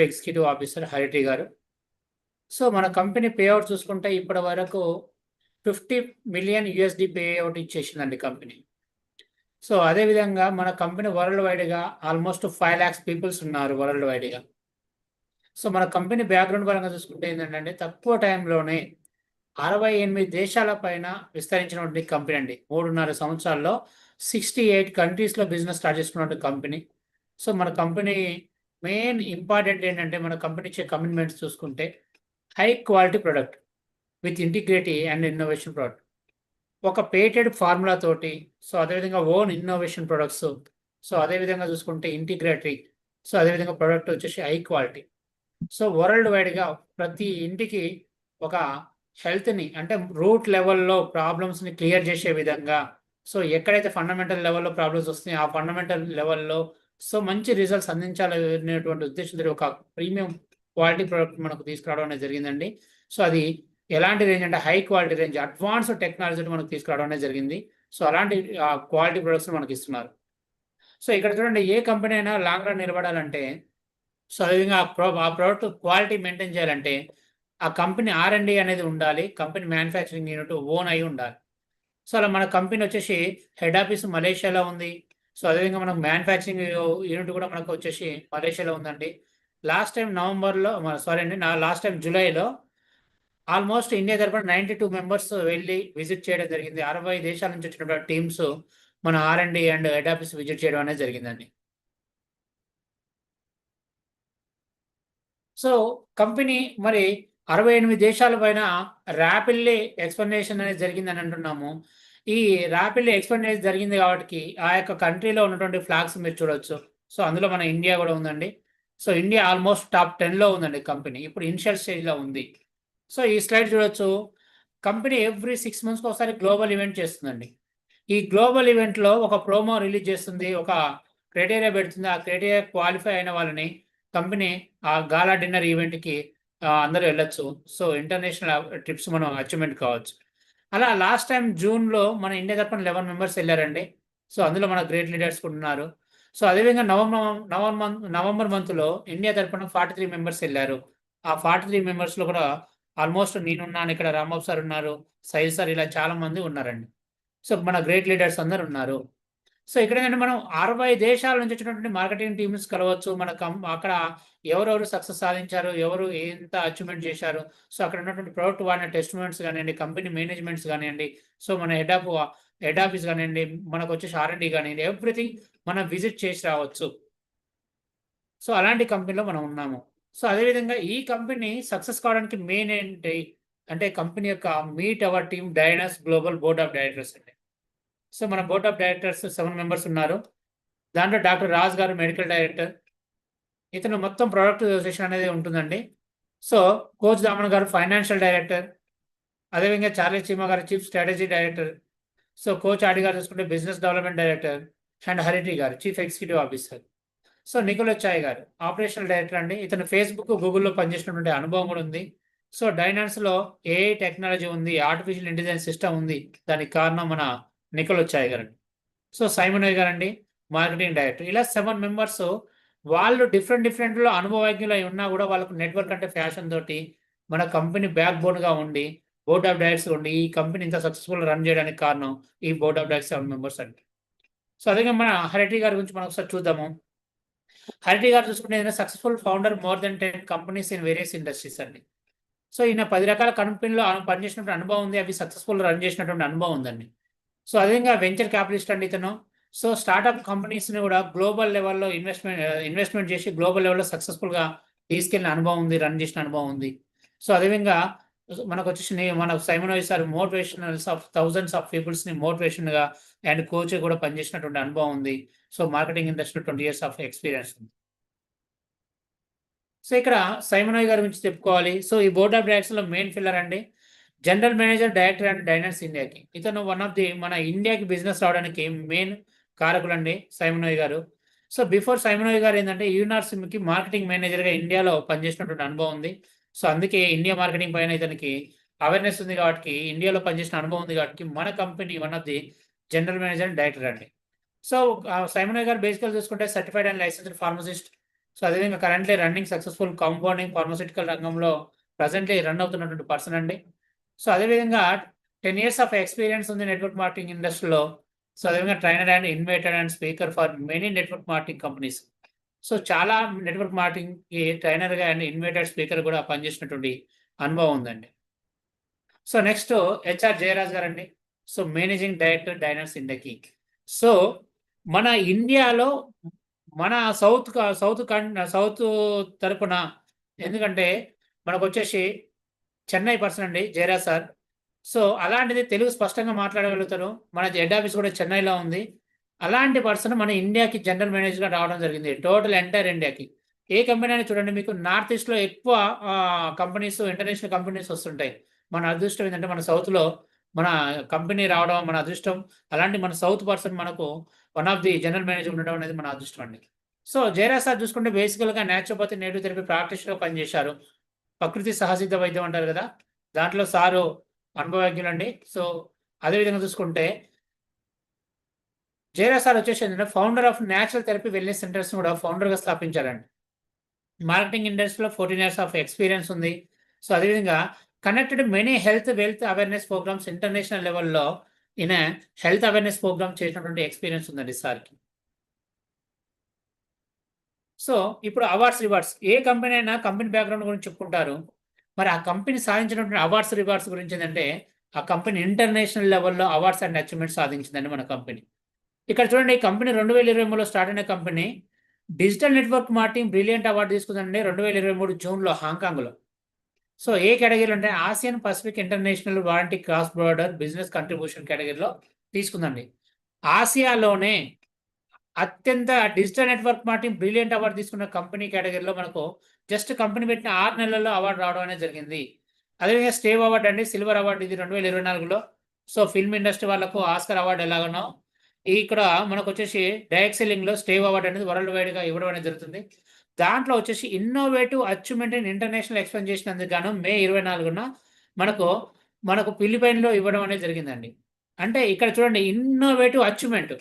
Executive officer హరిటి గారు. So మన company pay out చూసుకుంటే ఇప్పటి వరకు 50 మిలియన్ యూఎస్డి పే అవుట్ ఇచ్చేసిందండి కంపెనీ. సో అదేవిధంగా మన కంపెనీ వరల్డ్ వైడ్గా ఆల్మోస్ట్ 5 lakhs పీపుల్స్ ఉన్నారు వరల్డ్ వైడ్గా. సో మన కంపెనీ బ్యాక్గ్రౌండ్ పరంగా చూసుకుంటే ఏంటంటే తక్కువ టైంలోనే 68 దేశాల పైన విస్తరించినటువంటి కంపెనీ అండి. 3.5 సంవత్సరాల్లో 68 కంట్రీస్లో బిజినెస్ స్టార్ట్ చేసుకున్నటువంటి కంపెనీ. సో మన కంపెనీ మెయిన్ ఇంపార్టెంట్ ఏంటంటే మన కంపెనీ ఇచ్చే కమిట్మెంట్స్ చూసుకుంటే high quality product with integrity and innovation product. ఒక పేటెడ్ ఫార్ములా తోటి, సో అదేవిధంగా ఓన్ ఇన్నోవేషన్ ప్రొడక్ట్స్, సో అదేవిధంగా చూసుకుంటే ఇంటిగ్రేటరీ, సో అదేవిధంగా ప్రొడక్ట్ వచ్చేసి హై క్వాలిటీ. సో వరల్డ్ వైడ్గా ప్రతి ఇంటికి ఒక హెల్త్ని అంటే రూట్ లెవెల్లో ప్రాబ్లమ్స్ని క్లియర్ చేసే విధంగా, సో ఎక్కడైతే ఫండమెంటల్ లెవెల్లో ప్రాబ్లమ్స్ వస్తున్నాయో ఆ ఫండమెంటల్ లెవెల్లో సో మంచి రిజల్ట్స్ అందించాలనేటువంటి ఉద్దేశంతో ఒక ప్రీమియం క్వాలిటీ ప్రోడక్ట్ మనకు తీసుకురావడం అనేది జరిగిందండి. సో అది ఎలాంటి రేంజ్ అంటే హై క్వాలిటీ రేంజ్, అడ్వాన్స్డ్ టెక్నాలజీని మనకు తీసుకురావడం అనేది జరిగింది. సో అలాంటి క్వాలిటీ ప్రొడక్ట్స్ మనకి ఇస్తున్నారు. సో ఇక్కడ చూడండి, ఏ కంపెనీ అయినా లాంగ్ రన్ నిలబడాలంటే, సో అదేవిధంగా ఆ ప్రోడక్ట్ క్వాలిటీ మెయింటైన్ చేయాలంటే ఆ కంపెనీ R&D అనేది ఉండాలి. కంపెనీ మ్యానుఫ్యాక్చరింగ్ యూనిట్ ఓన్ అయి ఉండాలి. సో అలా మన కంపెనీ వచ్చేసి హెడ్ ఆఫీస్ మలేషియాలో ఉంది. సో అదేవిధంగా మనకు మ్యానుఫ్యాక్చరింగ్ యూనిట్ కూడా మనకు వచ్చేసి మలేషియాలో ఉందండి. లాస్ట్ టైం జూలైలో ఆల్మోస్ట్ ఇండియా తరపున 92 మెంబర్స్ వెళ్ళి విజిట్ చేయడం జరిగింది. 60 దేశాల నుంచి వచ్చినటువంటి టీమ్స్ మన R&D and head office visit చేయడం అనేది జరిగిందండి. సో కంపెనీ మరి 68 దేశాల పైన ర్యాపిడ్లీ ఎక్స్పాండేషన్ అనేది జరిగిందని అంటున్నాము. ఈ ర్యాపిడ్లీ ఎక్స్పాండేషన్ జరిగింది కాబట్టి ఆ యొక్క కంట్రీలో ఉన్నటువంటి ఫ్లాగ్స్ మీరు చూడొచ్చు. సో అందులో మన ఇండియా కూడా ఉందండి. సో ఇండియా ఆల్మోస్ట్ టాప్ 10లో ఉందండి కంపెనీ. ఇప్పుడు ఇనిషియల్ స్టేజ్లో ఉంది. సో ఈ స్లైడ్ చూడొచ్చు. కంపెనీ ఎవ్రీ 6 మంత్స్కి ఒకసారి గ్లోబల్ ఈవెంట్ చేస్తుందండి. ఈ గ్లోబల్ ఈవెంట్లో ఒక ప్రోమో రిలీజ్ చేస్తుంది, ఒక క్రైటీరియా పెడుతుంది. ఆ క్రైటీరియా క్వాలిఫై అయిన వాళ్ళని కంపెనీ ఆ గాలా డిన్నర్ ఈవెంట్కి అందరూ వెళ్ళొచ్చు. సో ఇంటర్నేషనల్ ట్రిప్స్ మనం అచీవ్మెంట్ కావచ్చు. అలా లాస్ట్ టైం జూన్లో మన ఇండియా తరపున 11 మెంబర్స్ వెళ్ళారండి. సో అందులో మన గ్రేట్ లీడర్స్ కూడా ఉన్నారు. సో అదేవిధంగా నవంబర్ మంత్లో ఇండియా తరపున 43 మెంబర్స్ వెళ్ళారు. ఆ 43 మెంబర్స్లో కూడా ఆల్మోస్ట్ నేనున్నాను, ఇక్కడ రాంబాబు సార్ ఉన్నారు, సైజ్ సార్, ఇలా చాలా మంది ఉన్నారండి. సో మన గ్రేట్ లీడర్స్ అందరు ఉన్నారు. సో ఇక్కడ ఏంటంటే మనం 60 దేశాల నుంచి వచ్చినటువంటి మార్కెటింగ్ టీమ్స్ కలవచ్చు. మన అక్కడ ఎవరెవరు సక్సెస్ సాధించారు, ఎవరు ఎంత అచీవ్మెంట్ చేశారు, సో అక్కడ ఉన్నటువంటి ప్రోడక్ట్ వాడిన టెస్ట్మెంట్స్ కానివ్వండి, కంపెనీ మేనేజ్మెంట్స్ కానివ్వండి, సో మన హెడ్ ఆఫీస్ కానివ్వండి, మనకు వచ్చేసి R&D కానివ్వండి, ఎవ్రీథింగ్ మనం విజిట్ చేసి రావచ్చు. సో అలాంటి కంపెనీలో మనం ఉన్నాము. సో అదేవిధంగా ఈ కంపెనీ సక్సెస్ కావడానికి మెయిన్ ఏంటి అంటే కంపెనీ యొక్క meet our team Dynas global board of directors అండి. సో మన బోర్డ్ ఆఫ్ డైరెక్టర్స్ 7 మెంబర్స్ ఉన్నారు. దాంట్లో డాక్టర్ రాజ్ గారు మెడికల్ డైరెక్టర్. ఇతను మొత్తం ప్రొడక్ట్ సెషన్ అనేది ఉంటుందండి. సో కోచ్ దామన్ గారు ఫైనాన్షియల్ డైరెక్టర్. అదేవిధంగా చార్లీ చీమా గారు చీఫ్ స్ట్రాటజీ డైరెక్టర్. సో కోచ్ ఆడి గారు చూసుకుంటే బిజినెస్ డెవలప్మెంట్ డైరెక్టర్. అండ్ హరిటి గారు chief executive officer. So Nicholas Chai గారు ఆపరేషనల్ డైరెక్టర్ అండి. ఇతను ఫేస్బుక్, గూగుల్లో పనిచేసినటువంటి అనుభవం కూడా ఉంది. సో డైనాన్స్లో AI టెక్నాలజీ ఉంది, ఆర్టిఫిషియల్ ఇంటెలిజెన్స్ సిస్టమ్ ఉంది. దానికి కారణం మన నికోలస్ చాయ్ గారండి. సో సైమన్ గారండి మార్కెటింగ్ డైరెక్టర్. ఇలా 7 మెంబర్స్ వాళ్ళు డిఫరెంట్లో అనుభవజ్ఞులు ఉన్నా కూడా వాళ్ళకు నెట్వర్క్ అంటే ఫ్యాషన్ తోటి మన కంపెనీ బ్యాక్ బోన్గా ఉండి బోర్డ్ ఆఫ్ డైరెక్టర్స్ ఉండి ఈ కంపెనీ ఇంత సక్సెస్ఫుల్ రన్ చేయడానికి కారణం ఈ బోర్డ్ ఆఫ్ డైరెక్టర్స్ 7 మెంబర్స్ అండి. సో అదే మన హరిటి గారి గురించి మనం ఒకసారి చూద్దాము. హరిటి గారు చూసుకుంటే successful founder more than 10 companies in various industries అండి. సో ఈయన 10 రకాల కంపెనీలో పనిచేసినటువంటి అనుభవం ఉంది, అవి సక్సెస్ఫుల్ రన్ చేసినటువంటి అనుభవం ఉందండి. సో అదేవిధంగా వెంచర్ క్యాపిటలిస్ట్ అండి ఇతను. సో స్టార్ట్అప్ కంపెనీస్ని కూడా గ్లోబల్ లెవెల్లో ఇన్వెస్ట్మెంట్ చేసి గ్లోబల్ లెవెల్లో సక్సెస్ఫుల్గా తీసుకెళ్ళిన అనుభవం ఉంది, రన్ చేసిన అనుభవం ఉంది. సో అదేవిధంగా మనకు వచ్చేసి మన Simon sir motivationals of thousands of పీపుల్స్ని మోటివేషన్గా అండ్ కోచ్ కూడా పనిచేసినటువంటి అనుభవం ఉంది. సో మార్కెటింగ్ ఇండస్ట్రీలో 20 years ఆఫ్ ఎక్స్పీరియన్స్ ఉంది. సో ఇక్కడ సైమన్ గారి గురించి చెప్పుకోవాలి. సో ఈ బోర్డ్ ఆఫ్ డైరెక్టర్స్లో మెయిన్ ఫిల్లర్ అండి, జనరల్ మేనేజర్ డైరెక్టర్ అండ్ డైనర్స్ ఇండియాకి. ఇతను వన్ ఆఫ్ ది మన ఇండియాకి బిజినెస్ రావడానికి మెయిన్ కారకులండి సైమన్ గారు. సో బిఫోర్ సైమన్ గారు ఏంటంటే యూనివర్సిటీకి మార్కెటింగ్ మేనేజర్గా ఇండియాలో పనిచేసినటువంటి అనుభవం ఉంది. సో అందుకే ఇండియా మార్కెటింగ్ పైన ఇతనికి అవేర్నెస్ ఉంది కాబట్టి, ఇండియాలో పనిచేసిన అనుభవం ఉంది కాబట్టి మన company one of the general manager and director అండి. సో సైమన్ గారు బేసికల్ చూసుకుంటే certified and licensed pharmacist. So అదేవిధంగా currently running successful compounding pharmaceutical రంగంలో ప్రజెంట్లీ రన్ అవుతున్నటువంటి పర్సన్ అండి. సో అదేవిధంగా 10 years ఆఫ్ ఎక్స్పీరియన్స్ ఉంది నెట్వర్క్ మార్కెటింగ్ ఇండస్ట్రీలో. సో అదేవిధంగా trainer and inviter and speaker for many network marketing companies. So చాలా network మార్కెటింగ్‌కి ట్రైనర్‌గా అండ్ ఇన్వైటర్ స్పీకర్ కూడా పనిచేసినటువంటి అనుభవం ఉందండి. సో నెక్స్ట్ హెచ్ఆర్ జయరాజ్ గారండి. సో మేనేజింగ్ డైరెక్టర్ డైనర్స్ ఇండియాకి. సో మన ఇండియాలో మన సౌత్ తరపున ఎందుకంటే మనకొచ్చేసి చెన్నై పర్సన్ అండి జయరాజ్ సార్. సో అలాంటిది తెలుగు స్పష్టంగా మాట్లాడగలుగుతారు. మన హెడ్ ఆఫీస్ కూడా చెన్నైలో ఉంది. అలాంటి పర్సన్ మన ఇండియాకి జనరల్ మేనేజర్‌గా రావడం జరిగింది. టోటల్ ఎంటైర్ ఇండియాకి. ఏ కంపెనీ అయినా చూడండి మీకు నార్త్ ఈస్ట్‌లో ఎక్కువ కంపెనీస్ ఇంటర్నేషనల్ కంపెనీస్ వస్తుంటాయి. మన అదృష్టం ఏంటంటే మన సౌత్‌లో మన కంపెనీ రావడం మన అదృష్టం. అలాంటి మన సౌత్ పర్సన్ మనకు one of the general manager ఉండడం అనేది మన అదృష్టం అండి. సో జయరాజ్ సార్ చూసుకుంటే బేసికల్‌గా న్యాచురోపతి, నేటివ్ థెరపీ ప్రాక్టీషనర్‌గా పనిచేశారు. ప్రకృతి సహసిద్ధ వైద్యం అంటారు కదా! దాంట్లో సారు అనుభవజ్ఞులండి. సో అదే విధంగా చూసుకుంటే జయరాజ్ సార్ వచ్చేసి ఏంటంటే founder of natural therapy wellness సెంటర్స్‌ని కూడా ఫౌండర్‌గా స్థాపించారండి. మార్కెటింగ్ ఇండస్ట్రీలో 14 ఇయర్స్ ఆఫ్ ఎక్స్‌పీరియన్స్ ఉంది. సో అదేవిధంగా connected many wealth awareness programs international లెవెల్‌లో ఈయన హెల్త్ అవేర్‌నెస్ ప్రోగ్రామ్ చేసినటువంటి ఎక్స్‌పీరియన్స్ ఉందండి సార్‌కి. సో ఇప్పుడు అవార్డ్స్, రివార్డ్స్ ఏ కంపెనీ అయినా కంపెనీ బ్యాక్‌గ్రౌండ్ గురించి చెప్పుకుంటారు. మరి ఆ కంపెనీ సాధించినటువంటి అవార్డ్స్, రివార్డ్స్ గురించి ఏందంటే ఆ కంపెనీ ఇంటర్నేషనల్ లెవెల్‌లో అవార్డ్స్ అండ్ అచీవ్‌మెంట్స్ సాధించిందండి మన కంపెనీ. ఇక్కడ చూడండి ఈ కంపెనీ 2023లో స్టార్ట్ అయిన company digital network marketing brilliant award తీసుకుందండి 2023 జూన్‌లో హాంకాంగ్‌లో. సో ఏ కేటగిరీలో అంటే Asian Pacific international warranty cross border business contribution కేటగిరీలో తీసుకుందండి. ఆసియాలోనే అత్యంత digital network marketing brilliant award తీసుకున్న కంపెనీ కేటగిరీలో మనకు జస్ట్ కంపెనీ పెట్టిన 6 నెలల్లో అవార్డ్ రావడం అనేది జరిగింది. అదేవిధంగా స్టేవ్ అవార్డ్ అండి సిల్వర్ అవార్డ్ ఇది 2024లో. సో ఫిల్మ్ ఇండస్ట్రీ వాళ్ళకు ఆస్కార్ అవార్డ్ ఎలాగనో ఇక్కడ మనకొచ్చేసి డైరెక్ట్ స్టేవ్ అవార్డ్ అనేది వరల్డ్ వైడ్‌గా ఇవ్వడం అనేది జరుగుతుంది. దాంట్లో వచ్చేసి innovative achievement in international expand చేసినందుకు గాను మే 24న మనకు, మనకు ఫిలిప్పైన్‌లో ఇవ్వడం అనేది జరిగిందండి. అంటే ఇక్కడ చూడండి ఇన్నోవేటివ్ అచీవ్‌మెంట్.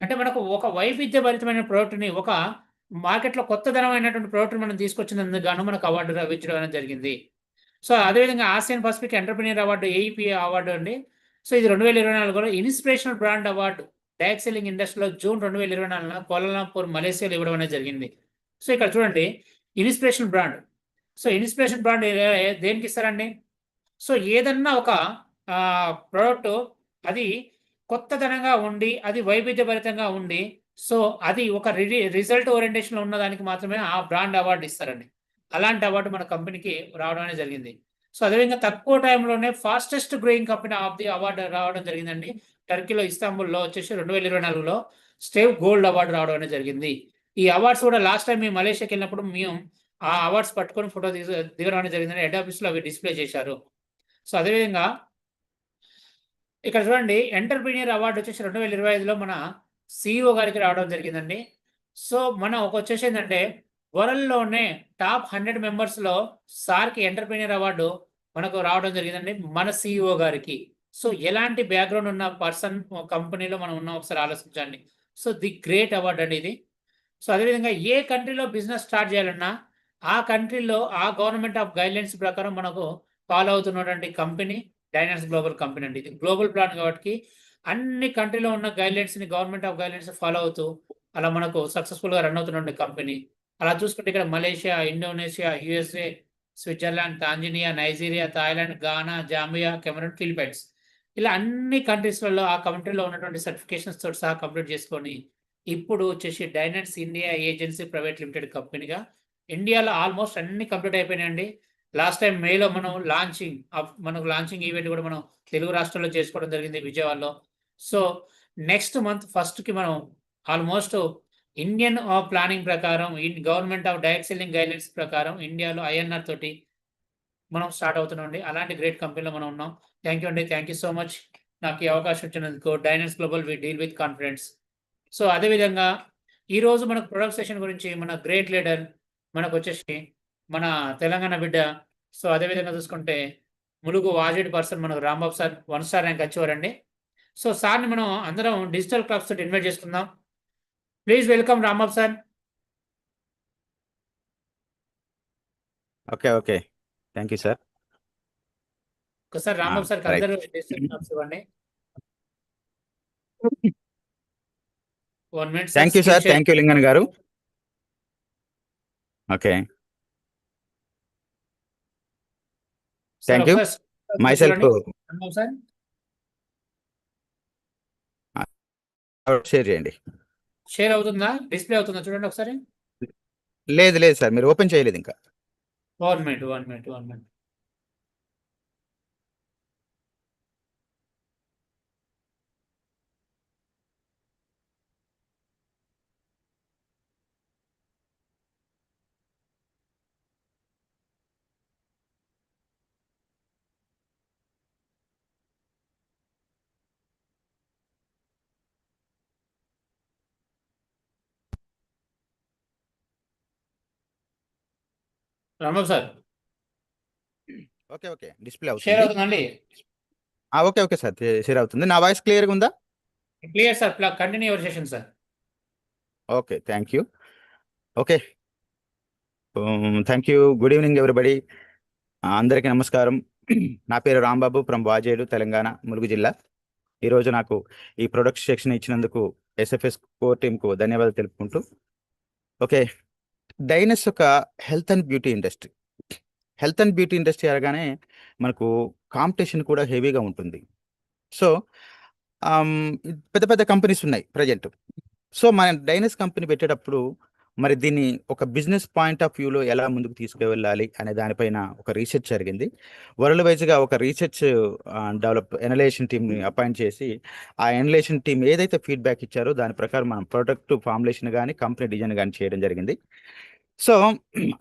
అంటే మనకు ఒక వైవిధ్యభరితమైన ప్రొడక్ట్‌ని ఒక మార్కెట్‌లో కొత్తదనమైనటువంటి ప్రొడక్ట్‌ని మనం తీసుకొచ్చినందుకు గాను మనకు అవార్డు లభించడం అనేది జరిగింది. సో అదేవిధంగా Asian Pacific entrepreneur award AEPA award అండి. సో ఇది 2024లో inspirational brand award direct selling ఇండస్ట్రీలో జూన్ 2024న కోలాలంపూర్ మలేసియాలో ఇవ్వడం అనేది జరిగింది. సో ఇక్కడ చూడండి inspirational brand. So inspiration brand దేనికిస్తారండి? సో ఏదన్నా ఒక ప్రొడక్ట్ అది కొత్తదనంగా ఉండి, అది వైవిధ్యభరితంగా ఉండి, సో అది ఒక రిజల్ట్ ఓరియంటేషన్‌లో ఉన్నదానికి మాత్రమే ఆ బ్రాండ్ అవార్డ్ ఇస్తారండి. అలాంటి అవార్డ్ మన కంపెనీకి రావడం అనేది జరిగింది. సో అదేవిధంగా తక్కువ టైంలోనే fastest growing company of the award రావడం జరిగిందండి. టర్కీలో ఇస్తాంబుల్‌లో వచ్చేసి 2024లో స్టేవ్ గోల్డ్ అవార్డ్ రావడం అనేది జరిగింది. ఈ అవార్డ్స్ కూడా లాస్ట్ టైమ్ మేము మలేషియాకెళ్ళినప్పుడు మేము ఆ అవార్డ్స్ పట్టుకొని ఫోటో దిగడం అనేది జరిగిందండి. హెడ్ ఆఫీస్‌లో అవి డిస్‌ప్లే చేశారు. సో అదేవిధంగా ఇక్కడ చూడండి ఎంటర్‌ప్రెన్యూర్ అవార్డ్ వచ్చేసి 2025లో మన సీఈఓ గారికి రావడం జరిగిందండి. సో మనం వచ్చేసి ఏందంటే వరల్డ్‌లోనే టాప్ 100 మెంబర్స్‌లో సార్‌కి ఎంటర్‌ప్రెన్యూర్ అవార్డు మనకు రావడం జరిగిందండి. మన సీఈఓ గారికి. సో ఎలాంటి బ్యాక్‌గ్రౌండ్ ఉన్న పర్సన్ కంపెనీలో మనం ఉన్నాం ఒకసారి ఆలోచించండి. సో ది గ్రేట్ అవార్డ్ అండి ఇది. సో అదేవిధంగా ఏ కంట్రీలో బిజినెస్ స్టార్ట్ చేయాలన్నా ఆ కంట్రీలో ఆ గవర్నమెంట్ ఆఫ్ గైడ్‌లైన్స్ ప్రకారం మనకు ఫాలో అవుతున్నటువంటి కంపెనీ డైనర్స్ గ్లోబల్ కంపెనీ అండి. ఇది గ్లోబల్ ప్లాన్ కాబట్టి అన్ని కంట్రీలో ఉన్న గైడ్‌లైన్స్‌ని గవర్నమెంట్ ఆఫ్ గైడ్‌లైన్స్ ఫాలో అవుతూ అలా మనకు సక్సెస్‌ఫుల్‌గా రన్ అవుతున్నటువంటి కంపెనీ. అలా చూసుకుంటే ఇక్కడ Malaysia, Indonesia, USA, Switzerland, Tanzania, Nigeria, Thailand, Ghana, Zambia, Cameroon, Philippines ఇలా అన్ని కంట్రీస్‌లలో ఆ కంట్రీలో ఉన్నటువంటి సర్టిఫికేషన్స్ తోటి సహా కంప్లీట్ చేసుకొని ఇప్పుడు వచ్చేసి డైనట్స్ ఇండియా ఏజెన్సీ ప్రైవేట్ లిమిటెడ్ కంపెనీగా ఇండియాలో ఆల్మోస్ట్ అన్నీ కంప్లీట్ అయిపోయినాయండి. లాస్ట్ టైమ్ మేలో మనం మనకు లాంచింగ్ ఈవెంట్ కూడా మనం తెలుగు రాష్ట్రాల్లో చేసుకోవడం జరిగింది విజయవాడలో. సో నెక్స్ట్ మంత్ ఫస్ట్‌కి మనం ఆల్మోస్ట్ ఇండియన్ ప్లానింగ్ ప్రకారం government of direct selling guidelines ప్రకారం ఇండియాలో ఐఎన్ఆర్ తోటి మనం స్టార్ట్ అవుతున్నామండి. అలాంటి గ్రేట్ కంపెనీలో మనం ఉన్నాం. థాంక్ యూ అండి. Thank you so much. నాకు ఈ అవకాశం ఇచ్చినందుకు. Diners global we deal with confidence. So అదే విధంగా ఈరోజు మనకు ప్రొడక్ట్ సెషన్ గురించి మన గ్రేట్ లీడర్ మనకొచ్చేసి మన తెలంగాణ బిడ్డ. సో అదే విధంగా చూసుకుంటే ములుగు వాజేడ్ పర్సన్ మనకు Rambabu sir 1 star rank achiever అండి. సో సార్‌ని మనం అందరం డిజిటల్ క్లబ్స్ తోటి ఇన్వైట్ చేసుకుందాం. Please welcome Rambabu sir. Okay okay. Thank you sir. ఒకసారి రాంబాబు సార్కి రైట్. అందరూ డెస్క్రిప్షన్స్ ఇవ్వండి. 1 minute sir, thank you screen sir. Share. Thank you Lingan గారు. ఓకే. Sir thank you. ఒకసారి మైసెల్ఫ్ చూడండి రాంబాబు సార్. షేర్ చేయండి. షేర్ అవుతుందా? డిస్ప్లే అవుతుందా? చూడండి ఒకసారి. లేదు లేదు సార్, మీరు ఓపెన్ చేయలేదు ఇంకా. 1 minute 1 minute 1 minute. Rambabu sir okay okay, display share అవుతుంది. అవుతుందండి? ఓకే ఓకే సార్, షేర్ అవుతుంది. నా వాయిస్ క్లియర్గా ఉందా? Clear sir. Continue your session sir. Okay, thank you. Okay, thank you. Good evening everybody. అందరికీ నమస్కారం. నా పేరు రాంబాబు ఫ్రమ్ వాజేడు, తెలంగాణ, ములుగు జిల్లా. ఈరోజు నాకు ఈ ప్రొడక్ట్ సెక్షన్ ఇచ్చినందుకు ఎస్ఎఫ్ఎస్ కోర్ టీమ్కు ధన్యవాదాలు తెలుపుకుంటూ, ఓకే, డైనస్ ఒక health and beauty industry. Health and beauty industry అనగానే మనకు కాంపిటీషన్ కూడా హెవీగా ఉంటుంది. సో పెద్ద పెద్ద కంపెనీస్ ఉన్నాయి ప్రజెంట్. సో మన డైనస్ కంపెనీ పెట్టేటప్పుడు మరి దీన్ని ఒక బిజినెస్ పాయింట్ ఆఫ్ వ్యూలో ఎలా ముందుకు తీసుకువెళ్ళాలి అనే దానిపైన ఒక రీసెర్చ్ జరిగింది. వరల్డ్ వైజ్గా ఒక రీసెర్చ్ డెవలప్ ఎనలేషన్ టీమ్ని అపాయింట్ చేసి, ఆ ఎనలేషన్ టీం ఏదైతే ఫీడ్బ్యాక్ ఇచ్చారో దాని ప్రకారం మనం ప్రొడక్ట్ ఫార్ములేషన్ కానీ కంపెనీ డిజైన్ కానీ చేయడం జరిగింది. సో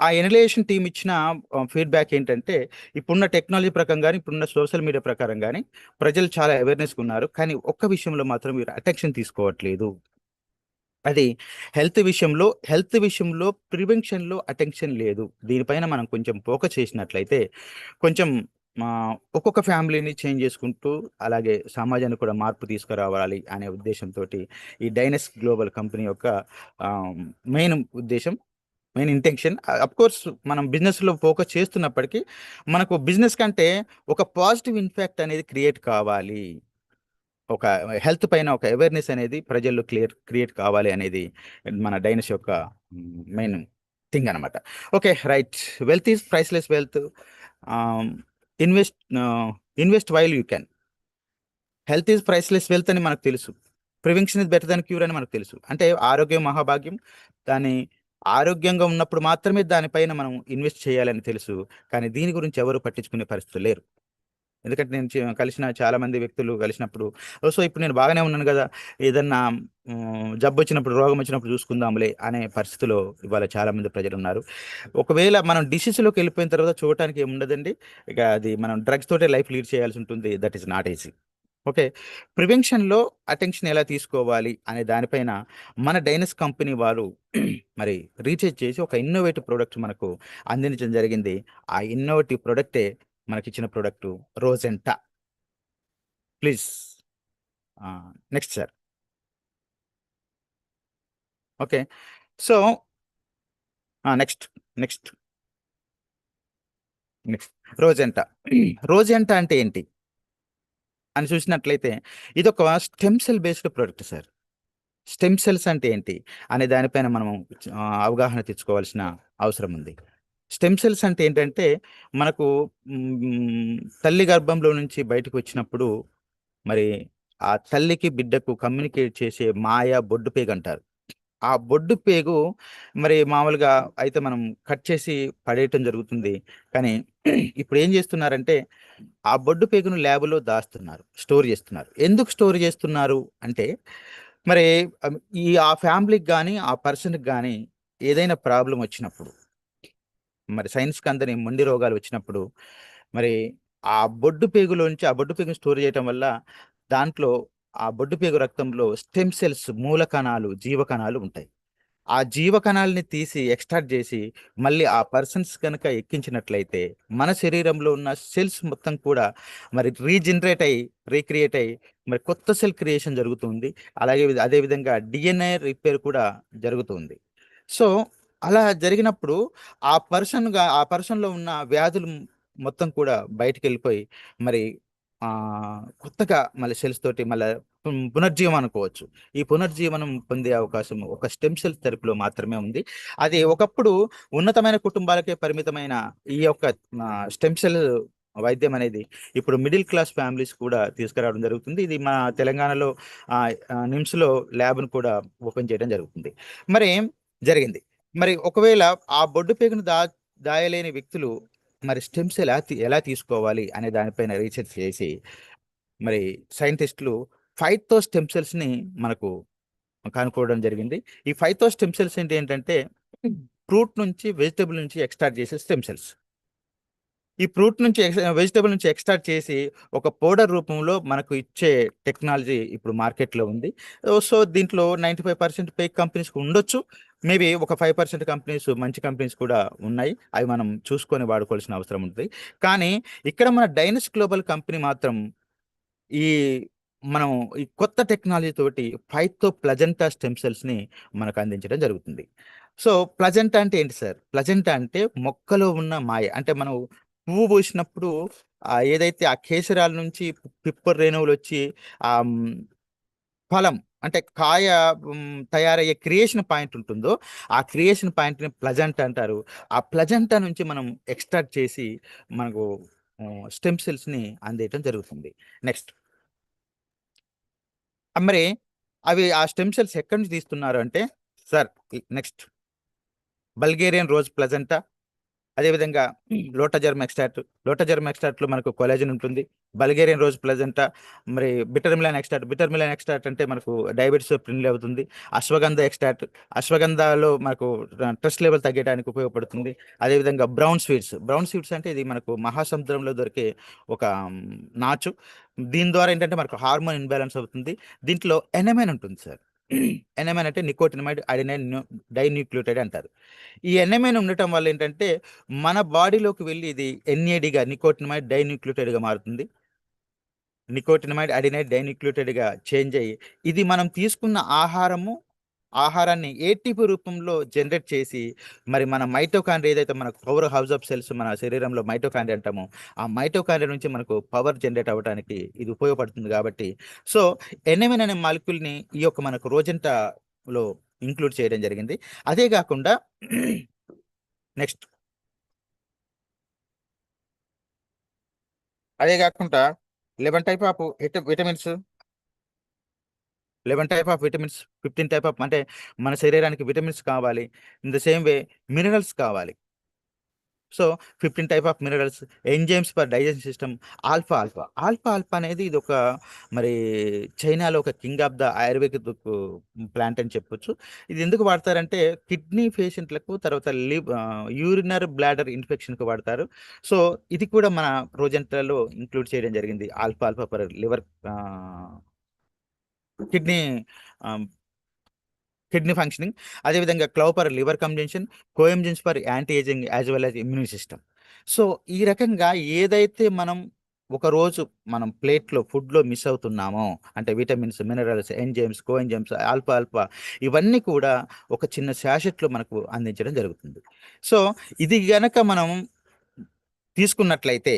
ఆ ఎనలేషన్ టీం ఇచ్చిన ఫీడ్బ్యాక్ ఏంటంటే, ఇప్పుడున్న టెక్నాలజీ ప్రకారం కానీ ఇప్పుడున్న సోషల్ మీడియా ప్రకారం కానీ ప్రజలు చాలా అవేర్నెస్ ఉన్నారు, కానీ ఒక్క విషయంలో మాత్రం మీరు అటెన్షన్ తీసుకోవట్లేదు. అది హెల్త్ విషయంలో ప్రివెన్షన్లో అటెన్షన్ లేదు. దీనిపైన మనం కొంచెం ఫోకస్ చేసినట్లయితే కొంచెం ఒక్కొక్క ఫ్యామిలీని చేంజ్ చేసుకుంటూ అలాగే సమాజాన్ని కూడా మార్పు తీసుకురావాలి అనే ఉద్దేశంతో ఈ డైనస్ గ్లోబల్ కంపెనీ యొక్క మెయిన్ ఉద్దేశం, మెయిన్ ఇంటెన్షన్. కోర్స్ మనం బిజినెస్లో ఫోకస్ చేస్తున్నప్పటికీ మనకు బిజినెస్ కంటే ఒక పాజిటివ్ ఇంపాక్ట్ అనేది క్రియేట్ కావాలి, ఒక హెల్త్ పైన ఒక అవేర్నెస్ అనేది ప్రజల్లో క్రియేట్ కావాలి అనేది మన డైనస్ యొక్క మెయిన్ థింగ్ అనమాట. Okay right. Wealth is priceless wealth. Invest invest while you can. Health is priceless wealth అని మనకు తెలుసు. Prevention is better than cure అని మనకు తెలుసు. అంటే ఆరోగ్యం మహాభాగ్యం, దాని ఆరోగ్యంగా ఉన్నప్పుడు మాత్రమే దానిపైన మనం ఇన్వెస్ట్ చేయాలని తెలుసు, కానీ దీని గురించి ఎవరు పట్టించుకునే పరిస్థితులు లేరు. ఎందుకంటే నేను కలిసిన చాలా మంది వ్యక్తులు కలిసినప్పుడు, సో ఇప్పుడు నేను బాగానే ఉన్నాను కదా, ఏదన్నా జబ్బు వచ్చినప్పుడు రోగం వచ్చినప్పుడు చూసుకుందాంలే అనే పరిస్థితిలో ఇవాళ చాలా మంది ప్రజలు ఉన్నారు. ఒకవేళ మనం డిసీజ్లోకి వెళ్ళిపోయిన తర్వాత చూడటానికి ఏముండదండి, ఇక అది మనం డ్రగ్స్ తోటే లైఫ్ లీడ్ చేయాల్సి ఉంటుంది. That is not easy. Okay, ప్రివెన్షన్లో అటెన్షన్ ఎలా తీసుకోవాలి అనే దానిపైన మన డైనస్ కంపెనీ వారు మరి రీసెర్చ్ చేసి ఒక ఇన్నోవేటివ్ ప్రోడక్ట్ మనకు అందించడం జరిగింది. ఆ ఇన్నోవేటివ్ ప్రోడక్టే మనకిచ్చిన ప్రోడక్ట్ రోజెంటా. Please next sir. Okay, so next next next రోజెంటా. రోజెంటా అంటే ఏంటి అని చూసినట్లయితే ఇది ఒక stem cell based product sir. Stem cells అంటే ఏంటి అనే దానిపైన మనం అవగాహన తెచ్చుకోవాల్సిన అవసరం ఉంది. స్టెమ్ సెల్స్ అంటే ఏంటంటే మనకు తల్లి గర్భంలో నుంచి బయటకు వచ్చినప్పుడు మరి ఆ తల్లికి బిడ్డకు కమ్యూనికేట్ చేసే మాయ బొడ్డు పేగు అంటారు. ఆ బొడ్డు పేగు మరి మామూలుగా అయితే మనం కట్ చేసి పడేయటం జరుగుతుంది, కానీ ఇప్పుడు ఏం చేస్తున్నారంటే ఆ బొడ్డు పేగును ల్యాబ్లో దాస్తున్నారు, స్టోర్ చేస్తున్నారు. ఎందుకు స్టోర్ చేస్తున్నారు అంటే మరి ఆ ఫ్యామిలీకి కానీ ఆ పర్సన్కి కానీ ఏదైనా ప్రాబ్లం వచ్చినప్పుడు, మరి సైన్స్కి అందని మొండి రోగాలు వచ్చినప్పుడు మరి ఆ బొడ్డు పేగులోంచి ఆ బొడ్డు పేగును స్టోర్ చేయటం వల్ల దాంట్లో ఆ బొడ్డు పేగు రక్తంలో స్టెమ్ సెల్స్, మూల కణాలు, జీవకణాలు ఉంటాయి. ఆ జీవకణాలని తీసి ఎక్స్ట్రాక్ట్ చేసి మళ్ళీ ఆ పర్సన్స్ కనుక ఎక్కించినట్లయితే మన శరీరంలో ఉన్న సెల్స్ మొత్తం కూడా మరి రీజనరేట్ అయ్యి రీక్రియేట్ అయ్యి మరి కొత్త సెల్ క్రియేషన్ జరుగుతుంది. అలాగే అదేవిధంగా డిఎన్ఏ రిపేర్ కూడా జరుగుతుంది. సో అలా జరిగినప్పుడు ఆ పర్సన్‌లో ఉన్న వ్యాధులు మొత్తం కూడా బయటికెళ్ళిపోయి మరి కొత్తగా మళ్ళీ సెల్స్ తోటి మళ్ళా పునర్జీవం అనుకోవచ్చు. ఈ పునర్జీవనం పొందే అవకాశం ఒక స్టెమ్ సెల్ థెరపీలో మాత్రమే ఉంది. అది ఒకప్పుడు ఉన్నతమైన కుటుంబాలకే పరిమితమైన ఈ యొక్క స్టెమ్ సెల్ వైద్యం అనేది ఇప్పుడు మిడిల్ క్లాస్ ఫ్యామిలీస్ కూడా తీసుకురావడం జరుగుతుంది. ఇది మా తెలంగాణలో నిమ్స్‌లో ల్యాబ్‌ను కూడా ఓపెన్ చేయడం జరుగుతుంది. మరి జరిగింది. మరి ఒకవేళ ఆ బొడ్డు పేగును దాయలేని వ్యక్తులు మరి స్టెమ్స్ ఎలా తీసుకోవాలి అనే దానిపైన రీసెర్చ్ చేసి మరి సైంటిస్టులు ఫైటో స్టెమ్ సెల్స్‌ని మనకు కనుక్కోవడం జరిగింది. ఈ ఫైటో స్టెమ్ సెల్స్ ఏంటంటే ఫ్రూట్ నుంచి, వెజిటబుల్ నుంచి ఎక్స్ట్రాక్ట్ చేసే స్టెమ్ సెల్స్. ఈ ఫ్రూట్ నుంచి వెజిటబుల్ నుంచి ఎక్స్ట్రాక్ట్ చేసి ఒక పౌడర్ రూపంలో మనకు ఇచ్చే టెక్నాలజీ ఇప్పుడు మార్కెట్‌లో ఉంది. సో, దీంట్లో 95% ఫేక్ కంపెనీస్ ఉండొచ్చు. మేబీ ఒక 5% కంపెనీస్ మంచి కంపెనీస్ కూడా ఉన్నాయి. అవి మనం చూసుకొని వాడుకోవాల్సిన అవసరం ఉంటది. కానీ ఇక్కడ మన డైనస్ గ్లోబల్ కంపెనీ మాత్రం ఈ మనం ఈ కొత్త టెక్నాలజీ తోటి ఫైటో ప్లజెంటా స్టెమ్ సెల్స్‌ని మనకు అందించడం జరుగుతుంది. సో, ప్లజెంటా అంటే ఏంటి సార్? ప్లజెంటా అంటే మొక్కలో ఉన్న మాయ. అంటే మనం పువ్వు పూసినప్పుడు ఏదైతే ఆ కేసరాల నుంచి పిప్పర్ రేణువులొచ్చి ఆహ్, హ్మ్, ఫలం అంటే కాయ తయారయ్యే క్రియేషన్ పాయింట్ ఉంటుందో, ఆ క్రియేషన్ పాయింట్‌ని ప్లజెంటా అంటారు. ఆ ప్లజెంటా నుంచి మనం ఎక్స్ట్రాక్ట్ చేసి మనకు స్టెమ్ సెల్స్‌ని అందేయటం జరుగుతుంది. నెక్స్ట్ మరి ఆ స్టెమ్ సెల్స్ ఎక్కడి నుంచి తీస్తున్నారు అంటే, sir next Bulgarian rose placenta, అదేవిధంగా లోటజెర్మ్ ఎక్స్ట్రాక్ట్‌లో మనకు కొలాజన్ ఉంటుంది. బల్గేరియన్ రోజ్ ప్లజెంటా, మరి బిటర్ మిలాన్ ఎక్స్ట్రాక్ట్ అంటే మనకు డయాబెటిస్ ఫ్రెండ్లీ అవుతుంది. అశ్వగంధాలో మనకు స్ట్రెస్ లెవెల్ తగ్గడానికి ఉపయోగపడుతుంది. అదేవిధంగా బ్రౌన్ స్వీట్స్ అంటే ఇది మనకు మహాసముద్రంలో దొరికే ఒక నాచు. దీని ద్వారా ఏంటంటే మనకు హార్మోన్ ఇంబాలెన్స్ అవుతుంది. దీంట్లో ఎనమైన్ ఉంటుంది సార్. ఎనమైన్ అంటే నికోటినమైడ్ అడెనైన్ డైన్యూక్లియోటైడ్ అంటారు. ఈ ఎన్ఎంఐన్ ఉండటం వల్ల ఏంటంటే, మన బాడీలోకి వెళ్లి ఇది ఎన్ఏడీగా నికోటినమైడ్ డైన్యూక్లియోటైడ్‌గా మారుతుంది. నికోటినమైడ్ అడెనైడ్ డైన్యూక్లియోటైడ్‌గా చేంజ్ అయ్యి, ఇది మనం తీసుకున్న ఆహారాన్ని ఏటీపీ రూపంలో జనరేట్ చేసి, మరి మన మైటోకాండ్రియా ఏదైతే మనకు పవర్ హౌస్ ఆఫ్ సెల్స్ మన శరీరంలో మైటోకాండ్రియా అంటామో, ఆ మైటోకాండ్రియా నుంచి మనకు పవర్ జనరేట్ అవ్వటానికి ఇది ఉపయోగపడుతుంది కాబట్టి, సో, ఎన్ఎంఎన్ అనే మాలిక్యూల్‌ని ఈ యొక్క మనకు రోజంటాలో ఇంక్లూడ్ చేయడం జరిగింది. అదే గాకుండా నెక్స్ట్ అదే గాకుండా 11 type of 11 type of vitamins, 15 type of అంటే మన శరీరానికి విటమిన్స్ కావాలి. In the same way minerals కావాలి. So, 15 type of minerals, enzymes for digestion system, alpha అనేది ఇదొక మరి చైనాలో ఒక king of the ayurvedic plant అని చెప్పొచ్చు. ఇది ఎందుకు వాడతారంటే కిడ్నీ పేషెంట్‌లకు తర్వాత యూరినరీ బ్లాడర్ ఇన్ఫెక్షన్‌కి వాడతారు. సో, ఇది కూడా మన రోజంటాలో ఇంక్లూడ్ చేయడం జరిగింది. Alpha for liver kidney ah, kidney functioning. అదేవిధంగా clove for liver conjunction, coenzymes for anti ageing as well as immune system. So, ఈ రకంగా ఏదైతే ఒకరోజు మనం ప్లేట్‌లో ఫుడ్‌లో మిస్ అవుతున్నామో, అంటే vitamins, minerals, enzymes, coenzymes, alpha ఇవన్నీ కూడా ఒక చిన్న శాషెట్‌లో మనకు అందించడం జరుగుతుంది. సో, ఇది గనక మనం తీసుకున్నట్లయితే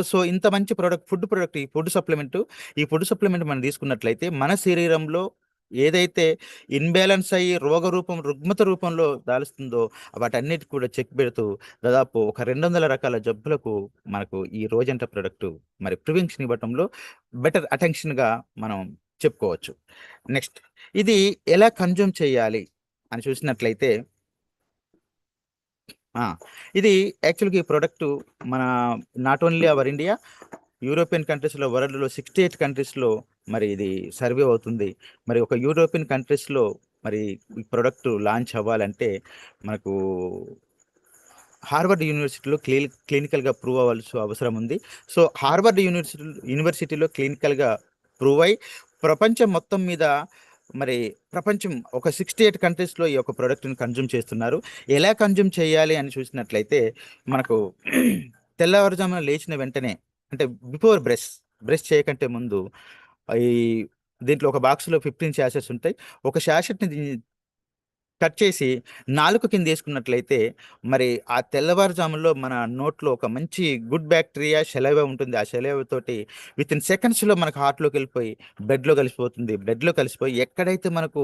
సో, ఇంత మంచి ఈ ఫుడ్ సప్లిమెంట్ మనం తీసుకున్నట్లయితే మన శరీరంలో ఏదైతే ఇన్‌బాలెన్స్ అయ్యి రుగ్మత రూపంలో దాలుస్తుందో వాటన్నిటికి కూడా చెక్ పెడుతూ దాదాపు ఒక 200 రకాల జబ్బులకు మనకు ఈ రోజంతా ప్రొడక్ట్ మరి ప్రివెన్షన్ ఇవ్వటంలో బెటర్ అటెన్షన్‌గా మనం చెప్పుకోవచ్చు. నెక్స్ట్ ఇది ఎలా కన్జ్యూమ్ చేయాలి అని చూసినట్లయితే ఆ! ఇది యాక్చువల్‌గా ఈ ప్రొడక్టు మన not only our India, European కంట్రీస్‌లో వరల్డ్‌లో 68 కంట్రీస్‌లో మరి ఇది సర్వే అవుతుంది. మరి ఒక యూరోపియన్ కంట్రీస్‌లో మరి ఈ ప్రొడక్ట్ లాంచ్ అవ్వాలంటే మనకు హార్వర్డ్ యూనివర్సిటీలో క్లినికల్‌గా ప్రూవ్ అవ్వాల్సిన అవసరం ఉంది. సో, హార్వర్డ్ యూనివర్సిటీలో క్లినికల్‌గా ప్రూవ్ అయ్యి ప్రపంచం మొత్తం మీద మరి ప్రపంచం ఒక 68 కంట్రీస్‌లో ఈ యొక్క ప్రొడక్ట్‌ని కన్జ్యూమ్ చేస్తున్నారు. ఎలా కన్జ్యూమ్ చేయాలి అని చూసినట్లయితే మనకు తెల్లవారుజామున లేచిన వెంటనే అంటే బిఫోర్ బ్రష్ చేయకంటే ముందు ఈ దీంట్లో ఒక బాక్స్‌లో 15 శాషెట్స్ ఉంటాయి. ఒక శాషెట్‌ని కట్ చేసి నాలుక కింద వేసుకున్నట్లయితే మరి ఆ తెల్లవారుజాములో మన నోట్లో ఒక మంచి గుడ్ బ్యాక్టీరియా షెలైవా ఉంటుంది. ఆ షెలైవా తోటి విత్ ఇన్ సెకండ్స్లో మనకు హార్ట్లోకి వెళ్ళిపోయి బ్లడ్లో కలిసిపోతుంది. బ్లడ్లో కలిసిపోయి ఎక్కడైతే మనకు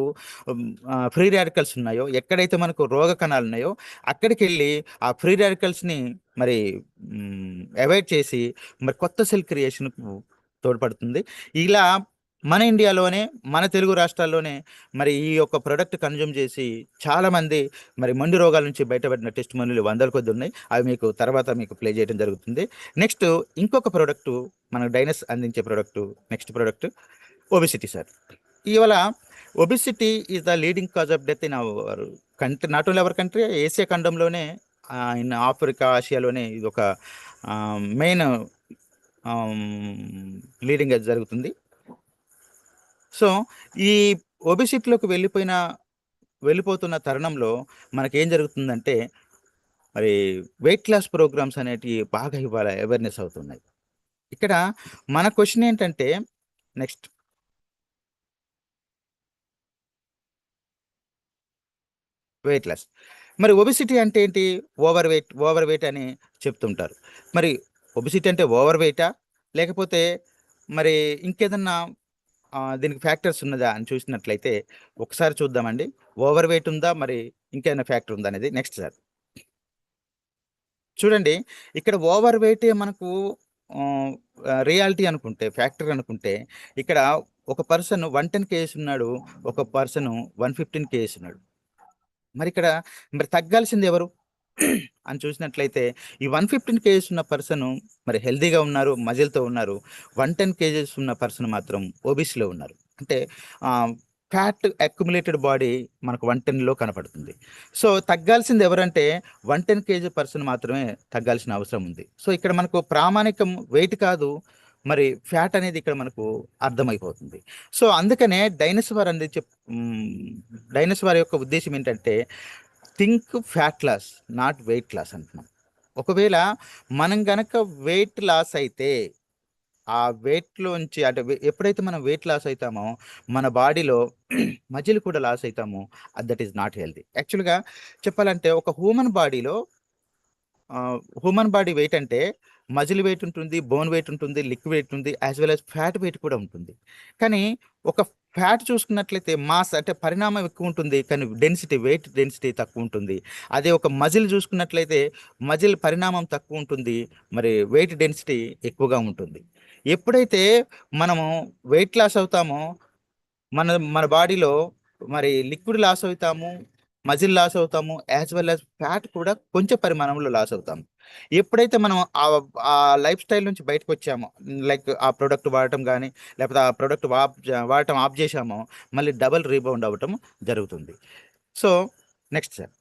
ఫ్రీ రాడికల్స్ ఉన్నాయో, ఎక్కడైతే మనకు రోగ కణాలు ఉన్నాయో అక్కడికి వెళ్ళి ఆ ఫ్రీ రాడికల్స్ని మరి అవాయిడ్ చేసి మరి కొత్త సెల్ క్రియేషన్కు తోడ్పడుతుంది. ఇలా మన ఇండియాలోనే, మన తెలుగు రాష్ట్రాల్లోనే మరి ఈ యొక్క ప్రొడక్ట్ కన్జ్యూమ్ చేసి చాలామంది మరి మండు రోగాల నుంచి బయటపడిన టెస్ట్ మనీలు వందల కొద్ది ఉన్నాయి. అవి మీకు తర్వాత మీకు ప్లే చేయడం జరుగుతుంది. నెక్స్ట్ ఇంకొక ప్రోడక్ట్ మనకు డైనస్ అందించే product, next product obesity sir. ఇవాళ obesity is the leading cause of death in our country, not only our country, Asia ఖండంలోనే, ఇన్ ఆఫ్రికా, ఆసియాలోనే ఇది ఒక మెయిన్ లీడింగ్ జరుగుతుంది. సో ఈ ఒబిసిటీలోకి వెళ్ళిపోతున్న తరుణంలో మనకేం జరుగుతుందంటే మరి వెయిట్ లాస్ ప్రోగ్రామ్స్ అనేటివి బాగా ఇవాళ అవేర్నెస్ అవుతున్నాయి. ఇక్కడ మన క్వశ్చన్ ఏంటంటే నెక్స్ట్ వెయిట్ లాస్. మరి ఒబిసిటీ అంటే ఏంటి? ఓవర్ వెయిట్ అని చెప్తుంటారు. మరి ఒబిసిటీ అంటే ఓవర్ వెయిటా, లేకపోతే మరి ఇంకేదన్నా దీనికి ఫ్యాక్టర్స్ ఉన్నదా అని చూసినట్లయితే ఒకసారి చూద్దామండి. ఓవర్ వెయిట్ ఉందా, మరి ఇంకేమైనా ఫ్యాక్టర్ ఉందా అనేది. నెక్స్ట్ సార్ చూడండి, ఇక్కడ ఓవర్ వెయిటే మనకు రియాలిటీ అనుకుంటే, ఫ్యాక్టర్ అనుకుంటే, ఇక్కడ ఒక పర్సన్ 110 కేజీస్ ఉన్నాడు, ఒక పర్సన్ 115 కేజీస్ ఉన్నాడు. మరి ఇక్కడ మరి తగ్గాల్సింది ఎవరు అని చూసినట్లయితే ఈ 115 కేజీస్ ఉన్న పర్సన్ మరి హెల్దీగా ఉన్నారు, మజిల్తో ఉన్నారు. 110 కేజీస్ ఉన్న పర్సన్ మాత్రం ఓబీసీలో ఉన్నారు. అంటే ఫ్యాట్ అక్యుములేటెడ్ బాడీ మనకు 110లో కనపడుతుంది. సో తగ్గాల్సింది ఎవరంటే 110 కేజీ పర్సన్ మాత్రమే తగ్గాల్సిన అవసరం ఉంది. సో ఇక్కడ మనకు ప్రామాణికం వెయిట్ కాదు, మరి ఫ్యాట్ అనేది ఇక్కడ మనకు అర్థమైపోతుంది. సో అందుకనే డైనోసార్ యొక్క ఉద్దేశం ఏంటంటే think fat loss, not weight loss అంటున్నాం. ఒకవేళ మనం గనక వెయిట్ లాస్ అయితే ఆ వెయిట్లోంచి అంటే ఎప్పుడైతే మనం వెయిట్ లాస్ అవుతామో మన బాడీలో మజిల్ కూడా లాస్ అవుతామో దట్ ఈస్ నాట్ హెల్తీ. యాక్చువల్గా చెప్పాలంటే ఒక హ్యూమన్ బాడీ వెయిట్ అంటే మజిల్ వెయిట్ ఉంటుంది, బోన్ వెయిట్ ఉంటుంది, లిక్విడ్ వెయిట్ ఉంది, as well as fat weight కూడా ఉంటుంది. కానీ ఒక ఫ్యాట్ చూసుకున్నట్లయితే మాస్ అంటే పరిణామం ఎక్కువ ఉంటుంది, కానీ వెయిట్ డెన్సిటీ తక్కువ ఉంటుంది. అదే ఒక మజిల్ చూసుకున్నట్లయితే మజిల్ పరిణామం తక్కువ ఉంటుంది, మరి వెయిట్ డెన్సిటీ ఎక్కువగా ఉంటుంది. ఎప్పుడైతే మనము వెయిట్ లాస్ అవుతామో మన బాడీలో మరి లిక్విడ్ లాస్ అవుతాము, మజిల్ లాస్ అవుతాము, యాజ్ వెల్ యాజ్ ఫ్యాట్ కూడా కొంచెం పరిమాణంలో లాస్ అవుతాము. ఎప్పుడైతే మనం ఆ లైఫ్ స్టైల్ నుంచి బయటకు వచ్చామో, లైక్ ఆ ప్రోడక్ట్ వాడటం కానీ లేకపోతే ఆ ప్రోడక్ట్ వాడటం ఆఫ్ చేసామో మళ్ళీ డబల్ రీబౌండ్ అవ్వటం జరుగుతుంది. సో నెక్స్ట్ సార్,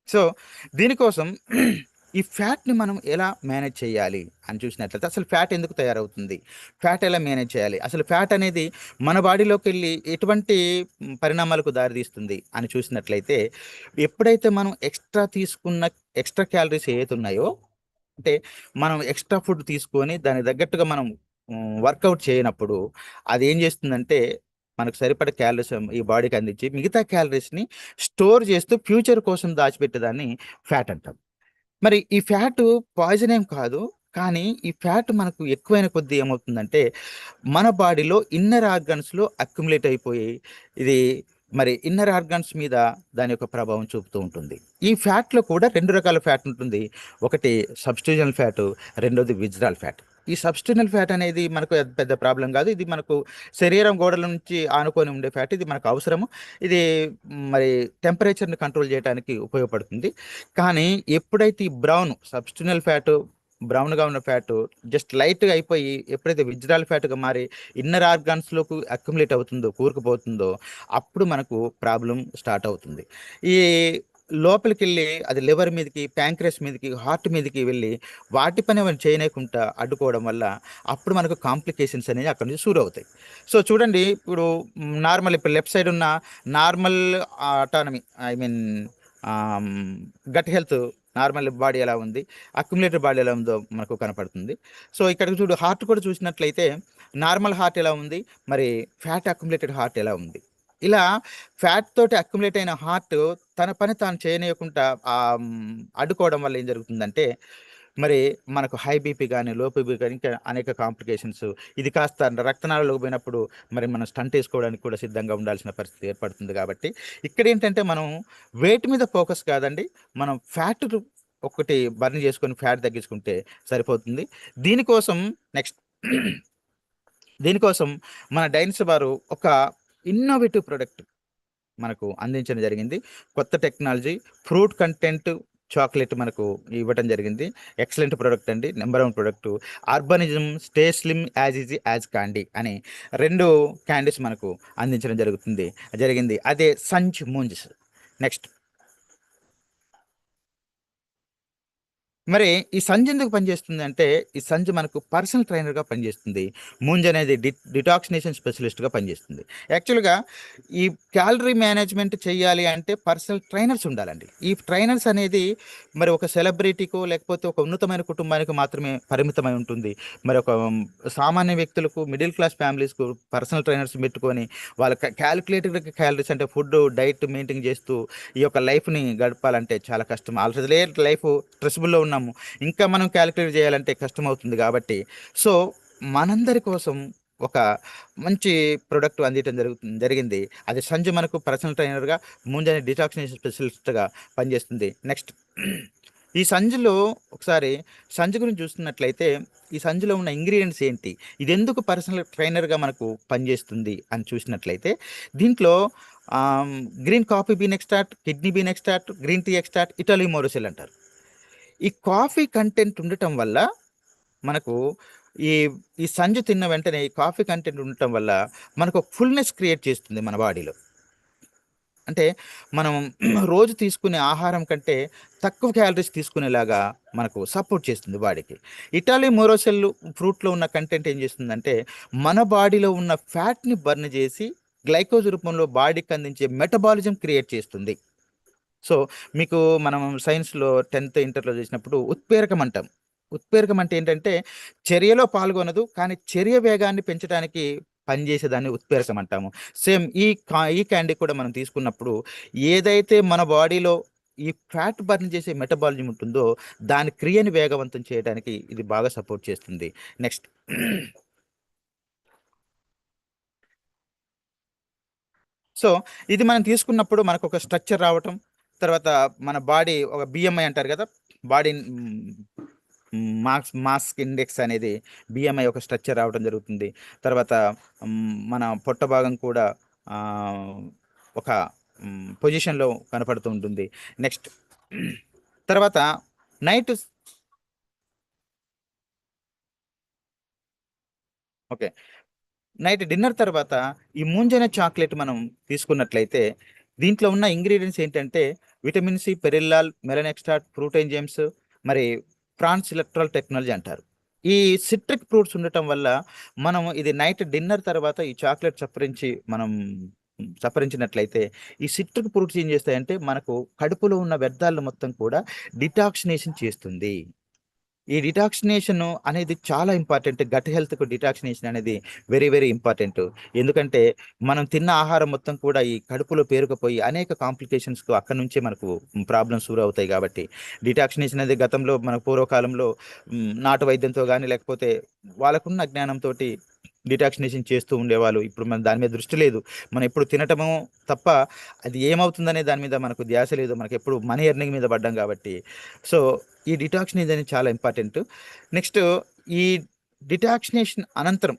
సో దీనికోసం ఈ ఫ్యాట్ని మనం ఎలా మేనేజ్ చేయాలి అని చూసినట్లయితే అసలు ఫ్యాట్ ఎందుకు తయారవుతుంది, ఫ్యాట్ ఎలా మేనేజ్ చేయాలి, అసలు ఫ్యాట్ అనేది మన బాడీలోకి వెళ్ళి ఎటువంటి పరిణామాలకు దారితీస్తుంది అని చూసినట్లయితే ఎప్పుడైతే మనం ఎక్స్ట్రా క్యాలరీస్ ఏవైతే ఉన్నాయో, అంటే మనం ఎక్స్ట్రా ఫుడ్ తీసుకొని దానికి తగ్గట్టుగా మనం వర్కౌట్ చేయనప్పుడు అది ఏం చేస్తుందంటే మనకు సరిపడే క్యాలరీస్ ఈ బాడీకి అందించి మిగతా క్యాలరీస్ని స్టోర్ చేస్తూ ఫ్యూచర్ కోసం దాచిపెట్టేదాన్ని ఫ్యాట్ అంటాం. మరి ఈ ఫ్యాట్ పాయిజన్ ఏం కాదు, కానీ ఈ ఫ్యాట్ మనకు ఎక్కువైన కొద్దీ ఏమవుతుందంటే మన బాడీలో ఇన్నర్ ఆర్గన్స్లో అక్యుములేట్ అయిపోయి ఇది మరి ఇన్నర్ ఆర్గన్స్ మీద దాని యొక్క ప్రభావం చూపుతూ ఉంటుంది. ఈ ఫ్యాట్లో కూడా 2 రకాల ఫ్యాట్ ఉంటుంది. ఒకటి సబ్స్టిట్యూషనల్ ఫ్యాట్, రెండోది విజరల్ ఫ్యాట్. ఈ సబ్స్టిట్యూషనల్ ఫ్యాట్ అనేది మనకు పెద్ద ప్రాబ్లం కాదు. ఇది మనకు శరీరం గోడల నుంచి ఆనుకొని ఉండే ఫ్యాట్. ఇది మనకు అవసరము. ఇది మరి టెంపరేచర్ని కంట్రోల్ చేయడానికి ఉపయోగపడుతుంది. కానీ ఎప్పుడైతే ఈ సబ్స్టిట్యూషనల్ ఫ్యాట్ బ్రౌన్గా ఉన్న ఫ్యాట్ జస్ట్ లైట్గా అయిపోయి ఎప్పుడైతే విజరల్ ఫ్యాట్గా మారి ఇన్నర్ ఆర్గాన్స్లోకి అక్యుములేట్ అవుతుందో, కూరుకుపోతుందో, అప్పుడు మనకు ప్రాబ్లం స్టార్ట్ అవుతుంది. ఈ లోపలికి వెళ్ళి అది లివర్ మీదకి, ప్యాంక్రస్ మీదకి, హార్ట్ మీదకి వెళ్ళి వాటి పని మనం చేయలేకుండా అడ్డుకోవడం వల్ల అప్పుడు మనకు కాంప్లికేషన్స్ అనేవి అక్కడ నుంచి షూర్ అవుతాయి. సో చూడండి, ఇప్పుడు ఇప్పుడు లెఫ్ట్ సైడ్ ఉన్న normal autonomy, I mean gut health, normal body ఎలా ఉంది, అక్యుములేటెడ్ బాడీ ఎలా ఉందో మనకు కనపడుతుంది. సో ఇక్కడ చూడు, హార్ట్ కూడా చూసినట్లయితే నార్మల్ హార్ట్ ఎలా ఉంది, మరి ఫ్యాట్ అక్యుములేటెడ్ హార్ట్ ఎలా ఉంది. ఇలా ఫ్యాట్ తోటి అక్యుములేట్ అయిన హార్ట్ తన పని తాను చేయనీయకుండా అడ్డుకోవడం వల్ల ఏం జరుగుతుందంటే, మరి మనకు హై బీపీ కానీ, లో బీపీ కానీ, ఇంకా అనేక కాంప్లికేషన్స్. ఇది కాస్త రక్తనాళాలకు పోయినప్పుడు మరి మనం స్టంట్ వేసుకోవడానికి కూడా సిద్ధంగా ఉండాల్సిన పరిస్థితి ఏర్పడుతుంది. కాబట్టి ఇక్కడ ఏంటంటే మనం వెయిట్ మీద ఫోకస్ కాదండి, మనం ఫ్యాట్ ఒకటి బర్న్ చేసుకొని ఫ్యాట్ తగ్గించుకుంటే సరిపోతుంది. దీనికోసం నెక్స్ట్ దీనికోసం మన డైన్స్ వారు ఒక ఇన్నోవేటివ్ ప్రొడక్ట్ మనకు అందించడం జరిగింది. కొత్త టెక్నాలజీ ఫ్రూట్ కంటెంట్ చాక్లెట్ మనకు ఇవ్వటం జరిగింది. ఎక్సలెంట్ ప్రొడక్ట్ అండి, నెంబర్ 1 ప్రొడక్ట్. ఆర్బనిజం stay slim as easy as candy అని 2 క్యాండీస్ మనకు అందించడం జరిగింది. అదే సంచ్ మూంజెస్. నెక్స్ట్ మరి ఈ సంజ్ ఎందుకు పనిచేస్తుంది అంటే, ఈ సంజ్ మనకు పర్సనల్ ట్రైనర్గా పనిచేస్తుంది. మూంజ్ అనేది డిటాక్సినేషన్ స్పెషలిస్ట్గా పనిచేస్తుంది. యాక్చువల్గా ఈ క్యాలరీ మేనేజ్మెంట్ చేయాలి అంటే పర్సనల్ ట్రైనర్స్ ఉండాలండి. ఈ ట్రైనర్స్ అనేది మరి ఒక సెలబ్రిటీకో లేకపోతే ఒక ఉన్నతమైన కుటుంబానికి మాత్రమే పరిమితమై ఉంటుంది. మరి ఒక సామాన్య వ్యక్తులకు, మిడిల్ క్లాస్ ఫ్యామిలీస్కు పర్సనల్ ట్రైనర్స్ పెట్టుకొని వాళ్ళ క్యాలిక్యులేటెడ్ క్యాలరీస్ అంటే ఫుడ్ డైట్ మెయింటైన్ చేస్తూ ఈ యొక్క లైఫ్ని గడపాలంటే చాలా కష్టం. ఆల్రెడీ లైఫ్ స్ట్రెస్బుల్లో ఉన్నాము, ఇంకా మనం క్యాలిక్యులేట్ చేయాలంటే కష్టం అవుతుంది. కాబట్టి సో మనందరి కోసం ఒక మంచి ప్రొడక్ట్ అందించడం జరిగింది. అది సంజు మనకు పర్సనల్ ట్రైనర్గా, ముంజని డిటాక్సినేషన్ స్పెషలిస్ట్గా పనిచేస్తుంది. నెక్స్ట్ ఈ సంజులో ఒకసారి సంజు గురించి చూస్తున్నట్లయితే, ఈ సంజులో ఉన్న ఇంగ్రీడియంట్స్ ఏంటి, ఇది ఎందుకు పర్సనల్ ట్రైనర్గా మనకు పనిచేస్తుంది అని చూసినట్లయితే, దీంట్లో green coffee bean extract, kidney bean extract, green tea extract, Italy మోరోసెల్ అంటారు. ఈ కాఫీ కంటెంట్ ఉండటం వల్ల మనకు ఈ ఈ సంజు తిన్న వెంటనే ఈ కాఫీ కంటెంట్ ఉండటం వల్ల మనకు ఫుల్నెస్ క్రియేట్ చేస్తుంది మన బాడీలో. అంటే మనం రోజు తీసుకునే ఆహారం కంటే తక్కువ క్యాలరీస్ తీసుకునేలాగా మనకు సపోర్ట్ చేస్తుంది బాడీకి. ఇటాలీ మోరోసెల్ ఫ్రూట్లో ఉన్న కంటెంట్ ఏం చేస్తుందంటే, మన బాడీలో ఉన్న ఫ్యాట్ని బర్న్ చేసి గ్లైకోజ్ రూపంలో బాడీకి అందించే మెటబాలిజం క్రియేట్ చేస్తుంది. సో మీకు మనం సైన్స్లో 10th ఇంటర్లో చేసినప్పుడు ఉత్ప్రేరకం అంటాం. ఉత్ప్రేరకం అంటే ఏంటంటే, చర్యలో పాల్గొనదు కానీ చర్య వేగాన్ని పెంచడానికి పనిచేసేదాన్ని ఉత్ప్రేరకం అంటాము. సేమ్ ఈ క్యాండీ కూడా మనం తీసుకున్నప్పుడు ఏదైతే మన బాడీలో ఈ ఫ్యాట్ బర్న్ చేసే మెటబాలిజం ఉంటుందో దాని క్రియని వేగవంతం చేయడానికి ఇది బాగా సపోర్ట్ చేస్తుంది. నెక్స్ట్ సో ఇది మనం తీసుకున్నప్పుడు మనకు ఒక స్ట్రక్చర్ రావటం, తర్వాత మన బాడీ ఒక బిఎంఐ అంటారు కదా, బాడీ మాస్క్ ఇండెక్స్ అనేది బిఎంఐ ఒక స్ట్రక్చర్ రావడం జరుగుతుంది. తర్వాత మన పొట్ట భాగం కూడా ఒక పొజిషన్లో కనపడుతూ ఉంటుంది. నెక్స్ట్ తర్వాత నైట్ ఓకే నైట్ డిన్నర్ తర్వాత ఈ ముంజన చాక్లెట్ మనం తీసుకున్నట్లయితే, దీంట్లో ఉన్న ఇంగ్రీడియంట్స్ ఏంటంటే విటమిన్ సి, పెరిల్లాల్, మెలన్ ఎక్స్ట్రాక్ట్, ఫ్రూట్ ఎంజైమ్స్, మరి ట్రాన్స్ ఎలక్ట్రాల్ టెక్నాలజీ అంటారు. ఈ సిట్రిక్ ఫ్రూట్స్ ఉండటం వల్ల మనం ఇది నైట్ డిన్నర్ తర్వాత ఈ చాక్లెట్ సప్పరించినట్లయితే, ఈ సిట్రిక్ ఫ్రూట్స్ ఏం చేస్తాయంటే మనకు కడుపులో ఉన్న వ్యర్థాలను మొత్తం కూడా డిటాక్సినేషన్ చేస్తుంది. ఈ డిటాక్సినేషన్ అనేది చాలా ఇంపార్టెంట్. గట్ హెల్త్‌కు డిటాక్సినేషన్ అనేది వెరీ, వెరీ ఇంపార్టెంట్. ఎందుకంటే మనం తిన్న ఆహారం మొత్తం కూడా ఈ కడుపులో పేరుకుపోయి అనేక కాంప్లికేషన్స్‌కు అక్కడి నుంచే మనకు ప్రాబ్లమ్స్ అవుతాయి. కాబట్టి డిటాక్సినేషన్ అనేది గతంలో మన పూర్వకాలంలో నాటు వైద్యంతో గానీ, లేకపోతే వాళ్ళకున్న జ్ఞానంతోటి డిటాక్సినేషన్ చేస్తూ ఉండేవాళ్ళు. ఇప్పుడు మన దాని మీద దృష్టి లేదు. మనం ఎప్పుడు తినటము తప్ప అది ఏమవుతుందనే దాని మీద మనకు ధ్యాస లేదు. మనకెప్పుడు మనీ ఎర్నింగ్ మీద పడ్డాం కాబట్టి. సో ఈ డిటాక్సినేషన్ అనేది చాలా ఇంపార్టెంట్. నెక్స్ట్ ఈ డిటాక్సినేషన్ అనంతరం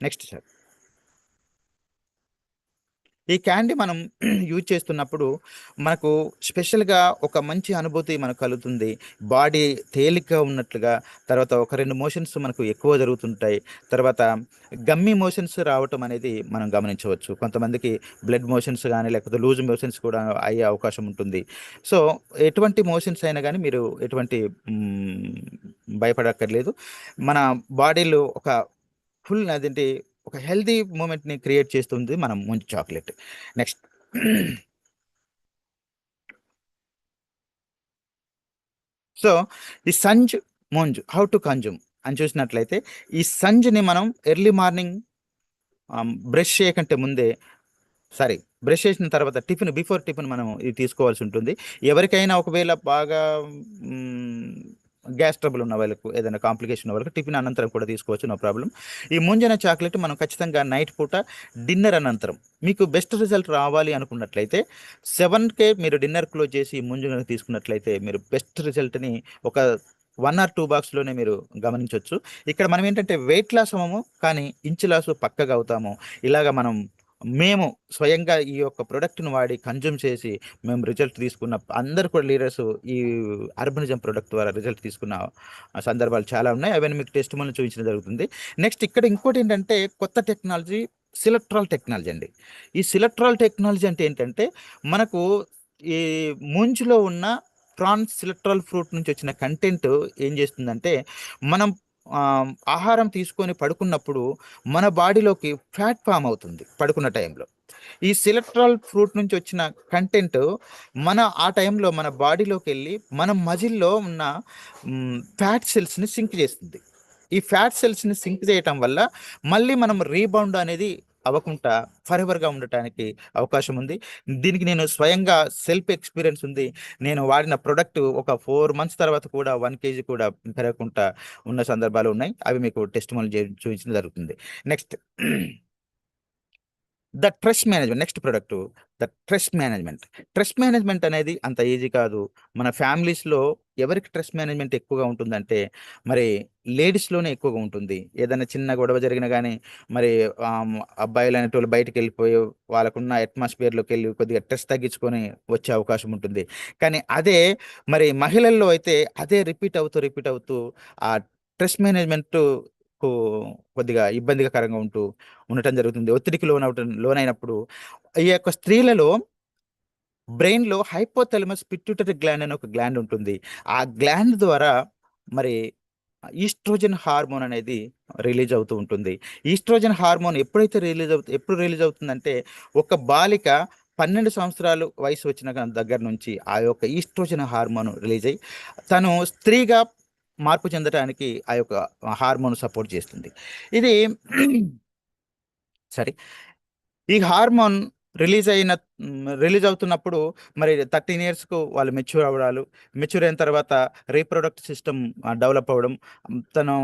నెక్స్ట్ సార్ ఈ క్యాండీ మనం యూజ్ చేస్తున్నప్పుడు మనకు స్పెషల్‌గా ఒక మంచి అనుభూతి మనకు కలుగుతుంది. బాడీ తేలికగా ఉన్నట్లుగా, తర్వాత ఒక 2 మోషన్స్ మనకు ఎక్కువ జరుగుతుంటాయి. తర్వాత గమ్మీ మోషన్స్ రావటం అనేది మనం గమనించవచ్చు. కొంతమందికి బ్లడ్ మోషన్స్ గానీ, లేకపోతే లూజ్ మోషన్స్ కూడా అయ్యే అవకాశం ఉంటుంది. సో ఎటువంటి మోషన్స్ అయినా గానీ మీరు ఎటువంటి భయపడక్కర్లేదు. మన బాడీలో ఒక ఫుల్ అదేంటి ఒక హెల్తీ మూమెంట్‌ని క్రియేట్ చేస్తుంది మనం ముంజు చాక్లెట్. నెక్స్ట్ సో ఈ సంజ్, ముంజ్ హౌ టు కన్జ్యూమ్. అని చూసినట్లయితే ఈ సంజ్ని మనం ఎర్లీ మార్నింగ్ బ్రష్ చేయకంటే ముందే సారీ బ్రష్ చేసిన తర్వాత బిఫోర్ టిఫిన్ మనం ఇది తీసుకోవాల్సి ఉంటుంది. ఎవరికైనా ఒకవేళ బాగా గ్యాస్ ట్రబుల్ ఉన్న వాళ్ళకు, ఏదైనా కాంప్లికేషన్ ఉన్న వాళ్ళకి టిఫిన్ అనంతరం కూడా తీసుకోవచ్చు, నో ప్రాబ్లం. ఈ ముంజన చాక్లెట్ మనం ఖచ్చితంగా నైట్ పూట డిన్నర్ అనంతరం మీకు బెస్ట్ రిజల్ట్ రావాలి అనుకున్నట్లయితే 7కే మీరు డిన్నర్ క్లోజ్ చేసి ఈ ముంజన తీసుకున్నట్లయితే మీరు బెస్ట్ రిజల్ట్ని ఒక 1 ఆర్ 2 బాక్స్లోనే మీరు గమనించవచ్చు. ఇక్కడ మనం ఏంటంటే వెయిట్ లాస్ అవ్వము, కానీ ఇంచు లాస్ పక్కగా అవుతాము. ఇలాగ మేము స్వయంగా ఈ యొక్క ప్రొడక్ట్‌ని వాడి కన్జ్యూమ్ చేసి మేము రిజల్ట్ తీసుకున్న అందరూ కూడా లీడర్స్ ఈ అర్బనిజం ప్రొడక్ట్ ద్వారా రిజల్ట్ తీసుకున్న సందర్భాలు చాలా ఉన్నాయి. అవన్నీ మీకు టెస్టిమోనియల్ చూపించడం జరుగుతుంది. నెక్స్ట్ ఇక్కడ ఇంకోటేంటంటే కొత్త టెక్నాలజీ సిలెక్ట్రాల్ టెక్నాలజీ అండి. ఈ సిలెక్ట్రాల్ టెక్నాలజీ అంటే ఏంటంటే మనకు ఈ ముంజులో ఉన్న ట్రాన్స్ సిలెక్ట్రాల్ ఫ్రూట్ నుంచి వచ్చిన కంటెంట్ ఏం చేస్తుందంటే మనం ఆహారం తీసుకొని పడుకున్నప్పుడు మన బాడీలోకి ఫ్యాట్ ఫామ్ అవుతుంది పడుకున్న టైంలో. ఈ సిలెక్ట్రాల్ ఫ్రూట్ నుంచి వచ్చిన కంటెంట్ ఆ టైంలో మన బాడీలోకి వెళ్ళి మన మజిల్లో ఉన్న ఫ్యాట్ సెల్స్ని సింక్ చేస్తుంది. ఈ ఫ్యాట్ సెల్స్ని సింక్ చేయటం వల్ల మళ్ళీ మనం రీబౌండ్ అనేది అవ్వకుండా ఫరెవర్గా ఉండటానికి అవకాశం ఉంది. దీనికి నేను స్వయంగా సెల్ఫ్ ఎక్స్పీరియన్స్ ఉంది. నేను వాడిన ప్రొడక్ట్ ఒక 4 మంత్స్ తర్వాత కూడా 1 kg కూడా పెరగకుండా ఉన్న సందర్భాలు ఉన్నాయి. అవి మీకు టెస్టిమోనియల్ చూపించడం జరుగుతుంది. Next the trust management. Next product the trust management. Trust management అనేది అంత ఈజీ కాదు. మన ఫ్యామిలీస్లో ఎవరికి ట్రస్ట్ మేనేజ్మెంట్ ఎక్కువగా ఉంటుందంటే మరి లేడీస్లోనే ఎక్కువగా ఉంటుంది. ఏదైనా చిన్న గొడవ జరిగినా కానీ మరి అబ్బాయిలు అనేటోళ్ళు బయటకు వెళ్ళిపోయి వాళ్ళకున్న అట్మాస్ఫియర్లోకి వెళ్ళి కొద్దిగా ట్రస్ట్ తగ్గించుకొని వచ్చే అవకాశం ఉంటుంది. కానీ అదే మరి మహిళల్లో అయితే అదే రిపీట్ అవుతూ ఆ ట్రస్ట్ మేనేజ్మెంట్ కొద్దిగా ఇబ్బందికరంగా ఉండటం జరుగుతుంది. ఒత్తిడికి లోనైనప్పుడు ఈ యొక్క స్త్రీలలో బ్రెయిన్‌లో హైపోథాలమస్ పిట్యూటరీ గ్లాండ్ అనే ఒక గ్లాండ్ ఉంటుంది. ఆ గ్లాండ్ ద్వారా మరి ఈస్ట్రోజన్ హార్మోన్ అనేది రిలీజ్ అవుతూ ఉంటుంది. ఈస్ట్రోజన్ హార్మోన్ ఎప్పుడు రిలీజ్ అవుతుందంటే ఒక బాలిక 12 సంవత్సరాలు వయసు వచ్చిన దగ్గర నుంచి ఆ యొక్క ఈస్ట్రోజన్ హార్మోన్ రిలీజ్ అయ్యి తను స్త్రీగా మార్పు చెందడానికి ఆ యొక్క హార్మోన్ సపోర్ట్ చేస్తుంది. ఇది సరే ఈ హార్మోన్ రిలీజ్ అవుతున్నప్పుడు మరి 13 ఇయర్స్‌కు వాళ్ళు మెచ్యూర్ అయిన తర్వాత రీప్రొడక్టివ్ సిస్టమ్ డెవలప్ అవ్వడం, తను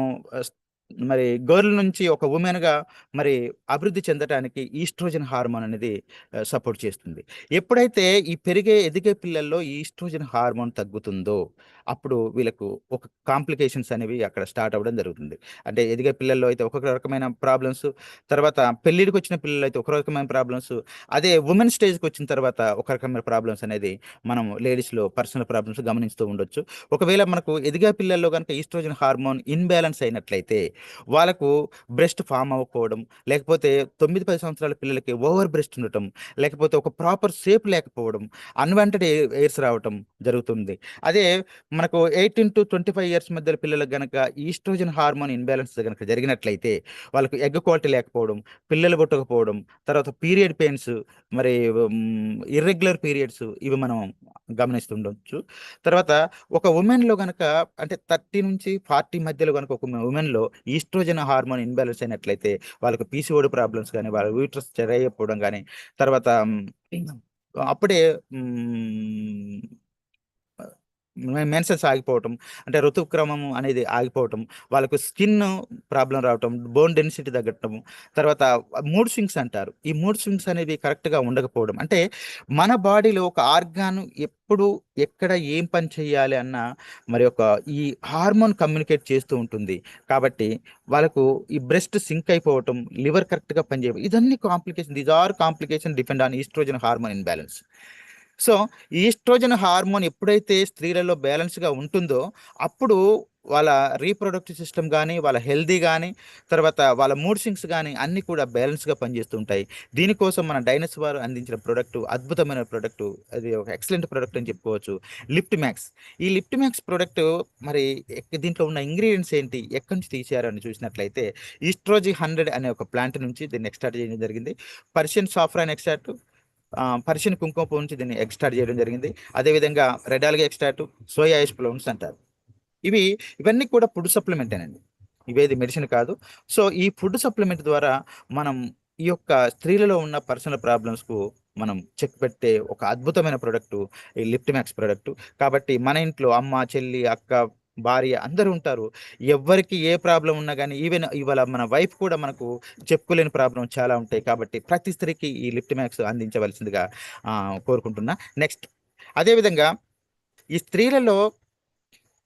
మరి గర్ల్ నుంచి ఒక వుమెన్‌గా మరి అభివృద్ధి చెందటానికి ఈస్ట్రోజన్ హార్మోన్ అనేది సపోర్ట్ చేస్తుంది. ఎప్పుడైతే ఎదిగే పిల్లల్లో ఈ ఈస్ట్రోజన్ హార్మోన్ తగ్గుతుందో అప్పుడు వీళ్ళకు ఒక కాంప్లికేషన్స్ అనేవి అక్కడ స్టార్ట్ అవ్వడం జరుగుతుంది. అంటే ఎదిగే పిల్లల్లో అయితే ఒక్కొక్క రకమైన ప్రాబ్లమ్స్, తర్వాత పెళ్ళిడికి వచ్చిన పిల్లలు అయితే ఒక రకమైన ప్రాబ్లమ్స్, అదే వుమెన్ స్టేజ్‌కి వచ్చిన తర్వాత ఒక రకమైన ప్రాబ్లమ్స్ అనేది మనం లేడీస్‌లో పర్సనల్ ప్రాబ్లమ్స్ గమనిస్తూ ఉండొచ్చు. ఒకవేళ మనకు ఎదిగే పిల్లల్లో గనుక ఈస్ట్రోజన్ హార్మోన్ ఇన్‌బాలెన్స్ అయినట్లయితే వాళ్ళకు బ్రెస్ట్ ఫామ్ అవ్వకపోవడం, లేకపోతే 9, 10 సంవత్సరాల పిల్లలకి ఓవర్ బ్రెస్ట్ ఉండటం, లేకపోతే ఒక ప్రాపర్ షేప్ లేకపోవడం, అన్‌వాంటెడ్ ఎయిర్స్ రావటం జరుగుతుంది. అదే మనకు 18-25 ఇయర్స్ మధ్యలో పిల్లలకు గనక ఈస్ట్రోజన్ హార్మోన్ ఇన్‌బాలెన్స్ గనక జరిగినట్లయితే వాళ్ళకు ఎగ్ క్వాలిటీ లేకపోవడం, పిల్లలు పుట్టకపోవడం, తర్వాత పీరియడ్ పెయిన్స్, మరి ఇర్రెగ్యులర్ పీరియడ్స్ ఇవి మనం గమనిస్తుండొచ్చు. తర్వాత ఒక వుమెన్‌లో గనక అంటే 30-40 మధ్యలో గనక ఒక వుమెన్‌లో ఈస్ట్రోజన్ హార్మోన్ ఇన్‌బాలెన్స్ అయినట్లయితే వాళ్ళకి పీసీఓడి ప్రాబ్లమ్స్ గానీ, వాళ్ళ యూట్రస్ చెరయకపోవడం గానీ, తర్వాత అప్పుడే మెన్సెన్స్ ఆగిపోవటం, అంటే ఋతుక్రమం అనేది ఆగిపోవటం, వాళ్ళకు స్కిన్ ప్రాబ్లమ్ రావటం, బోన్ డెన్సిటీ తగ్గటం, తర్వాత మూడ్ స్వింగ్స్ అంటారు. ఈ మూడ్ స్వింగ్స్ అనేవి కరెక్ట్‌గా ఉండకపోవడం. అంటే మన బాడీలో ఒక ఆర్గాన్ ఎప్పుడు ఎక్కడ ఏం పని చేయాలి అన్న మరి ఈ హార్మోన్ కమ్యూనికేట్ చేస్తూ ఉంటుంది. కాబట్టి వాళ్ళకు ఈ బ్రెస్ట్ సింక్ అయిపోవటం, లివర్ కరెక్ట్‌గా పనిచేయవు. ఇదన్నీ these are complication depend on estrogen hormone imbalance. So, estrogen hormone ఎప్పుడైతే స్త్రీలలో బ్యాలెన్స్‌గా ఉంటుందో, అప్పుడు వాళ్ళ రీప్రొడక్టివ్ సిస్టమ్ గానీ, వాళ్ళ హెల్తీ గానీ, తర్వాత వాళ్ళ మూడ్ స్వింగ్స్ గానీ అన్నీ కూడా బ్యాలెన్స్‌గా పనిచేస్తూ ఉంటాయి. దీనికోసం మన డైనస్ వారు అందించిన అద్భుతమైన ప్రొడక్టు, అది ఒక ఎక్సలెంట్ ప్రొడక్ట్ అని చెప్పుకోవచ్చు. Lift max. ఈ లిఫ్ట్ మ్యాక్స్ ప్రొడక్టు మరి దీంట్లో ఉన్న ఇంగ్రీడియెంట్స్ ఏంటి? ఎక్కడి నుంచి తీశారు అని చూసినట్లయితే ఈస్ట్రోజి 100 అనే ఒక ప్లాంట్ నుంచి దీన్ని ఎక్స్ట్రాక్ట్ చేయడం జరిగింది. పర్షియన్ సాఫ్రాన్ ఎక్స్ట్రాక్ట్, పర్షియన్ కుంకుమ పువ్వు నుంచి దీన్ని ఎక్స్ట్రాక్ట్ చేయడం జరిగింది. అదేవిధంగా red algae extract, soya ash flowers అంటారు. ఇవన్నీ కూడా ఫుడ్ సప్లిమెంటేనండి. ఇవేది మెడిసిన్ కాదు. సో ఈ ఫుడ్ సప్లిమెంట్ ద్వారా మనం ఈ యొక్క స్త్రీలలో ఉన్న పర్సనల్ ప్రాబ్లమ్స్కు మనం చెక్ పెట్టే ఒక అద్భుతమైన ప్రోడక్ట్ ఈ లిఫ్ట్ మ్యాక్స్ ప్రోడక్ట్. కాబట్టి మన ఇంట్లో అమ్మ, చెల్లి, అక్క, భార్య అందరూ ఉంటారు. ఎవ్వరికి ఏ ప్రాబ్లం ఉన్నా కానీ ఈవెన్ ఇవాళ మన వైఫ్ కూడా మనకు చెప్పుకోలేని ప్రాబ్లం చాలా ఉంటాయి. కాబట్టి ప్రతి స్త్రీకి ఈ లిఫ్ట్ మ్యాక్స్ అందించవలసిందిగా కోరుకుంటున్నా. నెక్స్ట్ అదేవిధంగా ఈ స్త్రీలలో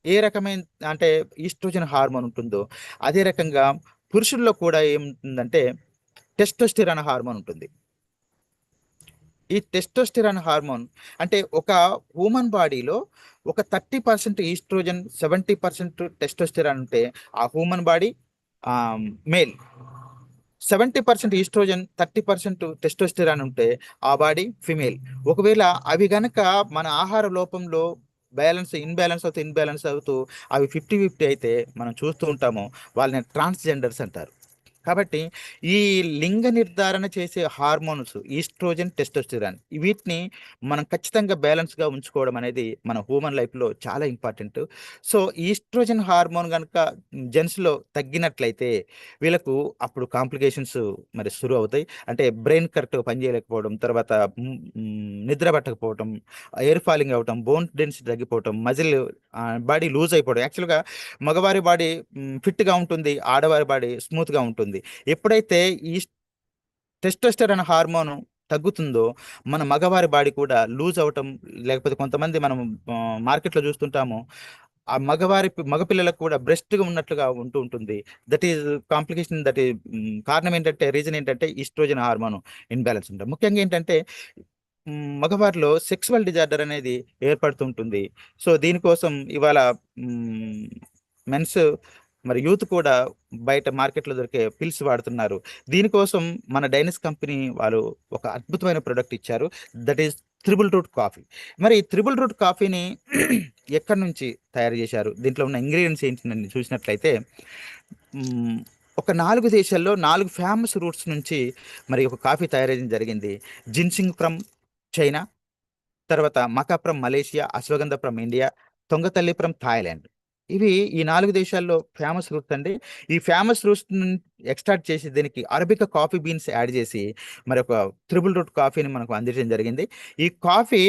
ఏ రకమైన అంటే ఈస్ట్రోజన్ హార్మోన్ ఉంటుందో అదే రకంగా పురుషుల్లో కూడా ఏముంటుందంటే టెస్టోస్టిరాన్ హార్మోన్ ఉంటుంది. ఈ టెస్టోస్టిరాన్ హార్మోన్ అంటే ఒక హ్యూమన్ బాడీలో ఒక 30% ఈస్ట్రోజన్, 70% టెస్టోస్టిరాన్ ఉంటే ఆ human body male. 70% estrogen, 30% testosterone ఉంటే ఆ బాడీ ఫిమేల్. ఒకవేళ అవి గనక మన ఆహార లోపంలో ఇన్బ్యాలెన్స్ అవుతూ అవి 50-50 అయితే మనం చూస్తూ ఉంటాము, వాళ్ళని ట్రాన్స్జెండర్స్ అంటారు. కాబట్టి ఈ లింగ నిర్ధారణ చేసే హార్మోన్స్ ఈస్ట్రోజన్, టెస్టోస్టిరాన్ వీటిని మనం ఖచ్చితంగా బ్యాలెన్స్గా ఉంచుకోవడం అనేది మన హ్యూమన్ లైఫ్లో చాలా ఇంపార్టెంట్. సో ఈస్ట్రోజన్ హార్మోన్ కనుక జెంట్స్లో తగ్గినట్లయితే వీళ్ళకు అప్పుడు కాంప్లికేషన్స్ మరి శురు అవుతాయి. అంటే బ్రెయిన్ కరెక్ట్గా పనిచేయలేకపోవడం, తర్వాత నిద్ర పట్టకపోవడం, ఎయిర్ ఫాలింగ్ అవటం, బోన్ డెన్సిటీ తగ్గిపోవటం, మజిల్ బాడీ లూజ్ అయిపోవడం. యాక్చువల్గా మగవారి బాడీ ఫిట్గా ఉంటుంది, ఆడవారి బాడీ స్మూత్గా ఉంటుంది. ఎప్పుడైతే ఈ టెస్టోస్టెరాన్ హార్మోన్ తగ్గుతుందో మన మగవారి బాడీ కూడా లూజ్ అవటం, లేకపోతే కొంతమంది మనం మార్కెట్లో చూస్తుంటాము, ఆ మగపిల్లలకు కూడా బ్రెస్ట్గా ఉన్నట్లుగా ఉంటూ ఉంటుంది. That is complication. కారణం ఏంటంటే, రీజన్ ఏంటంటే ఈస్ట్రోజన్ హార్మోన్ ఇన్బ్యాలెన్స్ ఉంటుంది. ముఖ్యంగా ఏంటంటే మగవారిలో సెక్సువల్ డిజార్డర్ అనేది ఏర్పడుతుంటుంది. సో దీనికోసం ఇవాళ మెన్స్ మరి యూత్ కూడా బయట మార్కెట్లో దొరికే పిల్స్ వాడుతున్నారు. దీనికోసం మన డైనస్ కంపెనీ వాళ్ళు ఒక అద్భుతమైన ప్రోడక్ట్ ఇచ్చారు. That is triple root coffee. మరి త్రిబుల్ రూట్ కాఫీని ఎక్కడి నుంచి తయారు చేశారు, దీంట్లో ఉన్న ఇంగ్రీడియంట్స్ ఏంటని చూసినట్లయితే ఒక 4 దేశాల్లో 4 ఫేమస్ రూట్స్ నుంచి మరి ఒక కాఫీ తయారయ్యడం జరిగింది. జిన్సింగ్ ఫ్రమ్ చైనా, తర్వాత maca from Malaysia, ashwagandha from India, తొంగతల్లి ఫ్రమ్ థాయిలాండ్. ఇవి ఈ 4 దేశాల్లో ఫేమస్ రూట్స్ అండి. ఈ ఫేమస్ రూట్స్ ఎక్స్ట్రాక్ట్ చేసి దీనికి అరబికా కాఫీ బీన్స్ యాడ్ చేసి మరి ఒక త్రిబుల్ రూట్ కాఫీని మనకు అందించడం జరిగింది. ఈ కాఫీ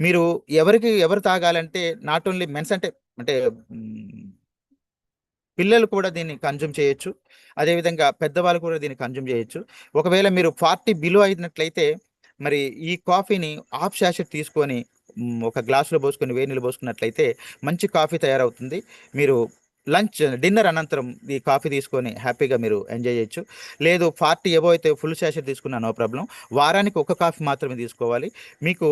మీరు ఎవరు తాగాలంటే నాట్ ఓన్లీ మెన్స్, అంటే అంటే పిల్లలు కూడా దీన్ని కన్జ్యూమ్ చేయొచ్చు. అదేవిధంగా పెద్దవాళ్ళు కూడా దీన్ని కన్జ్యూమ్ చేయొచ్చు. ఒకవేళ మీరు 40 బిలో అయినట్లయితే మరి ఈ కాఫీని హాఫ్ శాషెట్ తీసుకొని ఒక గ్లాసులో పోసుకొని వేడి నీళ్ళు పోసుకున్నట్లయితే మంచి కాఫీ తయారవుతుంది. మీరు డిన్నర్ అనంతరం ఈ కాఫీ తీసుకొని హ్యాపీగా మీరు ఎంజాయ్ చేయొచ్చు. లేదు 40 ఎబో అయితే ఫుల్ శాషెట్ తీసుకున్నా నో ప్రాబ్లం. వారానికి ఒక కాఫీ మాత్రమే తీసుకోవాలి. మీకు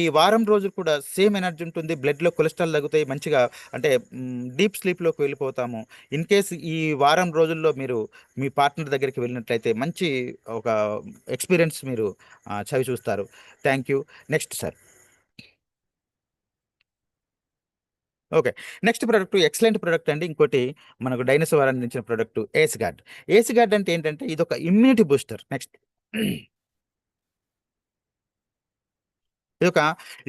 ఈ వారం రోజులు కూడా సేమ్ ఎనర్జీ ఉంటుంది, బ్లడ్లో కొలెస్ట్రాల్ తగ్గుతాయి, మంచిగా అంటే డీప్ స్లీప్లోకి వెళ్ళిపోతాము. ఇన్ కేస్ ఈ వారం రోజుల్లో మీరు మీ పార్ట్నర్ దగ్గరికి వెళ్ళినట్లయితే మంచి ఒక ఎక్స్పీరియన్స్ మీరు చవి చూస్తారు. Thank you. Next sir. Okay. Next product excellent product అండి. ఇంకోటి మనకు డైనోసార్ అందించిన ప్రోడక్ట్ ఏస్ గార్డ్. ఏస్ గార్డ్ అంటే ఏంటంటే ఇది ఒక ఇమ్యూనిటీ బూస్టర్. నెక్స్ట్ ఇది ఒక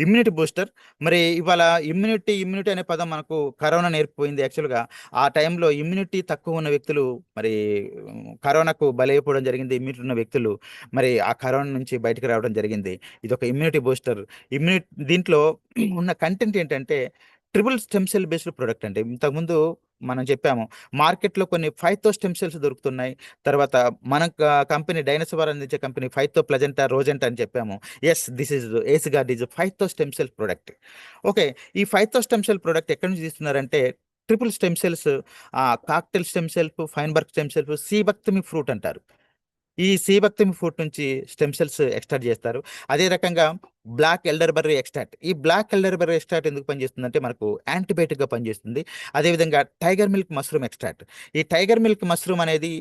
ఇమ్యూనిటీ బూస్టర్. మరి ఇవాళ ఇమ్యూనిటీ అనే పదం మనకు కరోనా నేర్పిపోయింది. యాక్చువల్గా ఆ టైంలో ఇమ్యూనిటీ తక్కువ ఉన్న వ్యక్తులు మరి కరోనాకు బలైపోవడం జరిగింది. ఇమ్యూనిటీ ఉన్న వ్యక్తులు మరి ఆ కరోనా నుంచి బయటకు రావడం జరిగింది. ఇది ఒక ఇమ్యూనిటీ బూస్టర్. దీంట్లో ఉన్న కంటెంట్ ఏంటంటే triple stem cell based product అండి. ఇంతకుముందు మనం చెప్పాము మార్కెట్లో కొన్ని 5తో స్టెమ్ సెల్స్ దొరుకుతున్నాయి. తర్వాత మన కంపెనీ డైనోసార్ అందించే కంపెనీ 5తో ప్లజెంటా, రోజెంటా అని చెప్పాము. Yes, this is ace guard is 5తో స్టెమ్ సెల్ ప్రోడక్ట్. ఓకే. ఈ 5తో స్టెమ్ సెల్ ప్రోడక్ట్ ఎక్కడి నుంచి తీస్తున్నారంటే triple stem cells, cocktail stem cells, ఫైన్బర్గ్ స్టెమ్ సెల్స్, సీబక్తమి ఫ్రూట్ అంటారు. ఈ సీబక్తమి ఫ్రూట్ నుంచి స్టెమ్ సెల్స్ ఎక్స్ట్రాక్ట్ చేస్తారు. అదే రకంగా బ్లాక్ ఎల్డర్బెర్రీ ఎక్స్ట్రాక్ట్. ఈ బ్లాక్ ఎల్డర్బెర్రీ ఎక్స్ట్రాక్ట్ ఎందుకు పనిచేస్తుందంటే మనకు యాంటీబయాటిక్గా పనిచేస్తుంది. అదేవిధంగా టైగర్ మిల్క్ మష్రూమ్ ఎక్స్ట్రాక్ట్. ఈ టైగర్ మిల్క్ మష్రూమ్ అనేది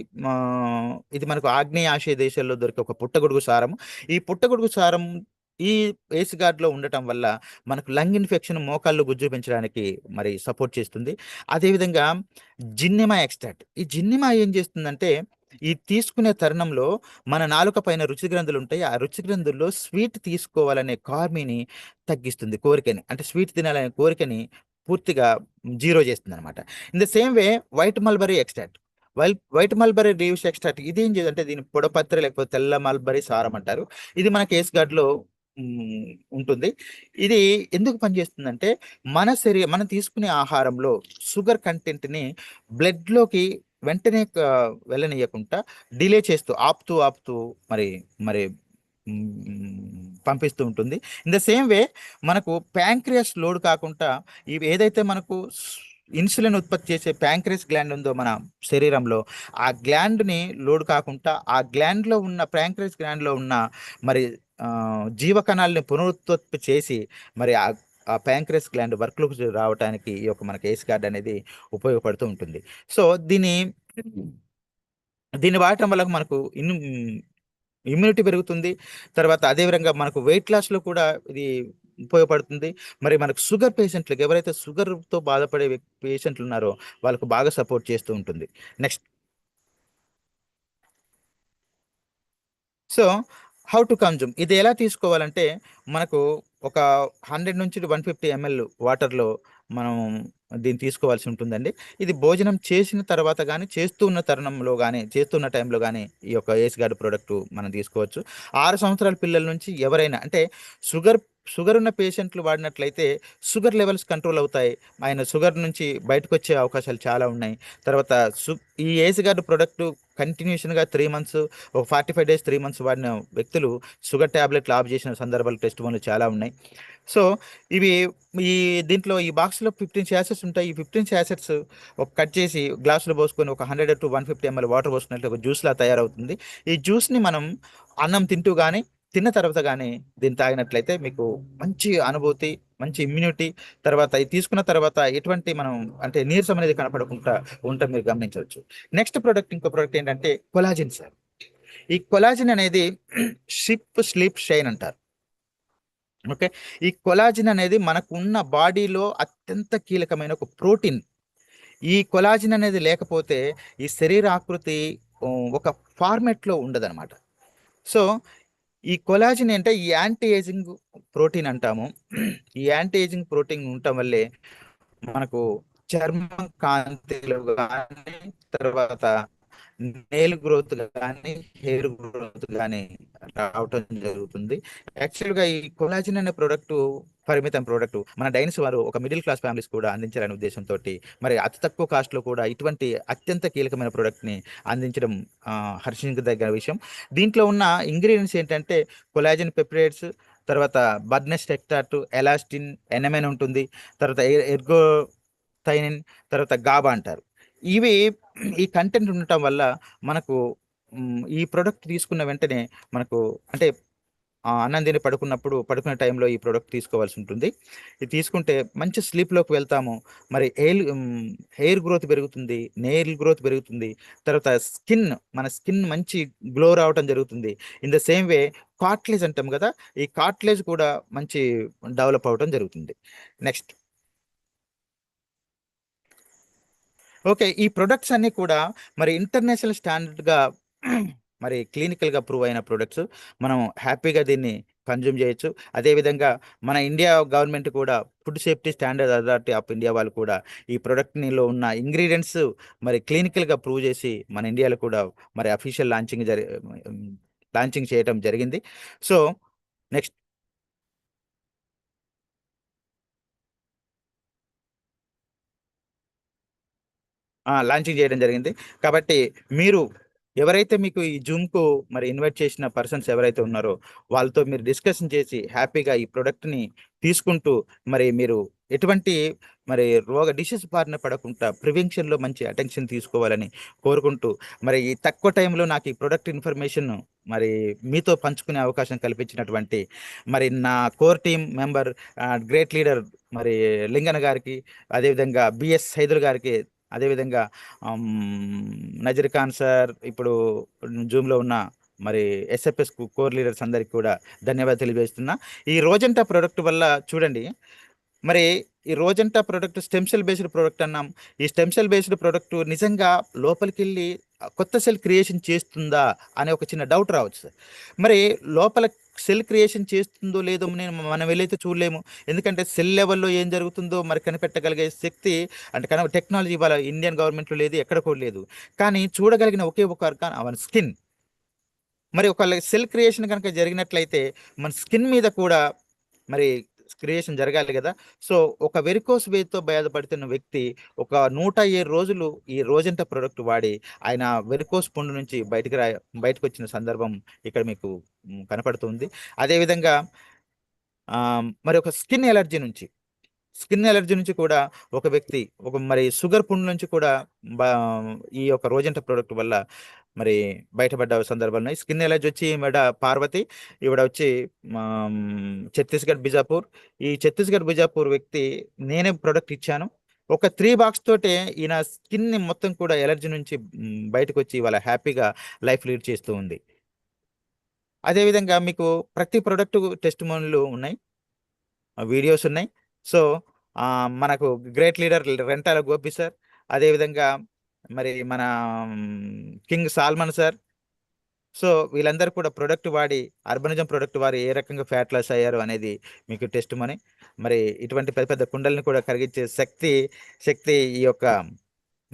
ఇది మనకు ఆగ్నేయ ఆసియా దేశాల్లో దొరికే ఒక పుట్టగొడుగు సారం. ఈ పుట్టగొడుగు సారం ఈ ఏస్ గార్డ్లో ఉండటం వల్ల మనకు లంగ్ ఇన్ఫెక్షన్, మోకాళ్ళు గుజ్జు పెంచడానికి మరి సపోర్ట్ చేస్తుంది. అదేవిధంగా జిన్నిమా ఎక్స్ట్రాక్ట్. ఈ జిన్నిమా ఏం చేస్తుందంటే ఈ తీసుకునే తరుణంలో మన నాలుక పైన రుచి గ్రంథులు ఉంటాయి. ఆ రుచి గ్రంథుల్లో స్వీట్ తీసుకోవాలనే కార్మిని తగ్గిస్తుంది, కోరికని, అంటే స్వీట్ తినాలనే కోరికని పూర్తిగా జీరో చేస్తుంది అనమాట. In the same way white mulberry extract, white mulberry leaves extract ఇది ఏం చేయాలంటే దీని పొడపత్రి లేకపోతే తెల్ల మల్బరీ సారం అంటారు. ఇది మన కేస్ గార్డ్లో ఉంటుంది. ఇది ఎందుకు పనిచేస్తుందంటే మనం తీసుకునే ఆహారంలో షుగర్ కంటెంట్ని బ్లడ్లోకి వెంటనే వెళ్ళనీయకుండా డిలే చేస్తూ ఆపుతూ ఆపుతూ మరి మరి పంపిస్తూ ఉంటుంది. ఇన్ ద సేమ్ వే మనకు ప్యాంక్రియాస్ లోడ్ కాకుండా ఇవి ఏదైతే మనకు ఇన్సులిన్ ఉత్పత్తి చేసే ప్యాంక్రియస్ గ్లాండ్ ఉందో మన శరీరంలో, ఆ గ్లాండ్ని లోడ్ కాకుండా ఆ గ్లాండ్లో ఉన్న ప్యాంక్రియస్ గ్లాండ్లో ఉన్న మరి జీవకణాలని పునరుత్పత్తి చేసి మరి ఆ ప్యాంక్రియస్ గ్లాండ్ వర్క్లోకి రావడానికి ఈ యొక్క మనకి ఏస్ గార్డ్ అనేది ఉపయోగపడుతూ ఉంటుంది. సో దీన్ని వాడటం వల్ల మనకు ఇమ్యూనిటీ పెరుగుతుంది. తర్వాత అదేవిధంగా మనకు వెయిట్ లాస్లో కూడా ఇది ఉపయోగపడుతుంది. మరి మనకు షుగర్ పేషెంట్లకు ఎవరైతే షుగర్తో బాధపడే పేషెంట్లు ఉన్నారో వాళ్ళకు బాగా సపోర్ట్ చేస్తూ ఉంటుంది. Next, so how to consume, ఇది ఎలా తీసుకోవాలంటే మనకు ఒక 100 నుంచి 150 ml వాటర్లో మనం దీన్ని తీసుకోవాల్సి ఉంటుందండి. ఇది భోజనం చేసిన తర్వాత కానీ చేస్తున్న తరుణంలో కానీ చేస్తున్న టైంలో కానీ ఈ యొక్క ఏస్ గార్డ్ ప్రోడక్ట్ మనం తీసుకోవచ్చు. 6 సంవత్సరాల పిల్లల నుంచి ఎవరైనా అంటే షుగర్ ఉన్న పేషెంట్లు వాడినట్లయితే షుగర్ లెవెల్స్ కంట్రోల్ అవుతాయి. ఆయన షుగర్ నుంచి బయటకు వచ్చే అవకాశాలు చాలా ఉన్నాయి. తర్వాత ఈ ఏస్ గార్డ్ ప్రోడక్ట్ కంటిన్యూషన్గా 3 months, ఒక 45 days 3 months వాడిన వ్యక్తులు షుగర్ ట్యాబ్లెట్లు ఆఫ్ చేసిన సందర్భాలు టెస్ట్ చాలా ఉన్నాయి. సో దీంట్లో ఈ బాక్స్లో 15 శాసెట్స్ ఉంటాయి. ఈ 15 శాసెట్స్ ఒక కట్ చేసి గ్లాసులో పోసుకొని ఒక 100 to 150 ml వాటర్ పోసుకున్నట్లు ఒక జ్యూస్లా తయారవుతుంది. ఈ జ్యూస్ని మనం అన్నం తింటూ కానీ తిన్న తర్వాత కానీ దీన్ని తాగినట్లయితే మీకు మంచి అనుభూతి, మంచి ఇమ్యూనిటీ, తర్వాత ఇది తీసుకున్న తర్వాత ఎటువంటి మనం అంటే నీరసం అనేది కనపడకుండా ఉంటే మీరు గమనించవచ్చు. నెక్స్ట్ ప్రోడక్ట్, ఇంకో ప్రోడక్ట్ ఏంటంటే కొలాజిన్ సార్. ఈ కొలాజిన్ అనేది షిప్ స్లీప్ షైన్ అంటారు. ఓకే, ఈ కొలాజిన్ అనేది మనకు ఉన్న బాడీలో అత్యంత కీలకమైన ఒక ప్రోటీన్. ఈ కొలాజిన్ అనేది లేకపోతే ఈ శరీర ఆకృతి ఒక ఫార్మెట్లో ఉండదన్నమాట. సో ఈ కొలాజిన్ అంటే ఈ యాంటీ ఏజింగ్ ప్రోటీన్ అంటాము. ఈ యాంటీ ఏజింగ్ ప్రోటీన్ ఉండటం వల్లే మనకు చర్మం కాంతిలో కానీ, తర్వాత నెయిల్ గ్రోత్ కానీ, హెయిర్ గ్రోత్ కానీ రావటం జరుగుతుంది. యాక్చువల్గా ఈ కొలాజిన్ అనే ప్రోడక్ట్ పరిమితం ప్రోడక్ట్ మన డైన్స్ వారు ఒక మిడిల్ క్లాస్ ఫ్యామిలీస్ కూడా అందించాలనే ఉద్దేశంతో మరి అతి తక్కువ కాస్ట్లో కూడా ఇటువంటి అత్యంత కీలకమైన ప్రోడక్ట్ని అందించడం హర్షించదగిన విషయం. దీంట్లో ఉన్న ఇంగ్రీడియంట్స్ ఏంటంటే కొలాజిన్ పెప్టైడ్స్, తర్వాత బర్నెస్ట్ ఎక్స్ట్రాక్ట్, ఎలాస్టిన్, ఎనమెన్ ఉంటుంది, తర్వాత ఎర్గోథైనిన్, తర్వాత గాబా అంటారు. ఈ కంటెంట్ ఉండటం వల్ల మనకు ఈ ప్రోడక్ట్ తీసుకున్న వెంటనే మనకు అంటే అన్నం తిని పడుకునే టైంలో ఈ ప్రోడక్ట్ తీసుకోవాల్సి ఉంటుంది. ఇది తీసుకుంటే మంచి స్లీప్లోకి వెళ్తాము. మరి హెయిర్ గ్రోత్ పెరుగుతుంది, నెయిల్ గ్రోత్ పెరుగుతుంది, తర్వాత మన స్కిన్ మంచి గ్లో రావటం జరుగుతుంది. In the same way cartilage అంటాం కదా, ఈ కార్టిలేజ్ కూడా మంచి డెవలప్ అవటం జరుగుతుంది. నెక్స్ట్, ఓకే, ఈ ప్రొడక్ట్స్ అన్నీ కూడా మరి ఇంటర్నేషనల్ స్టాండర్డ్గా మరి క్లినికల్గా ప్రూవ్ అయిన ప్రొడక్ట్స్. మనం హ్యాపీగా దీన్ని కన్జ్యూమ్ చేయొచ్చు. అదేవిధంగా మన ఇండియా గవర్నమెంట్ కూడా food safety standard authority of India వాళ్ళు కూడా ఈ ప్రోడక్ట్నిలో ఉన్న ఇంగ్రీడియంట్స్ మరి క్లినికల్గా ప్రూవ్ చేసి మన ఇండియాలో కూడా మరి అఫీషియల్ లాంచింగ్ చేయడం జరిగింది. సో నెక్స్ట్, లాంచింగ్ చేయడం జరిగింది. కాబట్టి మీరు ఎవరైతే మీకు ఈ జూమ్కు మరి ఇన్వైట్ చేసిన పర్సన్స్ ఎవరైతే ఉన్నారో వాళ్ళతో మీరు డిస్కషన్ చేసి హ్యాపీగా ఈ ప్రోడక్ట్ని తీసుకుంటూ మరి మీరు ఎటువంటి మరి డిసీజ్ బారిన పడకుండా ప్రివెన్షన్లో మంచి అటెన్షన్ తీసుకోవాలని కోరుకుంటూ మరి ఈ తక్కువ టైంలో నాకు ఈ ప్రోడక్ట్ ఇన్ఫర్మేషన్ మరి మీతో పంచుకునే అవకాశం కల్పించినటువంటి మరి నా core team member great leader మరి లింగన గారికి, అదేవిధంగా బిఎస్ సైదుల్ గారికి, అదేవిధంగా నజర్ ఖాన్ సార్, ఇప్పుడు జూమ్లో ఉన్న మరి ఎస్ఎఫ్ఎస్ కోర్ లీడర్స్ అందరికి కూడా ధన్యవాదాలు తెలియజేస్తున్నా. ఈ రోజంతా ప్రోడక్ట్ వల్ల చూడండి మరి ఈ రోజంతా product stem cell based product అన్నాం. ఈ స్టెమ్ సెల్ బేస్డ్ ప్రోడక్ట్ నిజంగా లోపలికెళ్ళి కొత్త సెల్ క్రియేషన్ చేస్తుందా అనే ఒక చిన్న డౌట్ రావచ్చు సార్. మరి లోపల సెల్ క్రియేషన్ చేస్తుందో లేదో మనం వెళ్ళైతే చూడలేము. ఎందుకంటే సెల్ లెవెల్‌లో ఏం జరుగుతుందో మరి కనిపెట్టగలిగే శక్తి అంటే టెక్నాలజీ ఇవాళ ఇండియన్ గవర్నమెంట్‌లో లేదు, ఎక్కడ కూడా లేదు. కానీ చూడగలిగిన ఒకే ఒక ఆర్గాన్ అవన్ స్కిన్. మరి ఒకవేళ సెల్ క్రియేషన్ కనుక జరిగినట్లయితే మన స్కిన్ మీద కూడా మరి క్రియేషన్ జరగాలి కదా. సో ఒక వెరికోస్ వేతో బాధపడుతున్న వ్యక్తి ఒక 107 రోజులు ఈ రోజంతా ప్రోడక్ట్ వాడి ఆయన వెరికోస్ పుండు నుంచి బయటకు వచ్చిన సందర్భం ఇక్కడ మీకు కనపడుతుంది. అదేవిధంగా మరి ఒక స్కిన్ ఎలర్జీ నుంచి కూడా ఒక వ్యక్తి మరి షుగర్ పుండు నుంచి కూడా ఈ యొక్క రోజంట ప్రోడక్ట్ వల్ల మరి బయటపడ్డ సందర్భాలు ఉన్నాయి. స్కిన్ ఎలర్జీ వచ్చి ఈవిడ పార్వతి, ఈవిడ వచ్చి ఛత్తీస్గఢ్ బిజాపూర్ వ్యక్తి. నేనే ప్రోడక్ట్ ఇచ్చాను. ఒక 3 బాక్స్ తోటే ఈయన స్కిన్ మొత్తం కూడా ఎలర్జీ నుంచి బయటకు వచ్చి ఇవాళ హ్యాపీగా లైఫ్ లీడ్ చేస్తూ ఉంది. అదేవిధంగా మీకు ప్రతి ప్రోడక్ట్ టెస్టిమోనియల్ ఉన్నాయి, వీడియోస్ ఉన్నాయి. సో మనకు great leader Rentala Gopi sir, అదేవిధంగా మరి మన కింగ్ సాల్మన్ సార్. సో వీళ్ళందరూ కూడా ప్రోడక్ట్ వాడి అర్బనిజం ప్రోడక్ట్ వారి ఏ రకంగా ఫ్యాట్ లాస్ అయ్యారు అనేది మీకు టెస్టిమోనీ. మరి ఇటువంటి పెద్ద పెద్ద కుండల్ని కూడా కరిగించే శక్తి ఈ యొక్క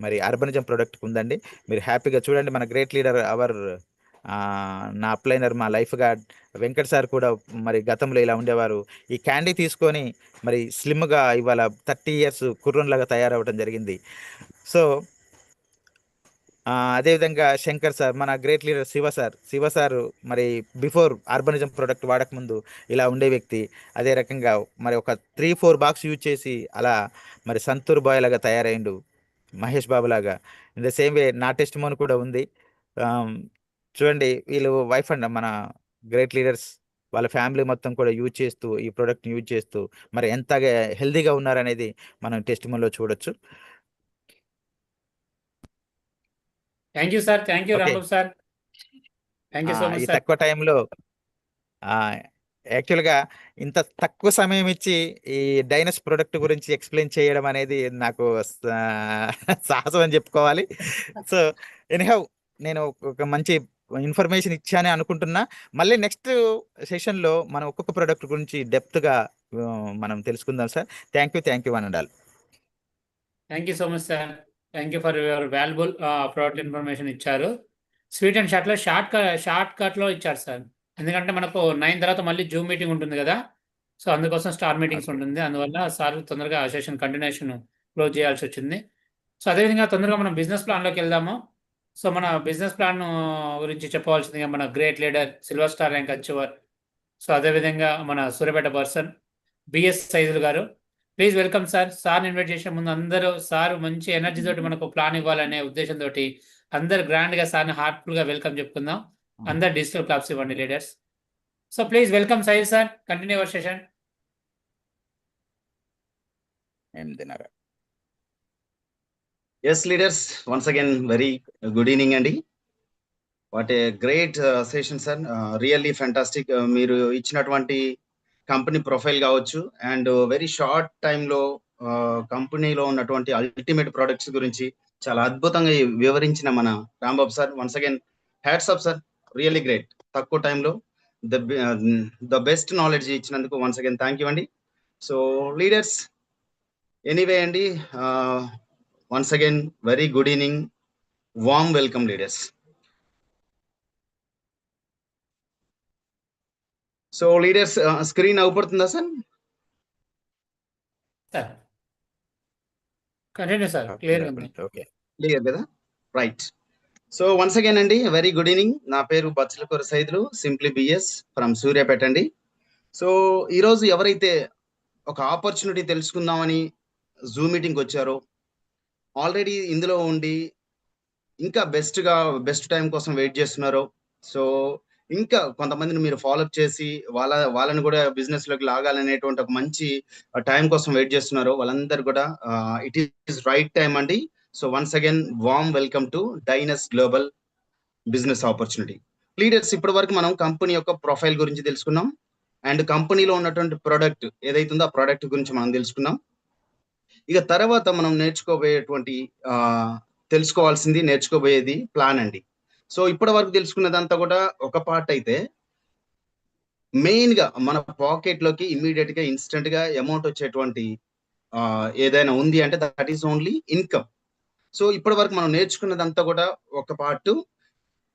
మరి అర్బనిజం ప్రోడక్ట్కి ఉందండి. మీరు హ్యాపీగా చూడండి. మన గ్రేట్ లీడర్ నా అప్లైనర్, మా లైఫ్ గార్డ్ వెంకట్ సార్ కూడా మరి గతంలో ఇలా ఉండేవారు. ఈ క్యాండీ తీసుకొని మరి స్లిమ్గా ఇవాళ 30 years కుర్రంలాగా తయారవడం జరిగింది. సో అదేవిధంగా శంకర్ సార్, మన గ్రేట్ లీడర్ శివ సార్ మరి బిఫోర్ అర్బనిజం ప్రోడక్ట్ వాడకముందు ఇలా ఉండే వ్యక్తి. అదే రకంగా మరి ఒక 3-4 బాక్స్ యూజ్ చేసి అలా మరి సంతూర్ బాయ్ లాగా తయారైండు, మహేష్ బాబు లాగా. ఇన్ ద సేమ్ వే నా టెస్టిమోనీ కూడా ఉంది. చూడండి, వీళ్ళు వైఫ్ అండ్ మన గ్రేట్ లీడర్స్ వాళ్ళ ఫ్యామిలీ మొత్తం కూడా ఈ ప్రోడక్ట్ని యూజ్ చేస్తూ మరి ఎంతగా హెల్దీగా ఉన్నారనేది మనం టెస్టిమోనీలో చూడొచ్చు. Thank you sir. Thank you okay. Rambabu sir. Thank you so ఈ మచ్ సార్. తక్కువ టైంలో యాక్చువల్గా ఇంత తక్కువ సమయం ఇచ్చి ఈ డైనస్ ప్రోడక్ట్ గురించి ఎక్స్ప్లెయిన్ చేయడం అనేది నాకు సాహసం అని చెప్పుకోవాలి. సో ఎనీహౌ నేను ఒక మంచి ఇన్ఫర్మేషన్ ఇచ్చానే అనుకుంటున్నా. మళ్ళీ నెక్స్ట్ సెషన్లో మనం ఒక్కొక్క ప్రోడక్ట్ గురించి డెప్త్గా మనం తెలుసుకుందాం sir. Thank you one and all. Thank you so much sir. Thank you for your valuable product information ఇచ్చారు. స్వీట్ అండ్ షార్ట్లో షార్ట్ కట్లో ఇచ్చారు సార్. ఎందుకంటే మనకు 9 తర్వాత మళ్ళీ జూమ్ మీటింగ్ ఉంటుంది కదా. సో అందుకోసం స్టార్ మీటింగ్స్ ఉంటుంది. అందువల్ల సార్ తొందరగా ఆ సెషన్ కంటిన్యూషన్ క్లోజ్ చేయాల్సి వచ్చింది. సో అదేవిధంగా తొందరగా మనం బిజినెస్ ప్లాన్లోకి వెళ్దాము. సో మన బిజినెస్ ప్లాన్ గురించి చెప్పవలసిందిగా మన great leader silver star rank achiever, so అదేవిధంగా మన సూర్యాపేట పర్సన్ బిఎస్ సైదుల్ గారు. Please welcome sir. సార్ని ఇన్వైట్ చేసే ముందు అందరూ సార్ మంచి ఎనర్జీ తోటి మనకు ప్లాన్ ఇవ్వాలనే ఉద్దేశంతో అందరు గ్రాండ్గా సార్ని హార్ట్ఫుల్గా వెల్కమ్ చెప్పుకుందాం. అందరు డిజిటల్ క్లాప్స్ ఇవ్వండి leaders. So please welcome Saidul sir. Continue our session. Yes, leaders, once again, very good evening, Andy. What a great session, sir. Really fantastic. మీరు ఇచ్చినటువంటి కంపెనీ ప్రొఫైల్ కావచ్చు అండ్ వెరీ షార్ట్ టైంలో కంపెనీలో ఉన్నటువంటి ultimate products గురించి చాలా అద్భుతంగా వివరించిన మన Rambabu sir, once again hats up sir. Really great. తక్కువ టైంలో ద బెస్ట్ నాలెడ్జ్ ఇచ్చినందుకు వన్స్ అగైన్ థ్యాంక్ యూ అండి. సో లీడర్స్, ఎనీవే అండి, once again very good evening, warm welcome leaders. So leaders, screen avupardunda sir? Sir continue sir. Clear undi. Okay, clear kada, right. So once again andi, very good evening. Na peru Bachelakura Saidulu, simply BS from Suryapet andi. So ee roju evaraithe oka opportunity telusukundamani Zoom meeting ki vacharo, already ఇందులో ఉండి ఇంకా best time కోసం wait చేస్తున్నారు. So ఇంకా కొంతమందిని మీరు follow up చేసి వాళ్ళని కూడా బిజినెస్ లోకి లాగాలనేటువంటి ఒక మంచి టైం కోసం వెయిట్ చేస్తున్నారు. వాళ్ళందరూ కూడా ఇట్ ఈస్ రైట్ టైం అండి. So once again warm welcome to Dynas global business opportunity. Leaders, ఇప్పటి వరకు మనం కంపెనీ యొక్క ప్రొఫైల్ గురించి తెలుసుకున్నాం అండ్ కంపెనీలో ఉన్నటువంటి ప్రోడక్ట్ ఏదైతుందో ఆ ప్రోడక్ట్ గురించి మనం తెలుసుకున్నాం. ఇక తర్వాత మనం నేర్చుకోబోయేటువంటి తెలుసుకోవాల్సింది నేర్చుకోబోయేది ప్లాన్ అండి. సో ఇప్పటి వరకు తెలుసుకున్నదంతా కూడా ఒక పార్ట్ అయితే, మెయిన్ గా మన పాకెట్ లోకి ఇమ్మీడియట్ గా ఇన్స్టెంట్ గా అమౌంట్ వచ్చేటువంటి ఏదైనా ఉంది అంటే that is only income. So ఇప్పటి వరకు మనం నేర్చుకున్నదంతా కూడా ఒక పార్ట్,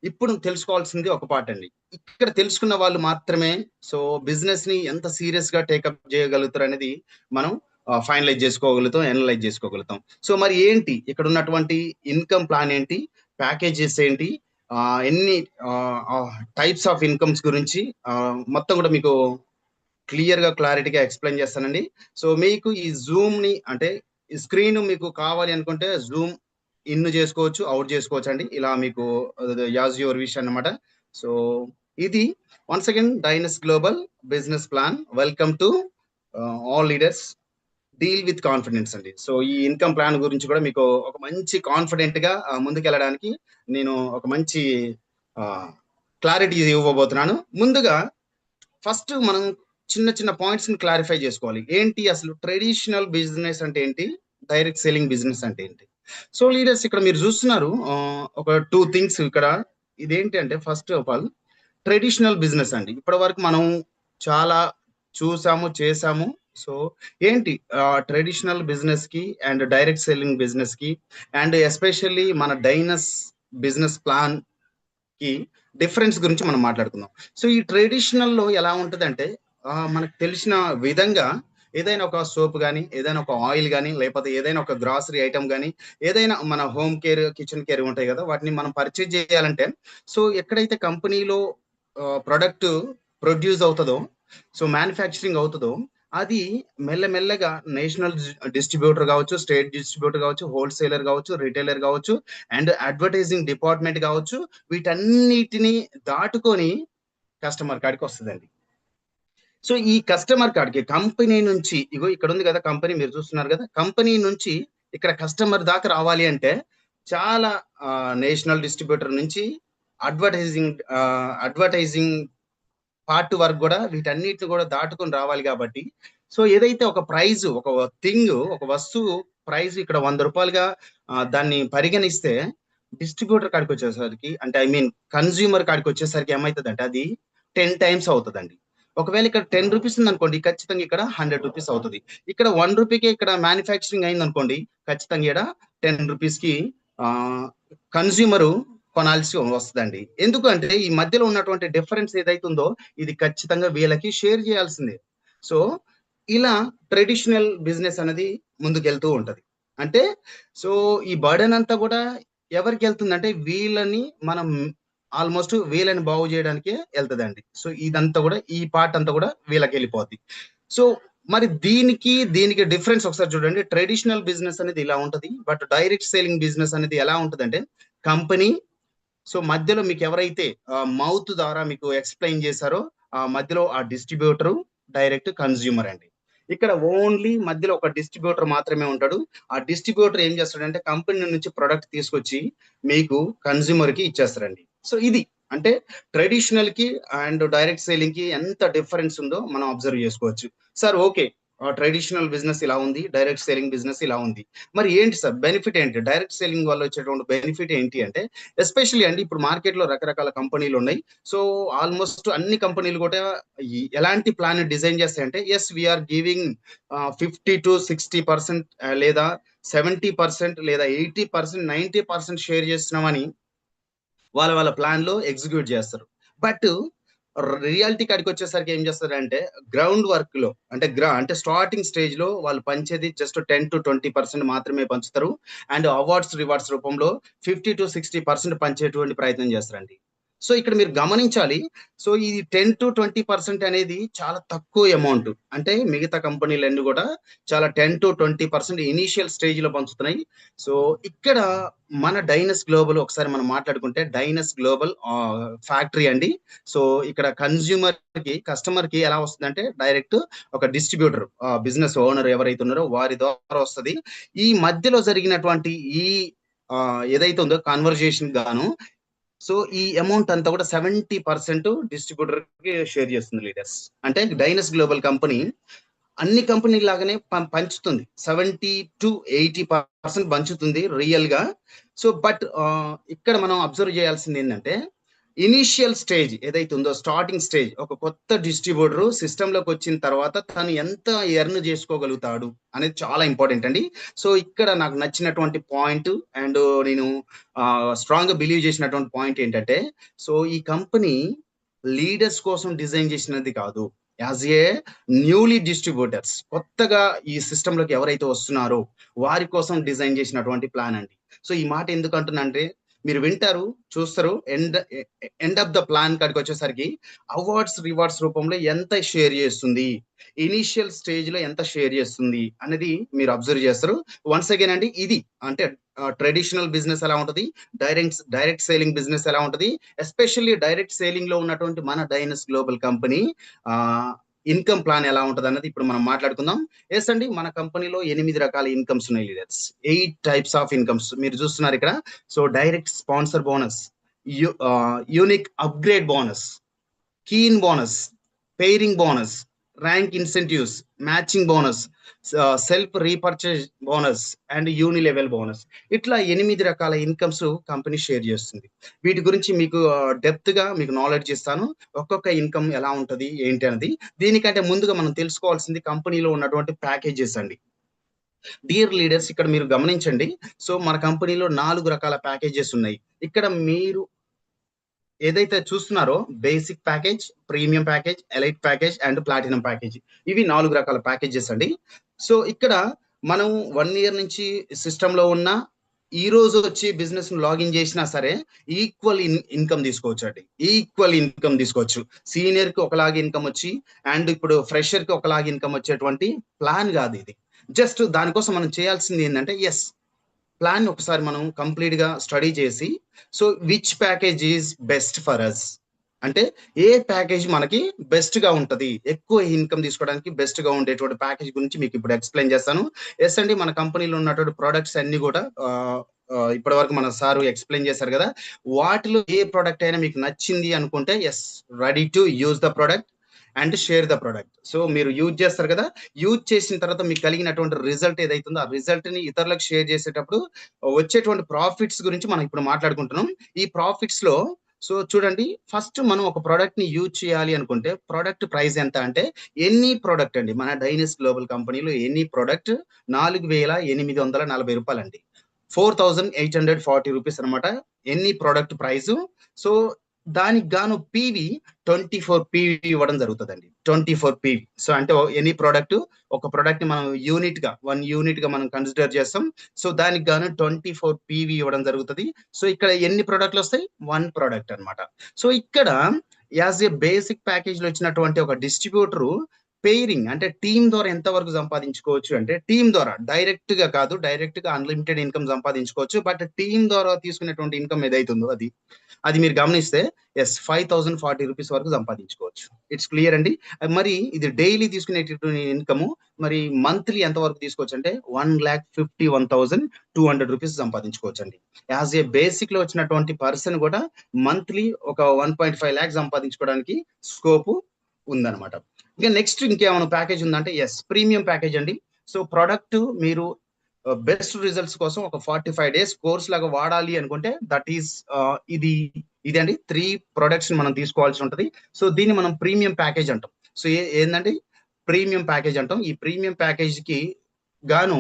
ఇప్పుడు తెలుసుకోవాల్సింది ఒక పార్ట్ అండి. ఇక్కడ తెలుసుకున్న వాళ్ళు మాత్రమే సో బిజినెస్ ని ఎంత సీరియస్ గా టేకప్ చేయగలుగుతారు అనేది మనం ఫైనలైజ్ చేసుకోగలుగుతాం, అనలైజ్ చేసుకోగలుగుతాం. సో మరి ఏంటి ఇక్కడ ఉన్నటువంటి ఇన్కమ్ ప్లాన్ ఏంటి, ప్యాకేజెస్ ఏంటి, ఎన్ని టైప్స్ ఆఫ్ ఇన్కమ్స్ గురించి మొత్తం కూడా మీకు క్లియర్ గా క్లారిటీగా ఎక్స్ప్లెయిన్ చేస్తానండి. సో మీకు ఈ జూమ్ ని అంటే ఈ స్క్రీన్ మీకు కావాలి అనుకుంటే జూమ్ ఇన్ చేసుకోవచ్చు, అవుట్ చేసుకోవచ్చు అండి. ఇలా మీకు యాజ్ యువర్ విష్ అన్నమాట. సో ఇది once again Dynas global business plan. Welcome to all leaders deal with confidence అండి. సో ఈ ఇన్కమ్ ప్లాన్ గురించి కూడా మీకు ఒక మంచి కాన్ఫిడెంట్ గా ముందుకెళ్ళడానికి నేను ఒక మంచి క్లారిటీ ఇవ్వబోతున్నాను. ముందుగా ఫస్ట్ మనం చిన్న చిన్న పాయింట్స్ ని క్లారిఫై చేసుకోవాలి. ఏంటి అసలు ట్రెడిషనల్ బిజినెస్ అంటే ఏంటి, డైరెక్ట్ సెల్లింగ్ బిజినెస్ అంటే ఏంటి. సో లీడర్స్ ఇక్కడ మీరు చూస్తున్నారు ఒక 2 థింగ్స్ ఇక్కడ. ఇదేంటి అంటే first of all traditional business అండి. ఇప్పటి వరకు మనం చాలా చూసాము, చేసాము. సో ఏంటి ట్రెడిషనల్ బిజినెస్ కి అండ్ డైరెక్ట్ సెల్లింగ్ బిజినెస్ కి అండ్ ఎస్పెషల్లీ మన డైనస్ బిజినెస్ ప్లాన్ కి డిఫరెన్స్ గురించి మనం మాట్లాడుకుందాం. సో ఈ ట్రెడిషనల్ లో ఎలా ఉంటదంటే మనకు తెలిసిన విధంగా ఏదైనా ఒక సోప్ కానీ, ఏదైనా ఒక ఆయిల్ కానీ, లేకపోతే ఏదైనా ఒక గ్రాసరీ ఐటమ్ కానీ, ఏదైనా మన హోమ్ కేర్, కిచెన్ కేర్ ఉంటాయి కదా, వాటిని మనం పర్చేజ్ చేయాలంటే సో ఎక్కడైతే కంపెనీలో ప్రొడక్ట్ ప్రొడ్యూస్ అవుతుందో, సో మ్యానుఫ్యాక్చరింగ్ అవుతుందో, అది మెల్లమెల్లగా నేషనల్ డిస్ట్రిబ్యూటర్ కావచ్చు, స్టేట్ డిస్ట్రిబ్యూటర్ కావచ్చు, హోల్సేలర్ కావచ్చు, రిటైలర్ కావచ్చు, అండ్ అడ్వర్టైజింగ్ డిపార్ట్మెంట్ కావచ్చు, వీటన్నిటిని దాటుకొని కస్టమర్ కాడికి వస్తుందండి. సో ఈ కస్టమర్ కాడికి కంపెనీ నుంచి, ఇగో ఇక్కడ ఉంది కదా కంపెనీ, మీరు చూస్తున్నారు కదా, కంపెనీ నుంచి ఇక్కడ కస్టమర్ దాకా రావాలి అంటే చాలా నేషనల్ డిస్ట్రిబ్యూటర్ నుంచి అడ్వర్టైజింగ్ పార్ట్ వరకు కూడా వీటన్నిటిని కూడా దాటుకొని రావాలి. కాబట్టి సో ఏదైతే ఒక ప్రైజ్, ఒక థింగ్, ఒక వస్తువు ప్రైజ్ ఇక్కడ 100 రూపాయలుగా దాన్ని పరిగణిస్తే, డిస్ట్రిబ్యూటర్ కాడికి వచ్చేసరికి అంటే ఐ మీన్ కన్స్యూమర్ కాడికి వచ్చేసరికి ఏమవుతుంది అంటే అది 10 టైమ్స్ అవుతుందండి. ఒకవేళ ఇక్కడ 10 రూపీస్ ఉంది అనుకోండి, ఖచ్చితంగా ఇక్కడ 100 రూపీస్ అవుతుంది. ఇక్కడ 1 రూపీకే ఇక్కడ మ్యానుఫ్యాక్చరింగ్ అయింది అనుకోండి, ఖచ్చితంగా ఇక్కడ 10 రూపీస్ కి కన్స్యూమరు కొనాల్సి వస్తుందండి. ఎందుకంటే ఈ మధ్యలో ఉన్నటువంటి డిఫరెన్స్ ఏదైతే ఉందో ఇది ఖచ్చితంగా వీళ్ళకి షేర్ చేయాల్సిందే. సో ఇలా ట్రెడిషనల్ బిజినెస్ అనేది ముందుకెళ్తూ ఉంటది. అంటే సో ఈ బర్డెన్ అంతా కూడా ఎవరికి వెళ్తుందంటే వీళ్ళని మనం ఆల్మోస్ట్ వీళ్ళని బాగు చేయడానికే వెళ్తుందండి. సో ఇదంతా కూడా ఈ పార్ట్ అంతా కూడా వీళ్ళకి వెళ్ళిపోద్ది. సో మరి దీనికి డిఫరెన్స్ ఒకసారి చూడండి. ట్రెడిషనల్ బిజినెస్ అనేది ఇలా ఉంటది, బట్ డైరెక్ట్ సేలింగ్ బిజినెస్ అనేది ఎలా ఉంటదంటే కంపెనీ, సో మధ్యలో మీకు ఎవరైతే మౌత్ ద్వారా మీకు ఎక్స్ప్లెయిన్ చేశారో ఆ మధ్యలో ఆ డిస్ట్రిబ్యూటర్, డైరెక్ట్ కన్స్యూమర్ అండి. ఇక్కడ ఓన్లీ మధ్యలో ఒక డిస్ట్రిబ్యూటర్ మాత్రమే ఉంటాడు. ఆ డిస్ట్రిబ్యూటర్ ఏం చేస్తాడంటే కంపెనీ నుంచి ప్రొడక్ట్ తీసుకొచ్చి మీకు కన్స్యూమర్ కి ఇచ్చేస్తారండి. సో ఇది అంటే ట్రెడిషనల్ కి అండ్ డైరెక్ట్ సేలింగ్ కి ఎంత డిఫరెన్స్ ఉందో మనం అబ్జర్వ్ చేసుకోవచ్చు. సార్ ఓకే, ట్రెడిషనల్ బిజినెస్ ఇలా ఉంది, డైరెక్ట్ సేలింగ్ బిజినెస్ ఇలా ఉంది, మరి ఏంటి సార్ బెనిఫిట్ ఏంటి, డైరెక్ట్ సేలింగ్ వల్ల వచ్చేటువంటి బెనిఫిట్ ఏంటి అంటే, ఎస్పెషల్లీ అండి ఇప్పుడు మార్కెట్ లో రకరకాల కంపెనీలు ఉన్నాయి. సో ఆల్మోస్ట్ అన్ని కంపెనీలు కూడా ఎలాంటి ప్లాన్ డిజైన్ చేస్తాయంటే, ఎస్ వీఆర్ గివింగ్ 50 to 60% లేదా 70% లేదా 80%, 90% షేర్ చేస్తున్నామని వాళ్ళ ప్లాన్ లో ఎగ్జిక్యూట్ చేస్తారు. బట్ రియాలిటీ కాడికి వచ్చేసరికి ఏం చేస్తారంటే గ్రౌండ్ వర్క్ లో అంటే స్టార్టింగ్ స్టేజ్ లో వాళ్ళు పంచేది జస్ట్ 10 to 20% మాత్రమే పంచుతారు. అండ్ అవార్డ్స్, రివార్డ్స్ రూపంలో 50 to 60% పంచేటువంటి ప్రయత్నం చేస్తారండి. సో ఇక్కడ మీరు గమనించాలి. సో ఈ 10 to 20% అనేది చాలా తక్కువ అమౌంట్. అంటే మిగతా కంపెనీలన్నీ కూడా చాలా 10 to 20% ఇనీషియల్ స్టేజ్ లో పంచుతున్నాయి. సో ఇక్కడ మన డైనస్ గ్లోబల్ ఒకసారి మనం మాట్లాడుకుంటే, డైనస్ గ్లోబల్ ఫ్యాక్టరీ అండి. సో ఇక్కడ కస్టమర్ కి ఎలా వస్తుందంటే డైరెక్ట్ ఒక డిస్ట్రిబ్యూటర్, బిజినెస్ ఓనర్ ఎవరైతే ఉన్నారో వారి ద్వారా వస్తుంది. ఈ మధ్యలో జరిగినటువంటి ఈ ఏదైతే ఉందో కన్వర్జేషన్ గాను, సో ఈ అమౌంట్ అంతా కూడా 70% డిస్ట్రిబ్యూటర్ కి షేర్ చేస్తుంది లీడర్స్. అంటే డైనస్ గ్లోబల్ కంపెనీ అన్ని కంపెనీ లాగానే పంచుతుంది, 70-80% పంచుతుంది రియల్ గా. సో బట్ ఇక్కడ మనం అబ్జర్వ్ చేయాల్సింది ఏంటంటే, ఇనిషియల్ స్టేజ్ ఏదైతే ఉందో, స్టార్టింగ్ స్టేజ్, ఒక కొత్త డిస్ట్రిబ్యూటర్ సిస్టమ్ లోకి వచ్చిన తర్వాత తను ఎంత ఎర్న్ చేసుకోగలుగుతాడు అనేది చాలా ఇంపార్టెంట్ అండి. సో ఇక్కడ నాకు నచ్చినటువంటి పాయింట్ అండ్ నేను స్ట్రాంగ్ గా బిలీవ్ చేసినటువంటి పాయింట్ ఏంటంటే, సో ఈ కంపెనీ లీడర్స్ కోసం డిజైన్ చేసినది కాదు, యాజ్ ఏ న్యూలీ డిస్ట్రిబ్యూటర్స్, కొత్తగా ఈ సిస్టమ్ లోకి ఎవరైతే వస్తున్నారో వారి కోసం డిజైన్ చేసినటువంటి ప్లాన్ అండి. సో ఈ మాట ఎందుకు అంటున్నా అంటే, మీరు వింటారు, చూస్తారు, ఎండ్ ఆఫ్ ద ప్లాన్ కాడికి వచ్చేసరికి అవార్డ్స్ రివార్డ్స్ రూపంలో ఎంత షేర్ చేస్తుంది, ఇనిషియల్ స్టేజ్ లో ఎంత షేర్ చేస్తుంది అనేది మీరు అబ్జర్వ్ చేస్తారు. వన్స్ అగైన్ అండి, ఇది అంటే ట్రెడిషనల్ బిజినెస్ ఎలా ఉంటుంది, డైరెక్ట్ సేలింగ్ బిజినెస్ ఎలా ఉంటుంది, ఎస్పెషల్లీ డైరెక్ట్ సేలింగ్ లో ఉన్నటువంటి మన డైనస్ గ్లోబల్ కంపెనీ ఇన్కమ్ ప్లాన్ ఎలా ఉంటుంది అన్నది ఇప్పుడు మనం మాట్లాడుకుందాం. ఎస్ అండి, మన కంపెనీలో 8 రకాల ఇన్కమ్స్ ఉన్నాయి లీడర్స్, 8 టైప్స్ ఆఫ్ ఇన్కమ్స్ మీరు చూస్తున్నారు ఇక్కడ. So direct sponsor bonus, unique upgrade bonus, keen bonus, pairing bonus, rank incentives, matching bonus, self repurchase bonus and unilevel bonus. ఇట్లా 8 రకాల ఇన్కమ్స్ కంపెనీ షేర్ చేస్తుంది. వీటి గురించి మీకు డెప్త్ గా మీకు నాలెడ్జ్ ఇస్తాను, ఒక్కొక్క ఇన్కమ్ ఎలా ఉంటది ఏంటి అనేది. దీనికంటే ముందుగా మనం తెలుసుకోవాల్సింది కంపెనీలో ఉన్నటువంటి ప్యాకేజెస్ అండి. డియర్ లీడర్స్, ఇక్కడ మీరు గమనించండి. సో మన కంపెనీలో 4 రకాల ప్యాకేజెస్ ఉన్నాయి. ఇక్కడ మీరు ఏదైతే చూస్తున్నారో, basic package, premium package, elite package and platinum package, ఇవి 4 రకాల ప్యాకేజెస్ అండి. సో ఇక్కడ మనం 1 year నుంచి సిస్టమ్ లో ఉన్న, ఈ రోజు వచ్చి బిజినెస్ లాగిన్ చేసినా సరే ఈక్వల్ ఇన్కమ్ తీసుకోవచ్చు అండి, ఈక్వల్ ఇన్కమ్ తీసుకోవచ్చు. సీనియర్ కి ఒకలాగా ఇన్కమ్ వచ్చి అండ్ ఇప్పుడు ఫ్రెషర్ కి ఒకలాగా ఇన్కమ్ వచ్చేటువంటి ప్లాన్ కాదు ఇది. జస్ట్ దానికోసం మనం చేయాల్సింది ఏంటంటే, ఎస్ ప్లాన్ ఒకసారి మనం కంప్లీట్ గా స్టడీ చేసి, so which package is best for us, అంటే ఏ ప్యాకేజ్ మనకి బెస్ట్ గా ఉంటది, ఎక్కువ ఇన్కమ్ తీసుకోవడానికి బెస్ట్ గా ఉండేటువంటి ప్యాకేజ్ గురించి మీకు ఇప్పుడు ఎక్స్ప్లెయిన్ చేస్తాను. ఎస్ అండి, మన కంపెనీలో ఉన్నటువంటి ప్రొడక్ట్స్ అన్ని కూడా ఇప్పటి వరకు మన సార్ ఎక్స్ప్లెయిన్ చేశారు కదా, వాటిలో ఏ ప్రోడక్ట్ అయినా మీకు నచ్చింది అనుకుంటే, yes, ready to use the product and share the product. So మీరు యూజ్ చేస్తారు కదా, యూజ్ చేసిన తర్వాత మీకు కలిగినటువంటి రిజల్ట్ ఏదైతుందో ఆ రిజల్ట్ ని ఇతరులకు షేర్ చేసేటప్పుడు వచ్చేటువంటి ప్రాఫిట్స్ గురించి మనం ఇప్పుడు మాట్లాడుకుంటున్నాం. ఈ ప్రాఫిట్స్ లో సో చూడండి, ఫస్ట్ మనం ఒక ప్రోడక్ట్ ని యూజ్ చేయాలి అనుకుంటే ప్రోడక్ట్ ప్రైస్ ఎంత అంటే, ఎనీ ప్రోడక్ట్ అండి మన డైనస్ గ్లోబల్ కంపెనీలో ఎనీ ప్రోడక్ట్ 4,840 రూపాయలు అండి, 4,840 రూపీస్ అనమాట ఎన్ని ప్రోడక్ట్ ప్రైస్. సో దానికి గాను పీవీ 24 పీవీ ఇవ్వడం జరుగుతుందండి, 24 పీవీ. సో అంటే ఎనీ ప్రోడక్ట్, ఒక ప్రోడక్ట్ ని మనం యూనిట్ గా 1 యూనిట్ గా మనం కన్సిడర్ చేస్తాం. సో దానికి గాను 24 పీవీ ఇవ్వడం జరుగుతుంది. సో ఇక్కడ ఎన్ని ప్రోడక్ట్లు వస్తాయి, 1 ప్రోడక్ట్ అనమాట. సో ఇక్కడ యాజ్ ఏ బేసిక్ ప్యాకేజ్ లో వచ్చినటువంటి ఒక డిస్ట్రిబ్యూటర్ పెయిరింగ్ అంటే టీమ్ ద్వారా ఎంత వరకు సంపాదించుకోవచ్చు అంటే, టీమ్ ద్వారా డైరెక్ట్ గా కాదు, డైరెక్ట్ గా అన్లిమిటెడ్ ఇన్కమ్ సంపాదించుకోవచ్చు, బట్ టీమ్ ద్వారా తీసుకునేటువంటి ఇన్కమ్ ఏదైతుందో అది మీరు గమనిస్తే, ఎస్, 5,040 రూపీస్ వరకు సంపాదించుకోవచ్చు. ఇట్స్ క్లియర్ అండి. మరి ఇది డైలీ తీసుకునేటటువంటి ఇన్కమ్, మరి మంత్లీ ఎంత వరకు తీసుకోవచ్చు అంటే 1,51,200 రూపీస్ సంపాదించుకోవచ్చు అండి. యాజ్ ఏ బేసిక్ లో వచ్చినటువంటి పర్సన్ కూడా మంత్లీ ఒక 1.5 lakhs సంపాదించుకోవడానికి స్కోప్ ఉందన్నమాట. ఇక నెక్స్ట్ ఇంకేమైనా ప్యాకేజ్ ఉందంటే, ఎస్, ప్రీమియం ప్యాకేజ్ అండి. సో ప్రొడక్ట్ మీరు బెస్ట్ రిజల్ట్స్ కోసం ఒక 45 days కోర్స్ లాగా వాడాలి అనుకుంటే, దట్ ఈస్ ఇది అండి 3 ప్రొడక్ట్స్ మనం తీసుకోవాల్సి ఉంటుంది. సో దీన్ని మనం ప్రీమియం ప్యాకేజ్ అంటాం. సో ఏంటంటే ప్రీమియం ప్యాకేజ్ అంటాం. ఈ ప్రీమియం ప్యాకేజ్ కి గాను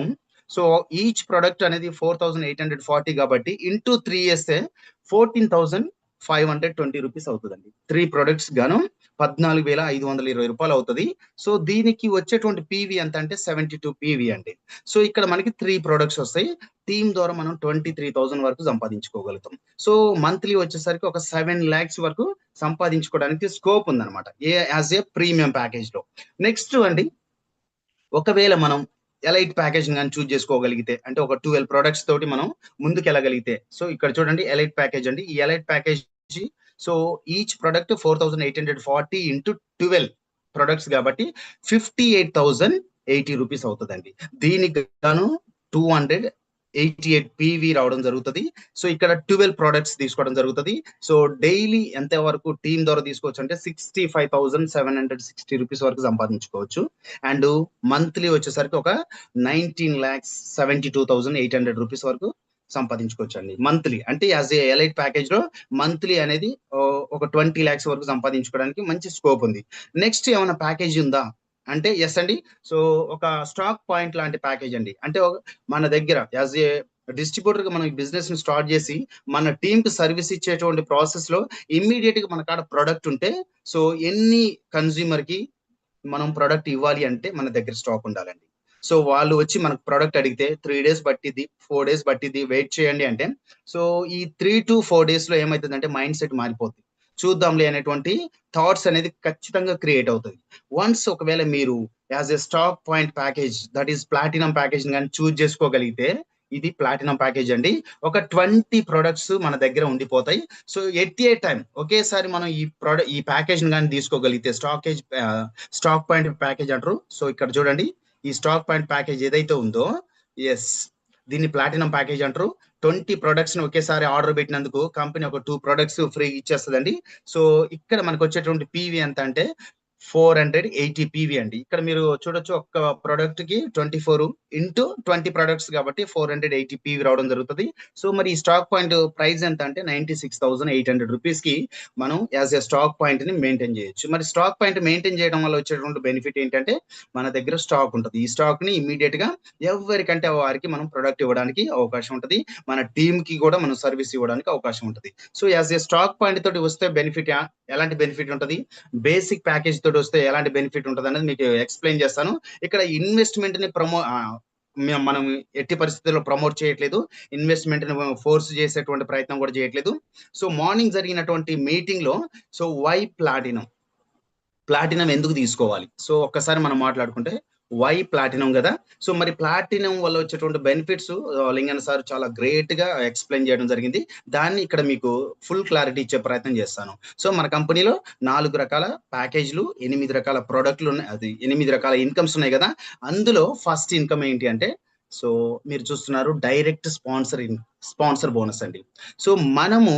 సో ఈచ్ ప్రొడక్ట్ అనేది 4,840 కాబట్టి ఇంటూ 3 వేస్తే 14,520 రూపీస్ అవుతుందండి. 3 ప్రొడక్ట్స్ గాను 14,520 రూపాయలు అవుతుంది. సో దీనికి వచ్చేటువంటి పీవీ ఎంత అంటే 72 పీవీ అండి. సో ఇక్కడ మనకి 3 ప్రొడక్ట్స్ వస్తాయి. టీమ్ ద్వారా మనం 23,000 వరకు సంపాదించుకోగలుగుతాం. సో మంత్లీ వచ్చేసరికి ఒక 7 lakhs వరకు సంపాదించుకోవడానికి స్కోప్ ఉందన్నమాట యాజ్ ఏ ప్రీమియం ప్యాకేజ్ లో. నెక్స్ట్ అండి, ఒకవేళ మనం ఎలైట్ ప్యాకేజ్ కానీ చూజ్ చేసుకోగలిగితే, అంటే ఒక 12 ప్రొడక్ట్స్ తోటి మనం ముందుకు వెళ్ళగలిగితే, సో ఇక్కడ చూడండి ఎలైట్ ప్యాకేజ్ అండి. ఈ elite package so each product 4,840 into 12 products కాబట్టి 58,080 రూపీస్ అవుతుందండి. దీనికి గాను 200 88 PV రావడం జరుగుతుంది. సో ఇక్కడ 12 ప్రొడక్ట్స్ తీసుకోవడం జరుగుతుంది. సో డైలీ ఎంత వరకు టీమ్ ద్వారా తీసుకోవచ్చు అంటే 65,760 రూపీస్ వరకు సంపాదించుకోవచ్చు. అండ్ మంత్లీ వచ్చేసరికి ఒక 19,72,800 రూపీస్ వరకు సంపాదించుకోవచ్చు అండి మంత్లీ. అంటే యాజ్ ఏ ఎలైట్ ప్యాకేజ్ లో మంత్లీ అనేది ఒక 20 lakhs వరకు సంపాదించుకోవడానికి మంచి స్కోప్ ఉంది. నెక్స్ట్ ఏమైనా ప్యాకేజ్ ఉందా అంటే ఎస్ అండి. సో ఒక స్టాక్ పాయింట్ లాంటి ప్యాకేజ్ అండి. అంటే మన దగ్గర యాజ్ ఏ డిస్ట్రిబ్యూటర్ గా మనం ఈ బిజినెస్ ని స్టార్ట్ చేసి మన టీమ్ కి సర్వీస్ ఇచ్చేటువంటి ప్రాసెస్ లో ఇమ్మీడియట్ గా మన కాడ ప్రొడక్ట్ ఉంటే, సో ఎన్ని కన్స్యూమర్ కి మనం ప్రొడక్ట్ ఇవ్వాలి అంటే మన దగ్గర స్టాక్ ఉండాలండి. సో వాళ్ళు వచ్చి మనకు ప్రొడక్ట్ అడిగితే 3 days పట్టిద్ది, 4 days పట్టిద్ది, వెయిట్ చేయండి అంటే, సో ఈ 3 to 4 days లో ఏమవుతుందంటే మైండ్ సెట్ మారిపోతుంది. చూద్దాంలే అనేటువంటి థాట్స్ అనేది ఖచ్చితంగా క్రియేట్ అవుతుంది. వన్స్ ఒకవేళ మీరు as a stock point package that is platinum package కానీ చూజ్ చేసుకోగలిగితే, ఇది ప్లాటినం ప్యాకేజ్ అండి. ఒక 20 ప్రొడక్ట్స్ మన దగ్గర ఉండిపోతాయి. సో ఎట్ ఏ టైం ఒకేసారి మనం ఈ ప్యాకేజ్ కానీ తీసుకోగలిగితే స్టాక్ పాయింట్ ప్యాకేజ్ అంటారు. సో ఇక్కడ చూడండి, ఈ స్టాక్ పాయింట్ ప్యాకేజ్ ఏదైతే ఉందో, ఎస్ దీన్ని ప్లాటినం ప్యాకేజ్ అంటారు. 20 ప్రొడక్ట్స్ ని ఒకేసారి ఆర్డర్ పెట్టినందుకు కంపెనీ ఒక 2 ప్రొడక్ట్స్ ఫ్రీ ఇచ్చేస్తుందండి. సో ఇక్కడ మనకు వచ్చేటువంటి పీవీ ఎంత అంటే 480 PV అండి. ఇక్కడ మీరు చూడొచ్చు, ఒక్క ప్రొడక్ట్ కి 24 into 20 ప్రొడక్ట్స్ కాబట్టి 480 PV రావడం జరుగుతుంది. సో మరి ఈ స్టాక్ పాయింట్ ప్రైస్ ఎంత అంటే 96,800 రూపీస్ కి మనం యాజ్ ఎ స్టాక్ పాయింట్ ని మెయింటైన్ చేయొచ్చు. మరి స్టాక్ పాయింట్ మెయింటైన్ చేయడం వల్ల వచ్చేటువంటి బెనిఫిట్ ఏంటంటే మన దగ్గర స్టాక్ ఉంటుంది. ఈ స్టాక్ ని ఇమీడియట్ గా ఎవరికంటే వారికి మనం ప్రొడక్ట్ ఇవ్వడానికి అవకాశం ఉంటుంది. మన టీమ్ కి కూడా మనం సర్వీస్ ఇవ్వడానికి అవకాశం ఉంటుంది. So as a stock point తోటి వస్తే బెనిఫిట్ ఎలాంటి బెనిఫిట్ ఉంటుంది, బేసిక్ ప్యాకేజ్ తోటి వస్తే ఎలాంటి బెనిఫిట్ ఉంటుంది అనేది మీకు ఎక్స్ప్లెయిన్ చేస్తాను. ఇక్కడ ఇన్వెస్ట్మెంట్ ని మనం ఎట్టి పరిస్థితుల్లో ప్రమోట్ చేయట్లేదు, ఇన్వెస్ట్మెంట్ ని ఫోర్స్ చేసేటువంటి ప్రయత్నం కూడా చేయట్లేదు. సో మార్నింగ్ జరిగినటువంటి మీటింగ్ లో సో వై ప్లాటినం ఎందుకు తీసుకోవాలి, సో ఒక్కసారి మనం మాట్లాడుకుంటే వై ప్లాటినం కదా. సో మరి ప్లాటినం వల్ల వచ్చేటువంటి బెనిఫిట్స్ లింగన్ సార్ చాలా గ్రేట్ గా ఎక్స్ప్లెయిన్ చేయడం జరిగింది. దాన్ని ఇక్కడ మీకు ఫుల్ క్లారిటీ ఇచ్చే ప్రయత్నం చేస్తాను. సో మన కంపెనీలో 4 రకాల ప్యాకేజ్లు, 8 రకాల ప్రోడక్ట్లు ఉన్నాయి, అది 8 రకాల ఇన్కమ్స్ ఉన్నాయి కదా. అందులో ఫస్ట్ ఇన్కమ్ ఏంటి అంటే, సో మీరు చూస్తున్నారు డైరెక్ట్ స్పాన్సర్ బోనస్ అండి. సో మనము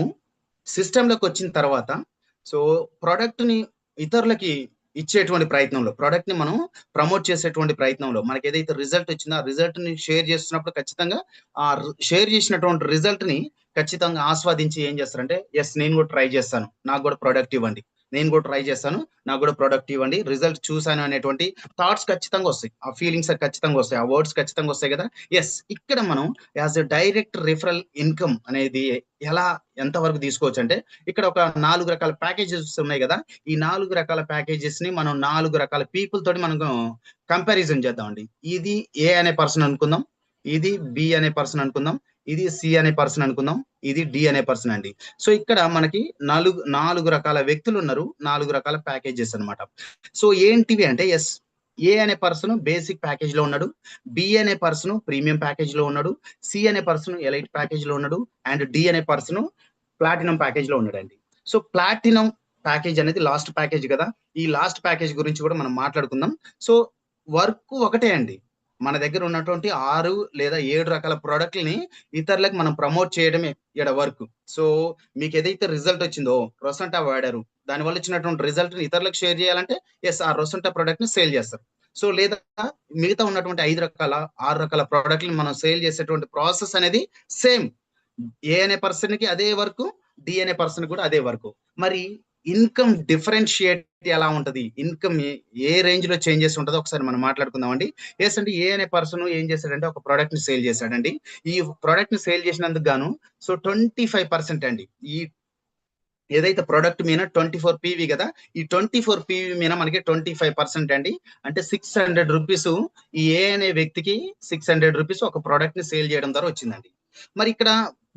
సిస్టంలోకి వచ్చిన తర్వాత సో ప్రోడక్ట్ ని ఇతరులకి ఇచ్చేటువంటి ప్రయత్నంలో, ప్రోడక్ట్ ని మనం ప్రమోట్ చేసేటువంటి ప్రయత్నంలో మనకి ఏదైతే రిజల్ట్ వచ్చిందో ఆ రిజల్ట్ ని షేర్ చేస్తున్నప్పుడు ఖచ్చితంగా ఆ షేర్ చేసినటువంటి రిజల్ట్ ని ఖచ్చితంగా ఆస్వాదించి ఏం చేస్తారంటే, ఎస్ నేను కూడా ట్రై చేస్తాను, నాకు కూడా ప్రోడక్ట్ ఇవ్వండి, నేను కూడా ట్రై చేస్తాను, నాకు కూడా ప్రొడక్ట్ ఇవ్వండి, రిజల్ట్ చూసాను అనేటువంటి థాట్స్ ఖచ్చితంగా వస్తాయి, ఆ ఫీలింగ్స్ ఖచ్చితంగా వస్తాయి, ఆ వర్డ్స్ ఖచ్చితంగా వస్తాయి కదా. ఎస్ ఇక్కడ మనం as a direct referral income అనేది ఎలా ఎంతవరకు తీసుకోవచ్చు అంటే, ఇక్కడ ఒక 4 రకాల ప్యాకేజెస్ ఉన్నాయి కదా. ఈ 4 రకాల ప్యాకేజెస్ ని మనం 4 రకాల పీపుల్ తోటి మనం కంపారిజన్ చేద్దామండి. ఇది ఏ అనే పర్సన్ అనుకుందాం, ఇది బి అనే పర్సన్ అనుకుందాం, ఇది సి అనే పర్సన్ అనుకుందాం, ఇది డి అనే పర్సన్ అండి. సో ఇక్కడ మనకి 4 రకాల వ్యక్తులు ఉన్నారు, 4 రకాల ప్యాకేజెస్ అన్నమాట. సో ఏంటివి అంటే, ఎస్ ఏ అనే పర్సన్ బేసిక్ ప్యాకేజ్ లో ఉన్నాడు, బి అనే పర్సన్ ప్రీమియం ప్యాకేజ్ లో ఉన్నాడు, సి అనే పర్సన్ ఎలైట్ ప్యాకేజ్ లో ఉన్నాడు, అండ్ డి అనే పర్సన్ ప్లాటినం ప్యాకేజ్ లో ఉన్నాడు అండి. సో ప్లాటినం ప్యాకేజ్ అనేది లాస్ట్ ప్యాకేజ్ కదా. ఈ లాస్ట్ ప్యాకేజ్ గురించి కూడా మనం మాట్లాడుకుందాం. సో వర్క్ ఒకటే అండి, మన దగ్గర ఉన్నటువంటి 6 లేదా 7 రకాల ప్రోడక్ట్లని ఇతరులకు మనం ప్రమోట్ చేయడమే ఇక్కడ వర్క్. సో మీకు ఏదైతే రిజల్ట్ వచ్చిందో, రొసంటా వాడారు, దానివల్ల వచ్చినటువంటి రిజల్ట్ ని ఇతరులకు షేర్ చేయాలంటే ఎస్ ఆ రొసంటా ప్రోడక్ట్ ని సేల్ చేస్తారు. సో లేదా మిగతా ఉన్నటువంటి 6 రకాల ప్రోడక్ట్ని మనం సేల్ చేసేటువంటి ప్రాసెస్ అనేది సేమ్, ఏ అనే పర్సన్ కి అదే వర్క్, డి అనే పర్సన్ కూడా అదే వర్క్. మరి ఇన్కమ్ డిఫరెన్షియేట్ ఎలా ఉంటది, ఇన్కమ్ ఏ రేంజ్ లో చేంజెస్ ఉంటుందో ఒకసారి మనం మాట్లాడుకుందామండి. ఎస్ అంటే ఏ అనే పర్సన్ ఏం చేశాడంటే ఒక ప్రోడక్ట్ ని సేల్ చేశాడండి. ఈ ప్రోడక్ట్ ని సేల్ చేసినందుకు గాను సో 25% అండి, ఈ ఏదైతే ప్రోడక్ట్ మీద 24 PV కదా, ఈ 24 PV మీద మనకి 25% అండి, అంటే 600 రూపీస్ ఈ ఏ అనే వ్యక్తికి 600 రూపీస్ ఒక ప్రోడక్ట్ ని సేల్ చేయడం ద్వారా వచ్చిందండి. మరి ఇక్కడ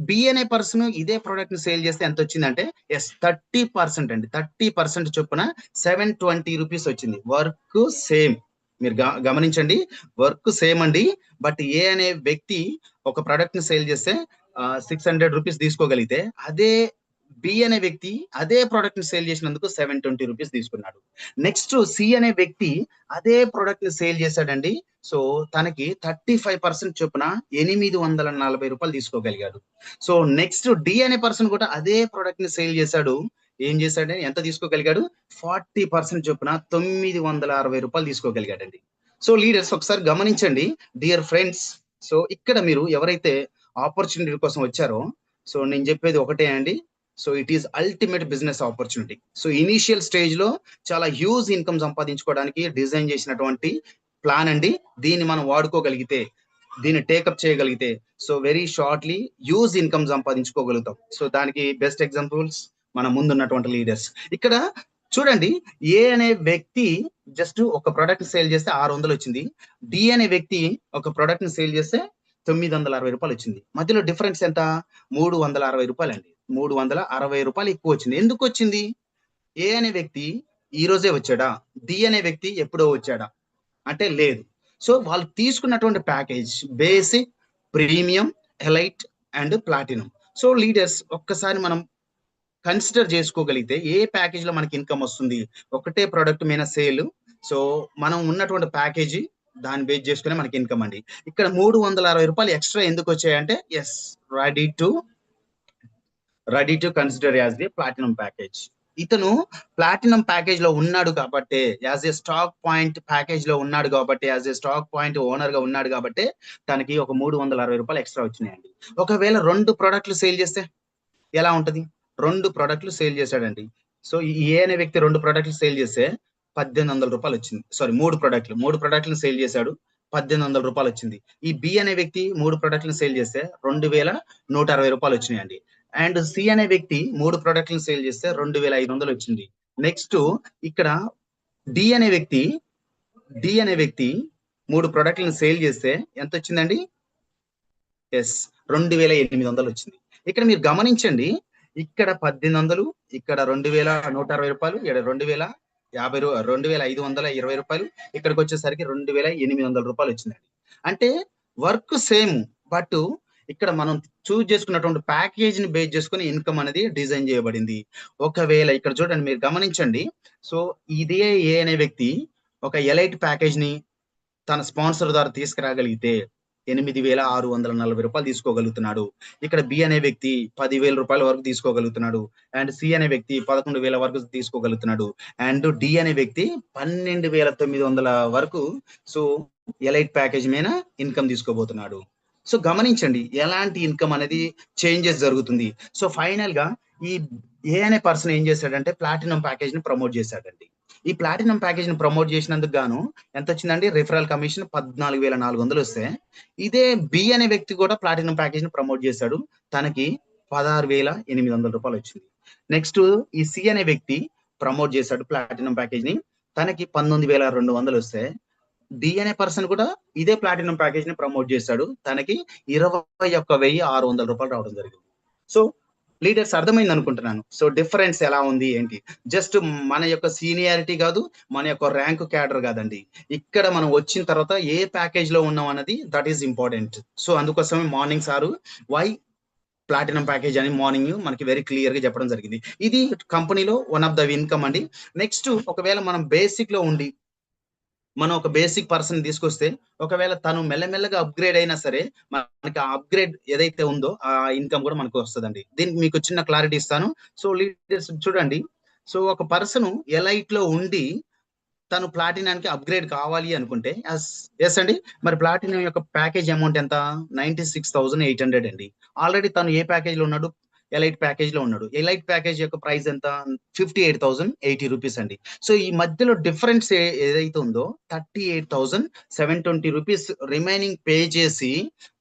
బి అనే పర్సన్ ఇదే ప్రోడక్ట్ ని సేల్ చేస్తే ఎంత వచ్చిందంటే, ఎస్ 30% అండి, 30% చొప్పున 720 రూపీస్ వచ్చింది. వర్క్ సేమ్, మీరు గమనించండి, వర్క్ సేమ్ అండి. బట్ ఏ అనే వ్యక్తి ఒక ప్రోడక్ట్ ని సేల్ చేస్తే 600 రూపీస్ తీసుకోగలిగితే, అదే బి అనే వ్యక్తి అదే ప్రోడక్ట్ ని సేల్ చేసినందుకు 720 రూపీస్ తీసుకున్నాడు. నెక్స్ట్ సి అనే వ్యక్తి అదే ప్రోడక్ట్ ని సేల్ చేశాడండి. సో తనకి 35% చొప్పున 840 రూపాయలు తీసుకోగలిగాడు. సో నెక్స్ట్ డి అనే పర్సన్ కూడా అదే ప్రోడక్ట్ ని సేల్ చేశాడు. ఏం చేశాడని ఎంత తీసుకోగలిగాడు? 40% చొప్పున 960 రూపాయలు తీసుకోగలిగాడండి. సో లీడర్స్ ఒకసారి గమనించండి డియర్ ఫ్రెండ్స్. సో ఇక్కడ మీరు ఎవరైతే ఆపర్చునిటీ కోసం వచ్చారో, సో నేను చెప్పేది ఒకటే అండి. So it is ultimate business opportunity. So initial stage లో చాలా హ్యూజ్ ఇన్కమ్ సంపాదించుకోవడానికి డిజైన్ చేసినటువంటి ప్లాన్ అండి. దీన్ని మనం వాడుకోగలిగితే, దీన్ని టేకప్ చేయగలిగితే, so very shortly huge income సంపాదించుకోగలుగుతాం. సో దానికి బెస్ట్ ఎగ్జాంపుల్స్ మన ముందున్నటువంటి లీడర్స్. ఇక్కడ చూడండి, ఏ అనే వ్యక్తి జస్ట్ ఒక ప్రోడక్ట్ సేల్ చేస్తే 600 వచ్చింది. డి అనే వ్యక్తి ఒక ప్రోడక్ట్ ని సేల్ చేస్తే 960 రూపాయలు వచ్చింది. మధ్యలో డిఫరెన్స్ ఎంత? 360 రూపాయలు అండి. 360 రూపాయలు ఎక్కువ వచ్చింది. ఎందుకు వచ్చింది? ఏ అనే వ్యక్తి ఈ రోజే వచ్చాడా? డి అనే వ్యక్తి ఎప్పుడో వచ్చాడా అంటే లేదు. సో వాళ్ళు తీసుకున్నటువంటి package basic, premium, elite and platinum. So leaders ఒక్కసారి మనం కన్సిడర్ చేసుకోగలిగితే ఏ ప్యాకేజ్ లో మనకి ఇన్కమ్ వస్తుంది? ఒకటే ప్రోడక్ట్ మీద సేల్. సో మనం ఉన్నటువంటి ప్యాకేజీ దాన్ని బేస్ చేసుకునే మనకి ఇన్కమ్ అండి. ఇక్కడ 360 రూపాయలు ఎక్స్ట్రా ఎందుకు వచ్చాయంటే yes, ready to consider as the platinum package. ఇతను ప్లాటినం ప్యాకేజ్ లో ఉన్నాడు కాబట్టి, as a stock point package లో ఉన్నాడు కాబట్టి, as a stock point owner గా ఉన్నాడు కాబట్టి తనకి ఒక 360 రూపాయలు ఎక్స్ట్రా వచ్చినాయండి. ఒకవేళ 2 ప్రోడక్ట్లు సేల్ చేస్తే ఎలా ఉంటది? 2 ప్రోడక్ట్లు సేల్ చేశాడండి. సో ఈ ఏ అనే వ్యక్తి 2 ప్రోడక్ట్లు సేల్ చేస్తే 1800 రూపాయలు వచ్చింది. సారీ, 3 ప్రోడక్ట్లు సేల్ చేశాడు, 1800 రూపాయలు వచ్చింది. ఈ బి అనే వ్యక్తి 3 ప్రోడక్ట్లు సేల్ చేస్తే 2160 రూపాయలు వచ్చినాయండి. అండ్ సి అనే వ్యక్తి 3 ప్రోడక్ట్లు సేల్ చేస్తే 2500 వచ్చింది. నెక్స్ట్ ఇక్కడ డి అనే వ్యక్తి 3 ప్రోడక్ట్లను సేల్ చేస్తే ఎంత వచ్చిందండి? ఎస్, 2800 వచ్చింది. ఇక్కడ మీరు గమనించండి, ఇక్కడ 1800, ఇక్కడ 2160 రూపాయలు, ఇక్కడ 2520 రూపాయలు, ఇక్కడికి వచ్చేసరికి 2800 రూపాయలు వచ్చిందండి. అంటే వర్క్ సేమ్, బట్ ఇక్కడ మనం చూజ్ చేసుకున్నటువంటి ప్యాకేజ్ ని బేస్ చేసుకుని ఇన్కమ్ అనేది డిజైన్ చేయబడింది. ఒకవేళ ఇక్కడ చూడండి, మీరు గమనించండి. సో ఇదే ఏ అనే వ్యక్తి ఒక ఎలైట్ ప్యాకేజ్ ని తన స్పాన్సర్ ద్వారా తీసుకురాగలిగితే 8640 రూపాయలు తీసుకోగలుగుతున్నాడు. ఇక్కడ బి అనే వ్యక్తి 10,000 రూపాయల వరకు తీసుకోగలుగుతున్నాడు. అండ్ సి అనే వ్యక్తి 11,000 వరకు తీసుకోగలుగుతున్నాడు. అండ్ డి అనే వ్యక్తి 12,900 వరకు సో ఎలైట్ ప్యాకేజ్ మీద ఇన్కమ్ తీసుకోబోతున్నాడు. సో గమనించండి ఎలాంటి ఇన్కమ్ అనేది చేంజెస్ జరుగుతుంది. సో ఫైనల్ గా ఈ ఏ అనే పర్సన్ ఏం చేశాడంటే ప్లాటినం ప్యాకేజ్ ని ప్రమోట్ చేశాడండి. ఈ ప్లాటినం ప్యాకేజ్ ని ప్రమోట్ చేసినందుకు గాను ఎంత వచ్చిందండి? రిఫరల్ కమిషన్ 14,400 వస్తే, ఇదే బి అనే వ్యక్తి కూడా ప్లాటినం ప్యాకేజ్ ని ప్రమోట్ చేశాడు, తనకి 16,800 రూపాయలు వచ్చింది. నెక్స్ట్ ఈ సి అనే వ్యక్తి ప్రమోట్ చేశాడు ప్లాటినం ప్యాకేజ్ ని, తనకి 19,200 వస్తే, డి అనే పర్సన్ కూడా ఇదే ప్లాటినం ప్యాకేజ్ ని ప్రమోట్ చేశాడు, తనకి 21,600 రూపాయలు రావడం జరిగింది. సో లీడర్స్ అర్థమైంది అనుకుంటున్నాను. సో డిఫరెన్స్ ఎలా ఉంది ఏంటి? జస్ట్ మన యొక్క సీనియారిటీ కాదు, మన యొక్క ర్యాంక్ క్యాడర్ కాదండి. ఇక్కడ మనం వచ్చిన తర్వాత ఏ ప్యాకేజ్ లో ఉన్నాం అన్నది దట్ ఈస్ ఇంపార్టెంట్. సో అందుకోసమే morning sir why platinum package అని మార్నింగ్ మనకి వెరీ క్లియర్ గా చెప్పడం జరిగింది. ఇది కంపెనీలో వన్ ఆఫ్ ద ఇన్కమ్ అండి. నెక్స్ట్ ఒకవేళ మనం బేసిక్ లో ఉండి మనం ఒక బేసిక్ పర్సన్ తీసుకొస్తే, ఒకవేళ తను మెల్లమెల్లగా అప్గ్రేడ్ అయినా సరే మనకి ఆ అప్గ్రేడ్ ఏదైతే ఉందో ఆ ఇన్కమ్ కూడా మనకు వస్తుందండి. దీనికి మీకు చిన్న క్లారిటీ ఇస్తాను. సో లీడర్స్ చూడండి, సో ఒక పర్సన్ ఎలైట్ లో ఉండి తను ప్లాటినానికి అప్గ్రేడ్ కావాలి అనుకుంటే ఎస్ అండి, మరి ప్లాటినం యొక్క ప్యాకేజ్ అమౌంట్ ఎంత? 96,800 అండి. ఆల్రెడీ తను ఏ ప్యాకేజ్ లో ఉన్నాడు? ఎలైట్ ప్యాకేజ్ లో ఉన్నాడు. ఎలైట్ ప్యాకేజ్ యొక్క ప్రైస్ ఎంత? 58,080 రూపీస్ అండి. సో ఈ మధ్యలో డిఫరెన్స్ ఏదైతే ఉందో 38,720 రూపీస్ రిమైనింగ్ పే చేసి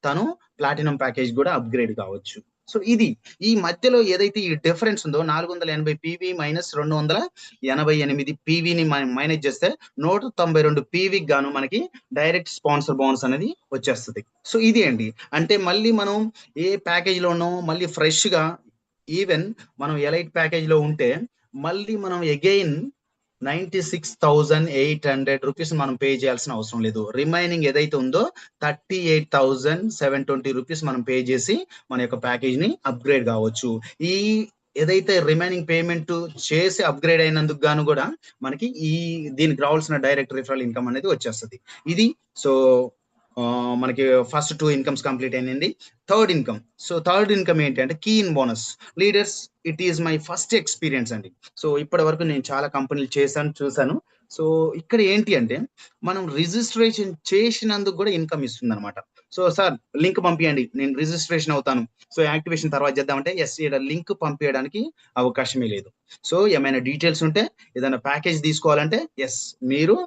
తను ప్లాటినం ప్యాకేజ్ కూడా అప్గ్రేడ్ కావచ్చు. సో ఇది ఈ మధ్యలో ఏదైతే ఈ డిఫరెన్స్ ఉందో 480 పీవీ మైనస్ 288 పీవీని మైనస్ చేస్తే 192 పీవీకి గాను మనకి డైరెక్ట్ స్పాన్సర్ బోనస్ అనేది వచ్చేస్తుంది. సో ఇది అండి, అంటే మళ్ళీ మనం ఏ ప్యాకేజ్ లో ఉన్నామో మళ్ళీ ఫ్రెష్ గా, ఈవెన్ మనం ఎలైట్ ప్యాకేజ్ లో ఉంటే మళ్ళీ మనం అగైన్ 96,800 రూపీస్ మనం పే చేయాల్సిన అవసరం లేదు. రిమైనింగ్ ఏదైతే ఉందో 38,720 రూపీస్ మనం పే చేసి మన యొక్క ప్యాకేజ్ ని అప్గ్రేడ్ కావచ్చు. ఈ ఏదైతే రిమైనింగ్ పేమెంట్ చేసి అప్గ్రేడ్ అయినందుకు గాను కూడా మనకి దీనికి రావాల్సిన డైరెక్ట్ రిఫరల్ ఇన్కమ్ అనేది వచ్చేస్తుంది. ఇది సో మనకి ఫస్ట్ 2 ఇన్కమ్స్ కంప్లీట్ అయిందండి. Third income. So third income ఏంటి అంటే key in bonus. Leaders, it is my first experience అండి. సో ఇప్పటి వరకు నేను చాలా కంపెనీలు చూసాను. సో ఇక్కడ ఏంటి అంటే మనం రిజిస్ట్రేషన్ చేసినందుకు కూడా ఇన్కమ్ ఇస్తుంది అనమాట. సో సార్ లింక్ పంపించండి, నేను రిజిస్ట్రేషన్ అవుతాను, సో యాక్టివేషన్ తర్వాత చేద్దామంటే ఇక్కడ లింక్ పంపించడానికి అవకాశమే లేదు. సో ఏమైనా డీటెయిల్స్ ఉంటే, ఏదైనా ప్యాకేజ్ తీసుకోవాలంటే మీరు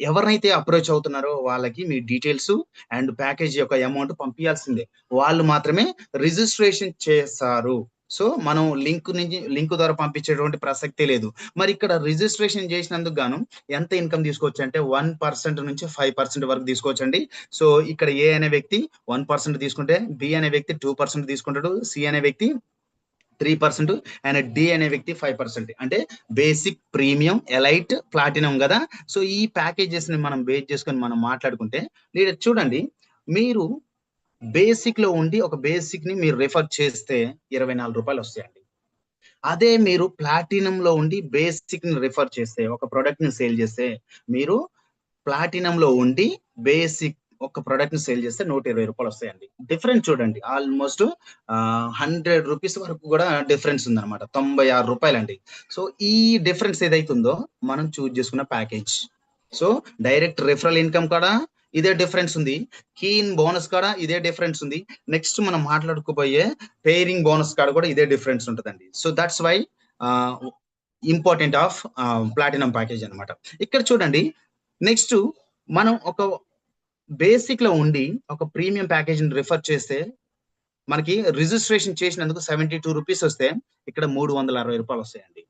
ఎవరినైతే అప్రోచ్ అవుతున్నారో వాళ్ళకి మీ డీటెయిల్స్ అండ్ ప్యాకేజ్ యొక్క అమౌంట్ పంపించాల్సిందే. వాళ్ళు మాత్రమే రిజిస్ట్రేషన్ చేస్తారు. సో మనం లింక్ ద్వారా పంపించేటువంటి ప్రసక్తే లేదు. మరి ఇక్కడ రిజిస్ట్రేషన్ చేసినందుకు గాను ఎంత ఇన్కమ్ తీసుకోవచ్చు అంటే 1% నుంచి 5% వరకు తీసుకోవచ్చండి. సో ఇక్కడ ఏ అనే వ్యక్తి 1% తీసుకుంటే, బి అనే వ్యక్తి 2% తీసుకుంటాడు, సి అనే వ్యక్తి 3% అండ్ డి అనే వ్యక్తి 5%. అంటే బేసిక్, ప్రీమియం, ఎలైట్, ప్లాటినం కదా. సో ఈ ప్యాకేజెస్ ని మనం బేస్ చేసుకొని మనం మాట్లాడుకుంటే, లీడర్ చూడండి, మీరు బేసిక్ లో ఉండి ఒక బేసిక్ ని మీరు రిఫర్ చేస్తే 24 రూపాయలు వస్తాయండి. అదే మీరు ప్లాటినం లో ఉండి బేసిక్ ని రిఫర్ చేస్తే, ఒక ప్రొడక్ట్ ని సేల్ చేస్తే, మీరు ప్లాటినం లో ఉండి బేసిక్ ఒక ప్రొడక్ట్ ని సేల్ చేస్తే 120 రూపాయలు వస్తాయండి. డిఫరెన్స్ చూడండి, ఆల్మోస్ట్ 100 రూపీస్ వరకు కూడా డిఫరెన్స్ ఉందన్నమాట. 96 రూపాయలు అండి. సో ఈ డిఫరెన్స్ ఏదైతుందో మనం చూజ్ చేసుకున్న package. So direct referral income కూడా ఇదే డిఫరెన్స్ ఉంది, కీన్ బోనస్ కాడ ఇదే డిఫరెన్స్ ఉంది, నెక్స్ట్ మనం మాట్లాడుకోబోయే పేరింగ్ బోనస్ కాడ కూడా ఇదే డిఫరెన్స్ ఉంటుందండి. So that's why important of platinum package అనమాట. ఇక్కడ చూడండి, నెక్స్ట్ మనం ఒక బేసిక్ లో ఉండి ఒక ప్రీమియం ప్యాకేజ్ ని రిఫర్ చేస్తే మనకి రిజిస్ట్రేషన్ చేసినందుకు 72 రూపీస్ వస్తే ఇక్కడ 360 రూపాయలు వస్తాయండి.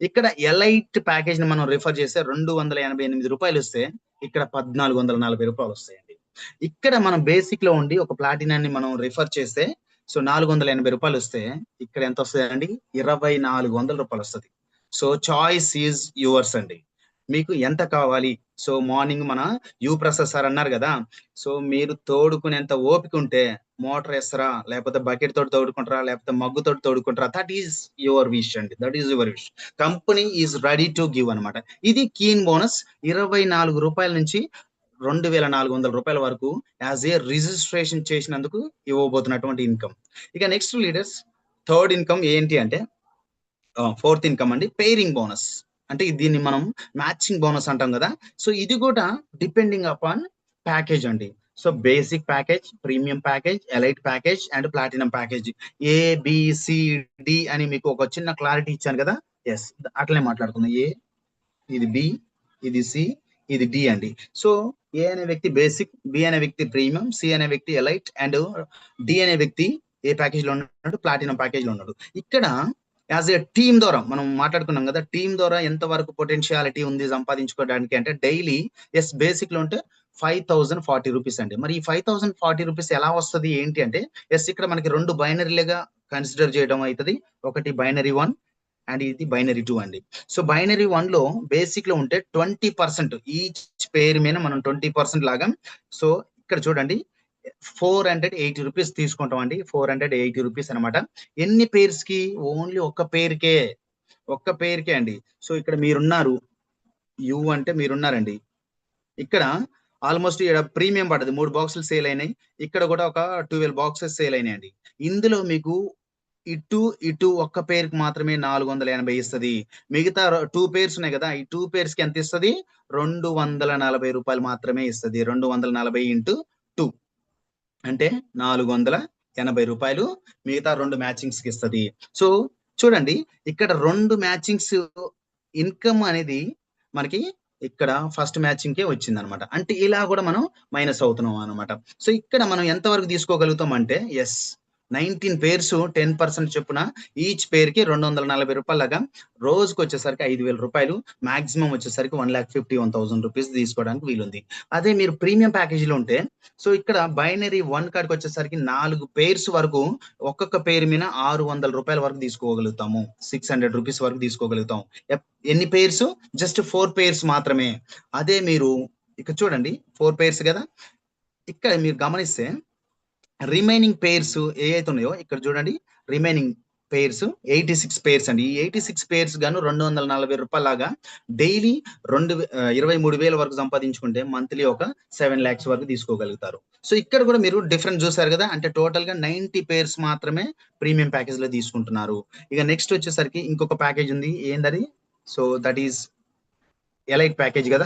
ఇక్కడ ఎలైట్ ప్యాకేజ్ ని మనం రిఫర్ చేస్తే 288 రూపాయలు వస్తే ఇక్కడ 1440 రూపాయలు వస్తాయండి. ఇక్కడ మనం బేసిక్ లో ఉండి ఒక ప్లాటినాన్ని మనం రిఫర్ చేస్తే సో 480 రూపాయలు వస్తే ఇక్కడ ఎంత వస్తాయండి, 2400 రూపాయలు వస్తుంది. సో చాయిస్ ఈజ్ యువర్స్ అండి, మీకు ఎంత కావాలి. సో మార్నింగ్ మన యూ ప్రసాద్ సార్ అన్నారు కదా, సో మీరు తోడుకునేంత ఓపిక ఉంటే మోటార్ వేస్తారా, లేకపోతే బకెట్ తోటి తోడుకుంటారా, లేకపోతే మగ్గు తోటి తోడుకుంటారా, దట్ ఈస్ యువర్ విష్ అండి, that is your wish. Company is ready to give అనమాట. ఇది కీన్ బోనస్ 24 రూపాయల నుంచి 2400 రూపాయల వరకు యాజ్ ఏ రిజిస్ట్రేషన్ చేసినందుకు ఇవ్వబోతున్నటువంటి ఇన్కమ్. ఇక నెక్స్ట్ లీడర్స్, థర్డ్ ఇన్కమ్ ఏంటి అంటే ఫోర్త్ ఇన్కమ్ అండి, పేరింగ్ బోనస్. అంటే దీన్ని మనం మ్యాచింగ్ బోనస్ అంటాం కదా. సో ఇది కూడా డిపెండింగ్ అపాన్ ప్యాకేజ్ అండి. So basic package, premium package, elite package and platinum package, ABCD అని మీకు ఒక చిన్న క్లారిటీ ఇచ్చాను కదా. అట్లనే మాట్లాడుకుందాం. ఏ, ఇది బి, ఇది సి, ఇది డి అండి. సో ఏ అనే వ్యక్తి బేసిక్, బి అనే వ్యక్తి ప్రీమియం, సి అనే వ్యక్తి ఎలైట్ అండ్ డి అనే వ్యక్తి ఏ ప్యాకేజ్ లో ఉన్నాడు, ప్లాటినం ప్యాకేజ్ లో ఉన్నాడు. ఇక్కడ యాజ్ ఏ టీమ్ ద్వారా మనం మాట్లాడుకున్నాం కదా, టీమ్ ద్వారా ఎంత వరకు పొటెన్షియాలిటీ ఉంది సంపాదించుకోవడానికి అంటే డైలీ బేసిక్ లో ఉంటే 5040 రూపీస్ అండి. మరి ఈ 5040 రూపీస్ ఎలా వస్తుంది ఏంటి అంటే ఇక్కడ మనకి 2 బైనరీలుగా కన్సిడర్ చేయడం అవుతుంది. ఒకటి బైనరీ 1 అండ్ ఇది బైనరీ 2 అండి. సో బైనరీ 1 లో బేసిక్ లో ఉంటే 20% ఈచ్ పేరు మీద మనం 20% లాగా. సో ఇక్కడ చూడండి 480 రూపీస్ తీసుకుంటాం అండి, 480 రూపీస్ అనమాట. ఎన్ని పేర్స్ కి? ఓన్లీ ఒక్క పేరుకే అండి. సో ఇక్కడ మీరున్నారు, యు అంటే మీరున్నారండి. ఇక్కడ ఆల్మోస్ట్ ఇక్కడ ప్రీమియం పడ్డది, 3 బాక్సులు సేల్ అయినాయి. ఇక్కడ కూడా ఒక 12 బాక్సెస్ సేల్ అయినాయండి. ఇందులో మీకు ఇటు ఒక్క పేరుకి మాత్రమే 480 ఇస్తుంది. మిగతా 2 పేర్స్ ఉన్నాయి కదా, ఈ 2 పేర్స్ కి ఎంత ఇస్తుంది? 240 రూపాయలు మాత్రమే ఇస్తుంది. 240 ఇంటూ 2 అంటే 480 రూపాయలు మిగతా 2 మ్యాచింగ్స్ కి ఇస్తుంది. సో చూడండి, ఇక్కడ 2 మ్యాచింగ్స్ ఇన్కమ్ అనేది మనకి ఇక్కడ ఫస్ట్ మ్యాచింగ్ కే వచ్చింది అనమాట. అంటే ఇలా కూడా మనం మైనస్ అవుతున్నాం అనమాట. సో ఇక్కడ మనం ఎంత వరకు తీసుకోగలుగుతాం అంటే 19 పేర్స్ 10% చొప్పున ఈచ్ పేరుకి 240 రూపాయలు లాగా రోజుకి వచ్చేసరికి 5000 రూపాయలు, మాక్సిమం వచ్చేసరికి 1,51,000 రూపీస్ తీసుకోవడానికి వీలుంది. అదే మీరు ప్రీమియం ప్యాకేజీలో ఉంటే సో ఇక్కడ బైనరీ 1 కాడికి వచ్చేసరికి 4 పేర్స్ వరకు ఒక్కొక్క పేరు మీద 600 రూపాయల వరకు తీసుకోగలుగుతాము, 600 రూపీస్ వరకు తీసుకోగలుగుతాం. ఎన్ని పేర్స్? జస్ట్ 4 పేర్స్ మాత్రమే. అదే మీరు ఇక్కడ చూడండి 4 పేర్స్ కదా, ఇక్కడ మీరు గమనిస్తే రిమైనింగ్ పేర్స్ ఏవైతే ఉన్నాయో ఇక్కడ చూడండి, రిమైనింగ్ పేర్స్, 86 పేర్స్ అండి. ఈ 86 పేర్స్ గాను 240 రూపాయలాగా డైలీ 23,000 వరకు సంపాదించుకుంటే మంత్లీ ఒక 7 lakhs వరకు తీసుకోగలుగుతారు. సో ఇక్కడ కూడా మీరు డిఫరెన్స్ చూసారు కదా, అంటే టోటల్ గా 90 పేర్స్ మాత్రమే ప్రీమియం ప్యాకేజ్ లో తీసుకుంటున్నారు. ఇక నెక్స్ట్ వచ్చేసరికి ఇంకొక ప్యాకేజ్ ఉంది, ఏందది? So that is elite package కదా.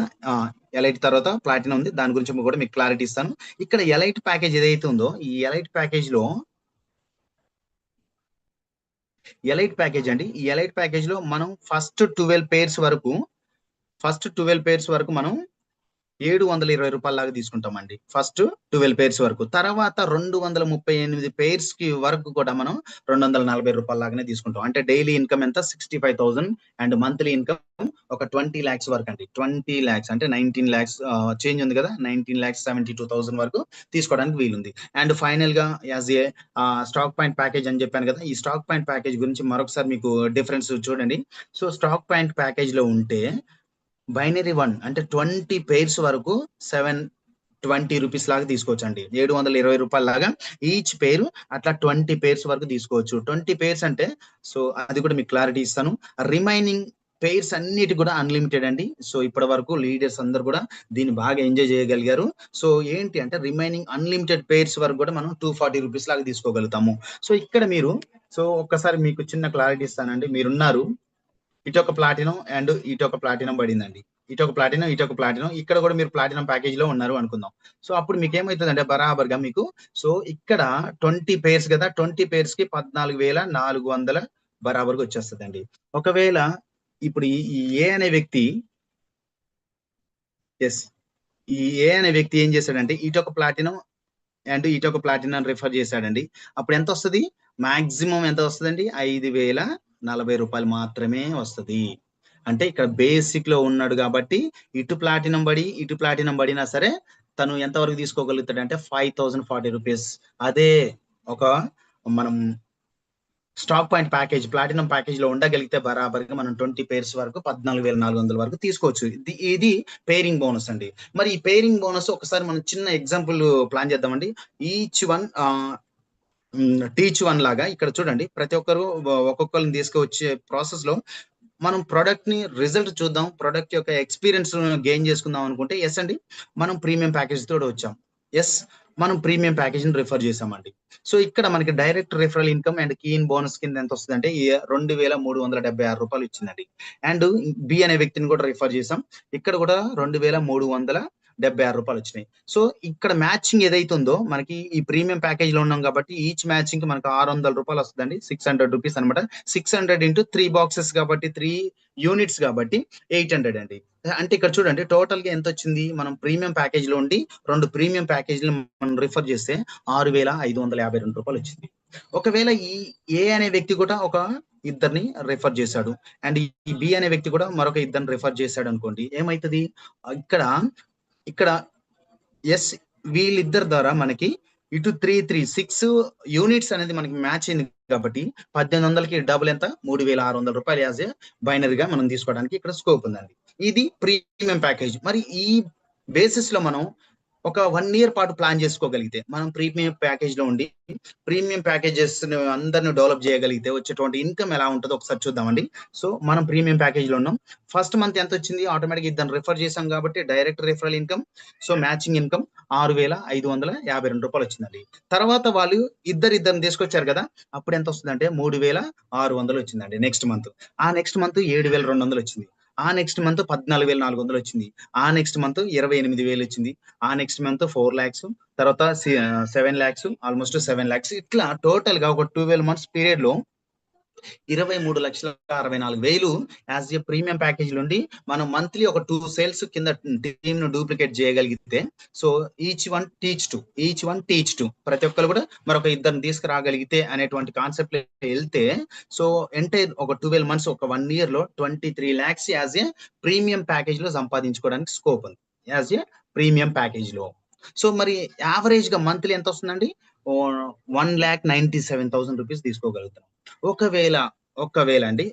ఎలైట్ తర్వాత ప్లాటినం ఉంది, దాని గురించి కూడా మీకు క్లారిటీ ఇస్తాను. ఇక్కడ ఎలైట్ ప్యాకేజ్ ఏదైతే ఉందో, ఈ ఎలైట్ ప్యాకేజ్ లో ఎలైట్ ప్యాకేజ్ అండి, ఈ ఎలైట్ ప్యాకేజ్ లో మనం ఫస్ట్ 12 పేర్స్ వరకు మనం 720 రూపాయల తీసుకుంటామండి. ఫస్ట్ 12 పేర్స్ వరకు. తర్వాత 238 పేర్స్ కి వరకు కూడా మనం 240 రూపాయలాగానే తీసుకుంటాం. అంటే డైలీ ఇన్కమ్ ఎంత? 65,000 అండ్ మంత్లీ ఇన్కమ్ ఒక 20 lakhs వరకు అండి. 20 lakhs అంటే 19 lakhs చేంజ్ ఉంది కదా, 19,72,000 వరకు తీసుకోవడానికి వీలుంది. అండ్ ఫైనల్ గా as a stock point package అని చెప్పాను కదా, ఈ స్టాక్ పాయింట్ ప్యాకేజ్ గురించి మరొకసారి మీకు డిఫరెన్స్ చూడండి. సో స్టాక్ పాయింట్ ప్యాకేజ్ లో ఉంటే బైనరీ 1 అంటే 20 పేర్స్ వరకు 720 రూపీస్ లాగా తీసుకోవచ్చు అండి. 720 రూపాయల లాగా ఈచ్ పేరు, అట్లా 20 పేర్స్ వరకు తీసుకోవచ్చు. 20 పేర్స్ అంటే సో అది కూడా మీకు క్లారిటీ ఇస్తాను. రిమైనింగ్ పేర్స్ అన్నిటి కూడా అన్లిమిటెడ్ అండి. సో ఇప్పటి వరకు లీడర్స్ అందరు కూడా దీన్ని బాగా ఎంజాయ్ చేయగలిగారు. సో ఏంటి అంటే రిమైనింగ్ అన్లిమిటెడ్ పేర్స్ వరకు కూడా మనం 240 రూపీస్ లాగా తీసుకోగలుగుతాము. సో ఇక్కడ మీరు సో ఒక్కసారి మీకు చిన్న క్లారిటీ ఇస్తానండి. మీరున్నారు, ఇటు ఒక ప్లాటినం అండ్ ఇటు ఒక ప్లాటినం పడిందండి. ఇటు ఒక ప్లాటినం, ఇక్కడ కూడా మీరు ప్లాటినం ప్యాకేజ్ లో ఉన్నారు అనుకుందాం. సో అప్పుడు మీకు ఏమవుతుందంటే బరాబర్గా మీకు సో ఇక్కడ 20 పేర్స్ కదా, 20 పేర్స్ కి 14,400 బరాబర్గా వచ్చేస్తుందండి. ఒకవేళ ఇప్పుడు ఈ ఏ అనే వ్యక్తి ఏం చేశాడంటే ఇటు ఒక ప్లాటినం అండ్ ఇటు ఒక ప్లాటినం రిఫర్ చేశాడండి. అప్పుడు ఎంత వస్తుంది? మాక్సిమం ఎంత వస్తుందండి? 5,040 రూపాయలు మాత్రమే వస్తుంది. అంటే ఇక్కడ బేసిక్ లో ఉన్నాడు కాబట్టి ఇటు ప్లాటినం పడినా సరే తను ఎంతవరకు తీసుకోగలుగుతాడు అంటే 5,040 రూపీస్. అదే ఒక మనం stock point package platinum package లో ఉండగలిగితే బరాబర్గా మనం 20 పేర్స్ వరకు 14,400 వరకు తీసుకోవచ్చు. ఇది పేరింగ్ బోనస్ అండి. మరి ఈ పేరింగ్ బోనస్ ఒకసారి మనం చిన్న ఎగ్జాంపుల్ ప్లాన్ చేద్దామండి. ఈచ్ వన్ టీచ్ వన్ లాగా ఇక్కడ చూడండి, ప్రతి ఒక్కరు ఒక్కొక్కరిని తీసుకువచ్చే ప్రాసెస్ లో మనం ప్రొడక్ట్ ని రిజల్ట్ చూద్దాం, ప్రొడక్ట్ యొక్క ఎక్స్పీరియన్స్ గెయిన్ చేసుకుందాం అనుకుంటే ఎస్ అండి, మనం ప్రీమియం ప్యాకేజ్ తోటి వచ్చాం. ఎస్, మనం ప్రీమియం ప్యాకేజ్ ని రిఫర్ చేసామండి. సో ఇక్కడ మనకి direct referral income and keen bonus కింద ఎంత వస్తుంది అంటే 2,376 రూపాయలు ఇచ్చిందండి. అండ్ బి అనే వ్యక్తిని కూడా రిఫర్ చేసాం, ఇక్కడ కూడా 2,376 రూపాయలు వచ్చినాయి. సో ఇక్కడ మ్యాచింగ్ ఏదైతే ఉందో మనకి ఈ ప్రీమియం ప్యాకేజ్ లో ఉన్నాం కాబట్టి ఈచ్ మ్యాచింగ్ కి మనకు 600 రూపాయలు వస్తుందండి. 600 రూపీస్ అనమాట. 600 ఇంటూ 3 బాక్సెస్ కాబట్టి 3 యూనిట్స్ కాబట్టి 800 అండి. అంటే ఇక్కడ చూడండి టోటల్ గా ఎంత వచ్చింది, మనం ప్రీమియం ప్యాకేజ్ లో ఉండి 2 ప్రీమియం ప్యాకేజీలు మనం రిఫర్ చేస్తే 6,552 రూపాయలు వచ్చింది. ఒకవేళ ఈ ఏ అనే వ్యక్తి కూడా ఒక ఇద్దరిని రిఫర్ చేశాడు అండ్ ఈ బి అనే వ్యక్తి కూడా మరొక ఇద్దరిని రిఫర్ చేశాడు అనుకోండి, ఏమైతుంది ఇక్కడ ఎస్ వీళ్ళిద్దరి ద్వారా మనకి ఇటు 6 యూనిట్స్ అనేది మనకి మ్యాచ్ అయింది కాబట్టి 1,800కి డబుల్ ఎంత? 3,600 రూపాయలు యాజ్ ఏ బైనరీగా మనం తీసుకోవడానికి ఇక్కడ స్కోప్ ఉందండి. ఇది ప్రీమియం ప్యాకేజ్. మరి ఈ బేసిస్ లో మనం ఒక 1 year పాటు ప్లాన్ చేసుకోగలిగితే మనం ప్రీమియం ప్యాకేజ్ లో ఉండి ప్రీమియం ప్యాకేజెస్ అందరిని డెవలప్ చేయగలిగితే వచ్చేటువంటి ఇన్కమ్ ఎలా ఉంటుందో ఒకసారి చూద్దామండి. సో మనం ప్రీమియం ప్యాకేజ్ లో ఉన్నాం. ఫస్ట్ మంత్ ఎంత వచ్చింది? ఆటోమేటిక్ ఇద్దరు రిఫర్ చేసాం కాబట్టి direct referral income, so matching income 6,552 రూపాయలు వచ్చిందండి. తర్వాత వాళ్ళు ఇద్దరిని తీసుకొచ్చారు కదా, అప్పుడు ఎంత వస్తుంది అంటే 3,600 వచ్చిందండి. నెక్స్ట్ మంత్ 7,200 వచ్చింది. ఆ నెక్స్ట్ మంత్ 14,400 వచ్చింది. ఆ నెక్స్ట్ మంత్ 28,000 వచ్చింది. ఆ నెక్స్ట్ మంత్ 4 lakhs, తర్వాత 7 lakhs, ఆల్మోస్ట్ 7 lakhs. ఇట్లా టోటల్ గా ఒక 12 months పీరియడ్ లో 23,64,000 యాజ్ ఏ ప్రీమియం ప్యాకేజ్ నుండి మనం మంత్లీ ఒక 2 సేల్స్ కింద టీమ్ ను డూప్లికేట్ చేయగలిగితే, so each one teach to ప్రతి ఒక్కరు కూడా మరొక ఇద్దరిని తీసుకురాగలిగితే అనేటువంటి కాన్సెప్ట్ వెళ్తే, సో ఎంటైర్ ఒక 12 months ఒక 1 year లో 23 lakhs as a premium package లో సంపాదించుకోవడానికి స్కోప్ ఉంది యాజ్ ఏ ప్రీమియం ప్యాకేజ్ లో. సో మరి యావరేజ్ గా మంత్లీ ఎంత వస్తుందండి? 1,97,000 రూపీస్ తీసుకోగలుగుతాం. ఒకవేళ అండి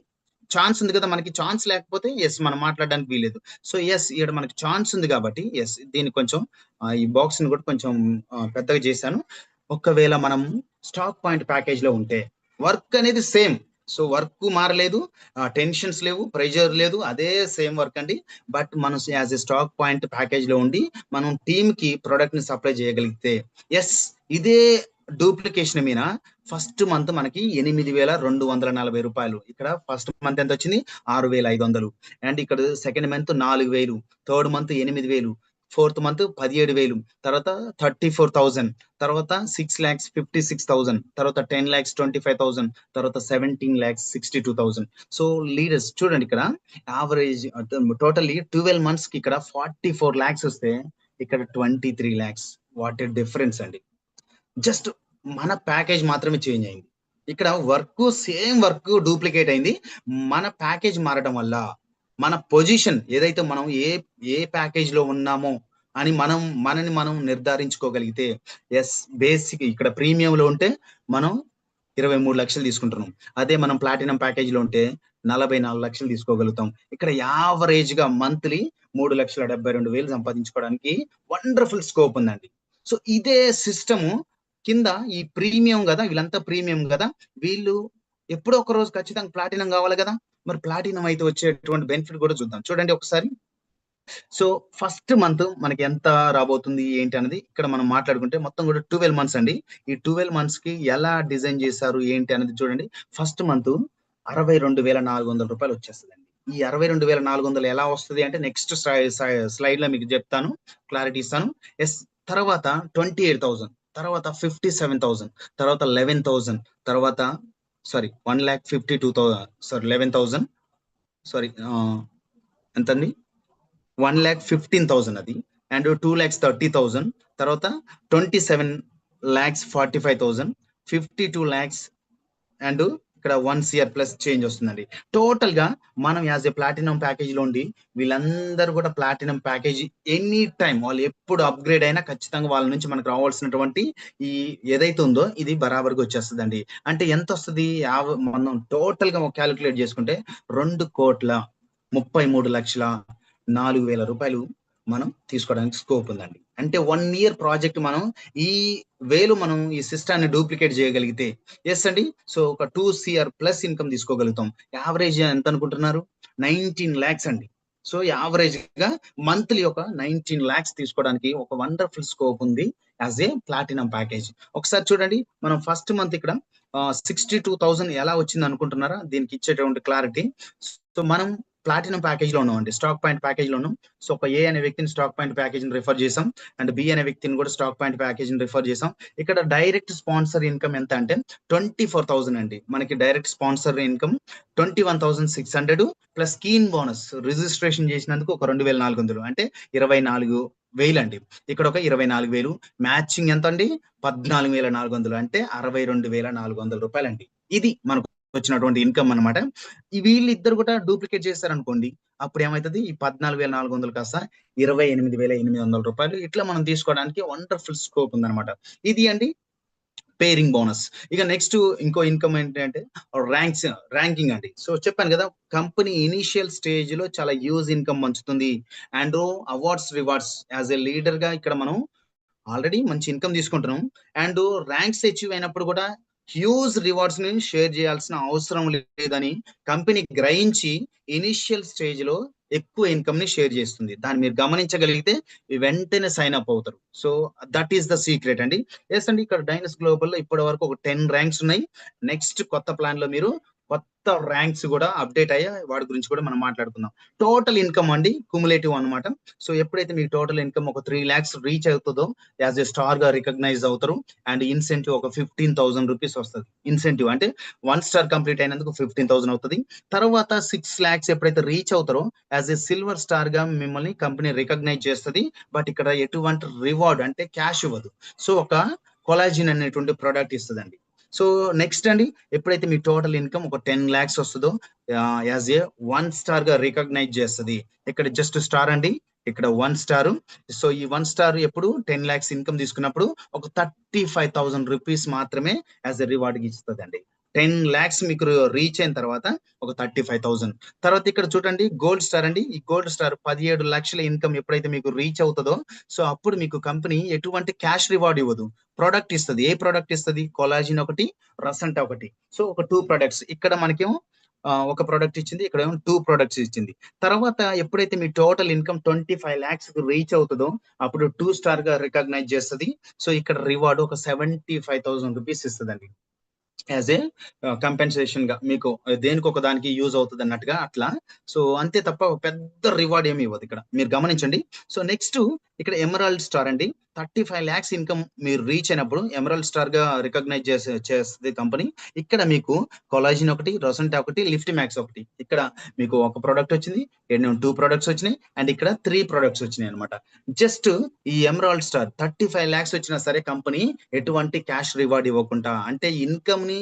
ఛాన్స్ ఉంది కదా మనకి, ఛాన్స్ లేకపోతే ఎస్ మనం మాట్లాడడానికి వీలేదు. సో ఎస్ ఇక్కడ మనకి ఛాన్స్ ఉంది కాబట్టి ఎస్ దీన్ని కొంచెం ఈ బాక్స్ ని కూడా కొంచెం పెద్దగా చేశాను. ఒకవేళ మనం స్టాక్ పాయింట్ ప్యాకేజ్ లో ఉంటే వర్క్ అనేది సేమ్. సో వర్క్ మారలేదు, టెన్షన్స్ లేవు, ప్రెషర్ లేదు, అదే సేమ్ వర్క్ అండి. బట్ మనం as a stock point package లో ఉండి మనం టీమ్ కి ప్రొడక్ట్ ని సప్లై చేయగలిగితే, ఎస్ ఇదే డూప్లికేషన్ మీద ఫస్ట్ మంత్ మనకి 8,240 రూపాయలు. ఇక్కడ ఫస్ట్ మంత్ ఎంత వచ్చింది? 6,500. అండ్ ఇక్కడ second month 4,000, third month 8,000, fourth month 17,000, తర్వాత 34,000, తర్వాత 6,56,000, తర్వాత 10,25,000, తర్వాత 17,62,000. సో లీడర్స్ చూడండి, ఇక్కడ యావరేజ్ టోటల్లీ 12 months కి ఇక్కడ 44 lakhs వస్తే ఇక్కడ 23 lakhs. వాట్ ఏ డిఫరెన్స్ అండి. జస్ట్ మన ప్యాకేజ్ మాత్రమే చేంజ్ అయింది. ఇక్కడ వర్క్ సేమ్ వర్క్ డూప్లికేట్ అయింది. మన ప్యాకేజ్ మారడం వల్ల మన పొజిషన్ ఏదైతే మనం ఏ ప్యాకేజ్ లో ఉన్నామో అని మనని మనం నిర్ధారించుకోగలిగితే, ఎస్ బేసిక్ ఇక్కడ ప్రీమియం లో ఉంటే మనం 23 లక్షలు తీసుకుంటున్నాం. అదే మనం ప్లాటినం ప్యాకేజ్ లో ఉంటే 44 లక్షలు తీసుకోగలుగుతాం. ఇక్కడ యావరేజ్ గా మంత్లీ 3,72,000 సంపాదించుకోవడానికి వండర్ఫుల్ స్కోప్ ఉందండి. సో ఇదే సిస్టము కింద ఈ ప్రీమియం కదా, వీళ్ళంతా ప్రీమియం కదా, వీళ్ళు ఎప్పుడో ఒక రోజు ఖచ్చితంగా ప్లాటినం కావాలి కదా. మరి ప్లాటినం అయితే వచ్చేటువంటి బెనిఫిట్ కూడా చూద్దాం. చూడండి ఒకసారి. సో ఫస్ట్ మంత్ మనకి ఎంత రాబోతుంది ఏంటి అనేది ఇక్కడ మనం మాట్లాడుకుంటే మొత్తం కూడా 12 months అండి. ఈ 12 months కి ఎలా డిజైన్ చేశారు ఏంటి అనేది చూడండి. ఫస్ట్ మంత్ 62,400 రూపాయలు వచ్చేస్తుందండి. ఈ 62,400 ఎలా వస్తుంది అంటే నెక్స్ట్ స్లైడ్ లో మీకు చెప్తాను, క్లారిటీ ఇస్తాను. ఎస్ తర్వాత 28,000, తర్వాత 57,000, తర్వాత 11,000, తర్వాత 1,52,000, 11,000, ఎంతండి 1,15,000 అది, అండ్ 2,30,000, తర్వాత 27,45,000, 52 lakhs, అండ్ ఇక్కడ 1 CR ప్లస్ చేంజ్ వస్తుందండి. టోటల్ గా మనం యాజ్ ఏ ప్లాటినం ప్యాకేజ్ లో ఉండి వీళ్ళందరూ కూడా ప్లాటినం ప్యాకేజ్ ఎనీ టైం వాళ్ళు ఎప్పుడు అప్గ్రేడ్ అయినా ఖచ్చితంగా వాళ్ళ నుంచి మనకు రావాల్సినటువంటి ఈ ఏదైతే ఉందో ఇది బరాబర్గా వచ్చేస్తుందండి. అంటే ఎంత వస్తుంది? మనం టోటల్ గా క్యాలిక్యులేట్ చేసుకుంటే 2,33,04,000 రూపాయలు మనం తీసుకోవడానికి స్కోప్ ఉందండి. అంటే 1 year ప్రాజెక్ట్ మనం మనం ఈ సిస్టాన్ని డూప్లికేట్ చేయగలిగితే ఎస్ అండి. సో ఒక 2 CR ప్లస్ ఇన్కమ్ తీసుకోగలుగుతాం. యావరేజ్ ఎంత అనుకుంటున్నారు? 19 lakhs అండి. సో యావరేజ్ గా మంత్లీ ఒక 19 lakhs తీసుకోవడానికి ఒక వండర్ఫుల్ స్కోప్ ఉంది యాజ్ ఏ ప్లాటినం ప్యాకేజ్. ఒకసారి చూడండి, మనం ఫస్ట్ మంత్ ఇక్కడ 62,000 ఎలా వచ్చింది అనుకుంటున్నారా? దీనికి ఇచ్చేటువంటి క్లారిటీ. సో మనం ప్లాటినం ప్యాకేజ్ లో ఉన్నాం అండి, స్టాక్ పాయింట్ ప్యాకేజ్ లో ఉన్నాం. సో ఒక ఏ అనే వ్యక్తిని స్టాక్ పాయింట్ ప్యాకేజ్ ని రిఫర్ చేసాం, అండ్ బి అనే వ్యక్తిని కూడా స్టాక్ పాయింట్ ప్యాకేజ్ ని రిఫర్ చేసాం. ఇక్కడ డైరెక్ట్ స్పాన్సర్ ఇన్కమ్ ఎంత అంటే 24,000 అండి. మనకి direct sponsor income 21,600 plus scheme bonus registration చేసినందుకు ఒక 2,400, అంటే 24,000 అండి. ఇక్కడ ఒక 24,000 మ్యాచింగ్ ఎంత అండి? 14,400, అంటే 62,400 రూపాయలు అండి. ఇది మనకు వచ్చినటువంటి ఇన్కమ్ అనమాట. వీళ్ళిద్దరు కూడా డూప్లికేట్ చేశారనుకోండి, అప్పుడు ఏమైతుంది? ఈ 14,400 కాస్త 28,800 రూపాయలు. ఇట్లా మనం తీసుకోవడానికి వండర్ఫుల్ స్కోప్ ఉందన్నమాట. ఇది అండి పేరింగ్ బోనస్. ఇక నెక్స్ట్ ఇంకో ఇన్కమ్ ఏంటంటే ర్యాంకింగ్ అండి. సో చెప్పాను కదా, కంపెనీ ఇనిషియల్ స్టేజ్ లో చాలా యూజ్ ఇన్కమ్ పంచుతుంది. And awards rewards as a leader గా ఇక్కడ మనం ఆల్రెడీ మంచి ఇన్కమ్ తీసుకుంటున్నాం. అండ్ ర్యాంక్స్ అచీవ్ అయినప్పుడు కూడా హ్యూజ్ రివార్డ్స్ ని షేర్ చేయాల్సిన అవసరం లేదని కంపెనీ గ్రహించి ఇనిషియల్ స్టేజ్ లో ఎక్కువ ఇన్కమ్ ని షేర్ చేస్తుంది. దాన్ని మీరు గమనించగలిగితే వెంటనే సైన్ అప్ అవుతారు. So that is the secret అండి. ఎస్ అండి, ఇక్కడ డైనస్ గ్లోబల్ లో ఇప్పటి వరకు ఒక 10 ర్యాంక్స్ ఉన్నాయి. నెక్స్ట్ కొత్త ప్లాన్ లో మీరు కొత్త ర్యాంక్స్ కూడా అప్డేట్ అయ్యా, వాడి గురించి కూడా మనం మాట్లాడుకుందాం. టోటల్ ఇన్కమ్ అండి కుములేటివ్ అనమాట. సో ఎప్పుడైతే మీకు టోటల్ ఇన్కమ్ ఒక 3 lakhs రీచ్ అవుతుందో యాజ్ ఎ స్టార్ గా రికగ్నైజ్ అవుతారు. అండ్ ఇన్సెంటివ్ ఒక 15,000 రూపీస్ వస్తుంది. ఇన్సెంటివ్ అంటే 1 star కంప్లీట్ అయినందుకు 15,000 అవుతుంది. తర్వాత 6 lakhs ఎప్పుడైతే రీచ్ అవుతారో యాజ్ ఎ సిల్వర్ స్టార్ గా మిమ్మల్ని కంపెనీ రికగ్నైజ్ చేస్తుంది. బట్ ఇక్కడ ఎటువంటి రివార్డ్ అంటే క్యాష్ ఇవ్వదు. సో ఒక కొలాజిన్ అనేటువంటి ప్రోడక్ట్ ఇస్తుందండి. సో నెక్స్ట్ అండి, ఎప్పుడైతే మీ టోటల్ ఇన్కమ్ ఒక 10 lakhs వస్తుందో యాజ్ ఏ 1 star గా రికగ్నైజ్ చేస్తుంది. ఇక్కడ జస్ట్ స్టార్ అండి, ఇక్కడ 1 star. సో ఈ 1 star ఎప్పుడు 10 lakhs ఇన్కమ్ తీసుకున్నప్పుడు ఒక 35,000 రూపీస్ మాత్రమే యాజ్ ఎ రివార్డ్ ఇస్తుంది అండి. 10 lakhs మీకు రీచ్ అయిన తర్వాత ఒక 35,000. తర్వాత ఇక్కడ చూడండి గోల్డ్ స్టార్ అండి. ఈ గోల్డ్ స్టార్ 17 లక్షల ఇన్కమ్ ఎప్పుడైతే మీకు రీచ్ అవుతుందో సో అప్పుడు మీకు కంపెనీ ఎటువంటి క్యాష్ రివార్డ్ ఇవ్వదు, ప్రోడక్ట్ ఇస్తుంది. ఏ ప్రోడక్ట్ ఇస్తుంది? కొలాజిన్ ఒకటి, రసంటా ఒకటి. సో ఒక 2 ప్రొడక్ట్స్. ఇక్కడ మనకేమో ఒక ప్రోడక్ట్ ఇచ్చింది, ఇక్కడ ఏమో 2 ప్రొడక్ట్స్ ఇచ్చింది. తర్వాత ఎప్పుడైతే మీ టోటల్ ఇన్కమ్ 25 lakhs రీచ్ అవుతుందో అప్పుడు 2 స్టార్ గా రికగ్నైజ్ చేస్తుంది. సో ఇక్కడ రివార్డ్ ఒక 75,000 రూపీస్ ఇస్తుందండి యాజ్ ఏ కంపెన్సేషన్ గా, మీకు దేనికి ఒక దానికి యూజ్ అవుతుంది అన్నట్టుగా అట్లా. సో అంతే తప్ప పెద్ద రివార్డ్ ఏమి ఇవ్వదు ఇక్కడ, మీరు గమనించండి. సో నెక్స్ట్ ఇక్కడ ఎమరాల్డ్ స్టార్ అండి. 35 lakhs ఇన్కమ్ మీరు రీచ్ అయినప్పుడు ఎమరాల్డ్ స్టార్ గా రికగ్నైజ్ చేస్తుంది కంపెనీ. ఇక్కడ మీకు కొలాజిన్ ఒకటి, రొసంటా ఒకటి, లిఫ్ట్ మ్యాక్స్ ఒకటి. ఇక్కడ మీకు ఒక ప్రోడక్ట్ వచ్చింది, 2 ప్రొడక్ట్స్ వచ్చినాయి, అండ్ ఇక్కడ 3 ప్రొడక్ట్స్ వచ్చినాయి అనమాట. జస్ట్ ఈ ఎమరాల్డ్ స్టార్ 35 lakhs వచ్చినా సరే కంపెనీ ఎటువంటి క్యాష్ రివార్డ్ ఇవ్వకుండా, అంటే ఇన్కమ్ ని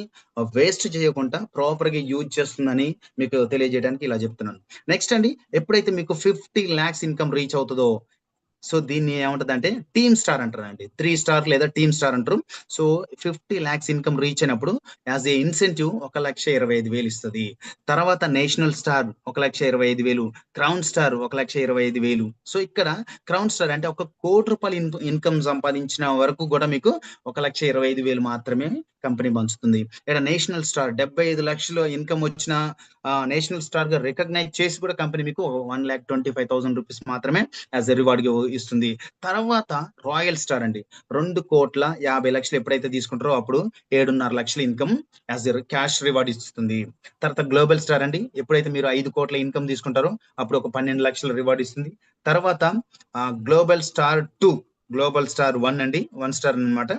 వేస్ట్ చేయకుండా ప్రాపర్ గా యూజ్ చేస్తుందని మీకు తెలియజేయడానికి ఇలా చెప్తున్నాను. నెక్స్ట్ అండి, ఎప్పుడైతే మీకు 50 lakhs ఇన్కమ్ రీచ్ అవుతుందో సో దీన్ని ఏమంటది అంటే టీమ్ స్టార్ అంటారండి. 3 స్టార్ లేదా టీమ్ స్టార్ అంటారు. సో 50 lakhs ఇన్కమ్ రీచ్ అయినప్పుడు యాజ్ ఏ ఇన్సెంటివ్ 1,25,000 ఇస్తుంది. తర్వాత national star 1,25,000, crown star 1,25,000. So ఇక్కడ క్రౌన్ స్టార్ అంటే ₹1 కోటి ఇన్కమ్ సంపాదించిన వరకు కూడా మీకు 1,25,000 మాత్రమే కంపెనీ పంచుతుంది. ఇక్కడ నేషనల్ స్టార్ 75 లక్షల ఇన్కమ్ వచ్చిన నేషనల్ స్టార్ గా రికగ్నైజ్ చేసి కూడా కంపెనీ మీకు 1,25,000 రూపీస్ మాత్రమే యాజ్ ఎ రివార్డ్ గా ఇస్తుంది. తర్వాత రాయల్ స్టార్ అండి, 2,50,00,000 ఎప్పుడైతే తీసుకుంటారో అప్పుడు 7.5 లక్షల income as a cash reward ఇస్తుంది. తర్వాత గ్లోబల్ స్టార్ అండి, ఎప్పుడైతే మీరు 5 కోట్ల ఇన్కమ్ తీసుకుంటారో అప్పుడు ఒక 12 లక్షల రివార్డ్ ఇస్తుంది. తర్వాత గ్లోబల్ స్టార్ 2, గ్లోబల్ స్టార్ 1 అండి, 1 స్టార్ అనమాట.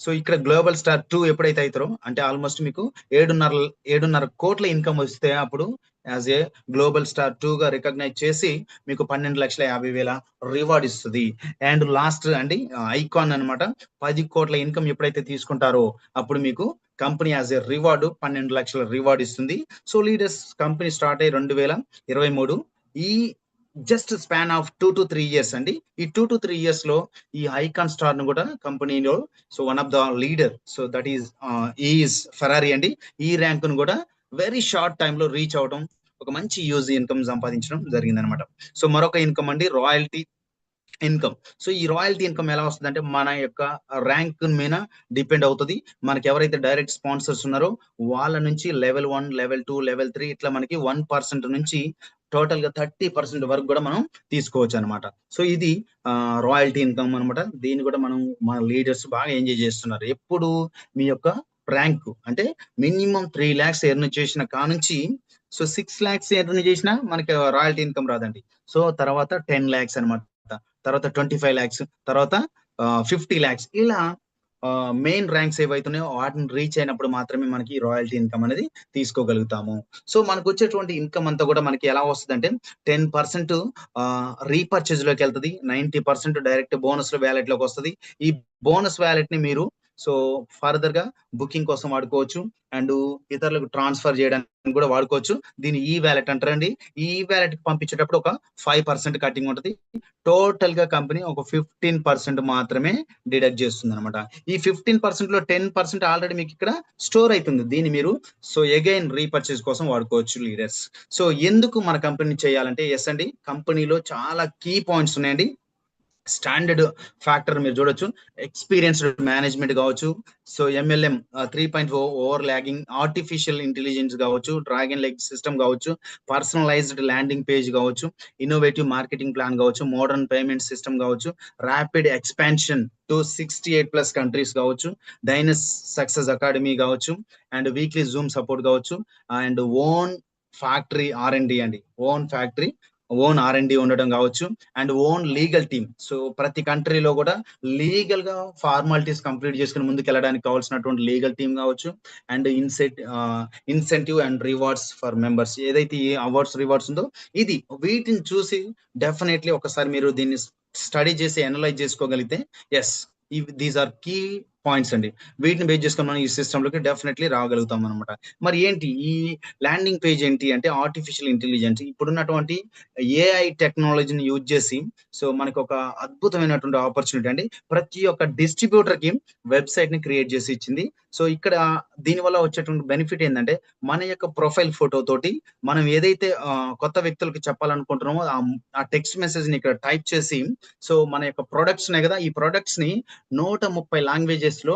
సో ఇక్కడ గ్లోబల్ స్టార్ 2 ఎప్పుడైతే అవుతారో అంటే ఆల్మోస్ట్ మీకు 7.5 కోట్ల ఇన్కమ్ వస్తే అప్పుడు యాజ్ ఏ గ్లోబల్ స్టార్ 2 గా రికగ్నైజ్ చేసి మీకు 12,50,000 రివార్డ్ ఇస్తుంది. అండ్ లాస్ట్ అండి ఐకాన్ అనమాట, 10 కోట్ల ఇన్కమ్ ఎప్పుడైతే తీసుకుంటారో అప్పుడు మీకు కంపెనీ యాజ్ ఏ రివార్డు 12 లక్షల రివార్డ్ ఇస్తుంది. సో లీడర్స్ కంపెనీ స్టార్ట్ అయ్యి 2023. ఈ just span of 2 to 3 years అండి. ఈ 2 to 3 years లో ఈ ఐకాన్ స్టార్ ను కూడా కంపెనీలో so one of the leader, so that is Ferrari అండి. ఈ ర్యాంక్ ను కూడా వెరీ షార్ట్ టైమ్ లో రీచ్ అవడం, ఒక మంచి యూజ్ ఇన్కమ్ సంపాదించడం జరిగింది అనమాట. సో మరొక ఇన్కమ్ అండి రాయల్టీ ఇన్కమ్. సో ఈ రాయల్టీ ఇన్కమ్ ఎలా వస్తుంది అంటే మన యొక్క ర్యాంక్ మీద డిపెండ్ అవుతుంది. మనకి ఎవరైతే డైరెక్ట్ స్పాన్సర్స్ ఉన్నారో వాళ్ళ నుంచి లెవెల్ 1, లెవెల్ 2, లెవెల్ 3 ఇట్లా మనకి 1% నుంచి టోటల్ గా 30% వరకు కూడా మనం తీసుకోవచ్చు అనమాట. సో ఇది రాయల్టీ ఇన్కమ్ అనమాట. దీన్ని కూడా మనం మన లీడర్స్ బాగా ఎంజాయ్ చేస్తున్నారు. ఎప్పుడు మీ యొక్క ర్యాంక్ అంటే మినిమం 3 lakhs ఎర్న్ చేసిన కానుంచి సో 6 lakhs ఎర్న్ చేసినా మనకి రాయల్టీ ఇన్కమ్ రాదండి. సో తర్వాత 10 lakhs అనమాట, తర్వాత 25 lakhs, తర్వాత 50 lakhs, ఇలా మెయిన్ ర్యాంక్స్ ఏవైతున్నాయో వాటిని రీచ్ అయినప్పుడు మాత్రమే మనకి రాయల్టీ ఇన్కమ్ అనేది తీసుకోగలుగుతాము. సో మనకు వచ్చేటువంటి ఇన్కమ్ అంతా కూడా మనకి ఎలా వస్తుంది అంటే 10% రీపర్చేజ్ లోకి వెళ్తుంది, 90% డైరెక్ట్ బోనస్ వ్యాలెట్ లోకి వస్తుంది. ఈ బోనస్ వ్యాలెట్ ని మీరు సో ఫర్దర్ గా బుకింగ్ కోసం వాడుకోవచ్చు అండ్ ఇతరులకు ట్రాన్స్ఫర్ చేయడానికి కూడా వాడుకోవచ్చు. దీన్ని ఈ వ్యాలెట్ అంటారండి. ఈ వ్యాలెట్ కి పంపించేటప్పుడు ఒక 5% కటింగ్ ఉంటుంది. టోటల్ గా కంపెనీ ఒక 15% మాత్రమే డిడక్ట్ చేస్తుంది అనమాట. ఈ 15% లో 10% ఆల్రెడీ మీకు ఇక్కడ స్టోర్ అవుతుంది. దీన్ని మీరు సో అగైన్ రీపర్చేజ్ కోసం వాడుకోవచ్చు లీడర్స్. సో ఎందుకు మన కంపెనీ చేయాలంటే ఎస్ అండి, కంపెనీలో చాలా కీ పాయింట్స్ ఉన్నాయండి. స్టాండర్డ్ ఫ్యాక్టర్ మీరు చూడొచ్చు, ఎక్స్పీరియన్స్డ్ మేనేజ్మెంట్ కావచ్చు, so MLM 3.0 over lagging, artificial intelligence కావచ్చు, డ్రాగన్ లెగ్ సిస్టమ్ కావచ్చు, పర్సనలైజ్డ్ ల్యాండింగ్ పేజ్ కావచ్చు, ఇన్నోవేటివ్ మార్కెటింగ్ ప్లాన్ కావచ్చు, మోడర్న్ పేమెంట్ సిస్టమ్ కావచ్చు, ర్యాపిడ్ ఎక్స్పాన్షన్ టు 68+ కంట్రీస్ కావచ్చు, డైనస్ సక్సెస్ అకాడమీ కావచ్చు, అండ్ వీక్లీ జూమ్ సపోర్ట్ కావచ్చు, అండ్ ఓన్ ఫ్యాక్టరీ R&D అండి, own R&D ఉండడం కావచ్చు, and own legal team. So ప్రతి కంట్రీలో కూడా లీగల్ గా ఫార్మాలిటీస్ కంప్లీట్ చేసుకుని ముందుకు వెళ్ళడానికి కావాల్సినటువంటి లీగల్ టీమ్ కావచ్చు, and incentive and rewards for members, ఏదైతే ఈ అవార్డ్స్ రివార్డ్స్ ఉందో ఇది, వీటిని చూసి డెఫినెట్లీ ఒకసారి మీరు దీన్ని స్టడీ చేసి అనలైజ్ చేసుకోగలిగితే yes these are key points అండి. వీటిని బేస్ చేసుకొని మనం ఈ సిస్టమ్‌లోకి డెఫినెట్‌లీ రాగలుగుతాం అనమాట. మరి ఏంటి ఈ ల్యాండింగ్ పేజ్ ఏంటి అంటే ఆర్టిఫిషియల్ ఇంటెలిజెన్స్ ఇప్పుడున్నటువంటి ఏఐ టెక్నాలజీని యూజ్ చేసి సో మనకొక అద్భుతమైనటువంటి ఆపర్చునిటీ అండి. ప్రతి ఒక్క డిస్ట్రిబ్యూటర్‌కి వెబ్‌సైట్‌ని క్రియేట్ చేసి ఇచ్చింది. సో ఇక్కడ దీనివల్ల వచ్చేటువంటి బెనిఫిట్ ఏందంటే మన యొక్క ప్రొఫైల్ ఫోటో తోటి మనం ఏదైతే కొత్త వ్యక్తులకి చెప్పాలనుకుంటున్నామో ఆ టెక్స్ట్ మెసేజ్‌ని ఇక్కడ టైప్ చేసి సో మన యొక్క ప్రొడక్ట్స్ ఉన్నాయి కదా! ఈ ప్రొడక్ట్స్‌ని 130 లాంగ్వేజెస్‌లో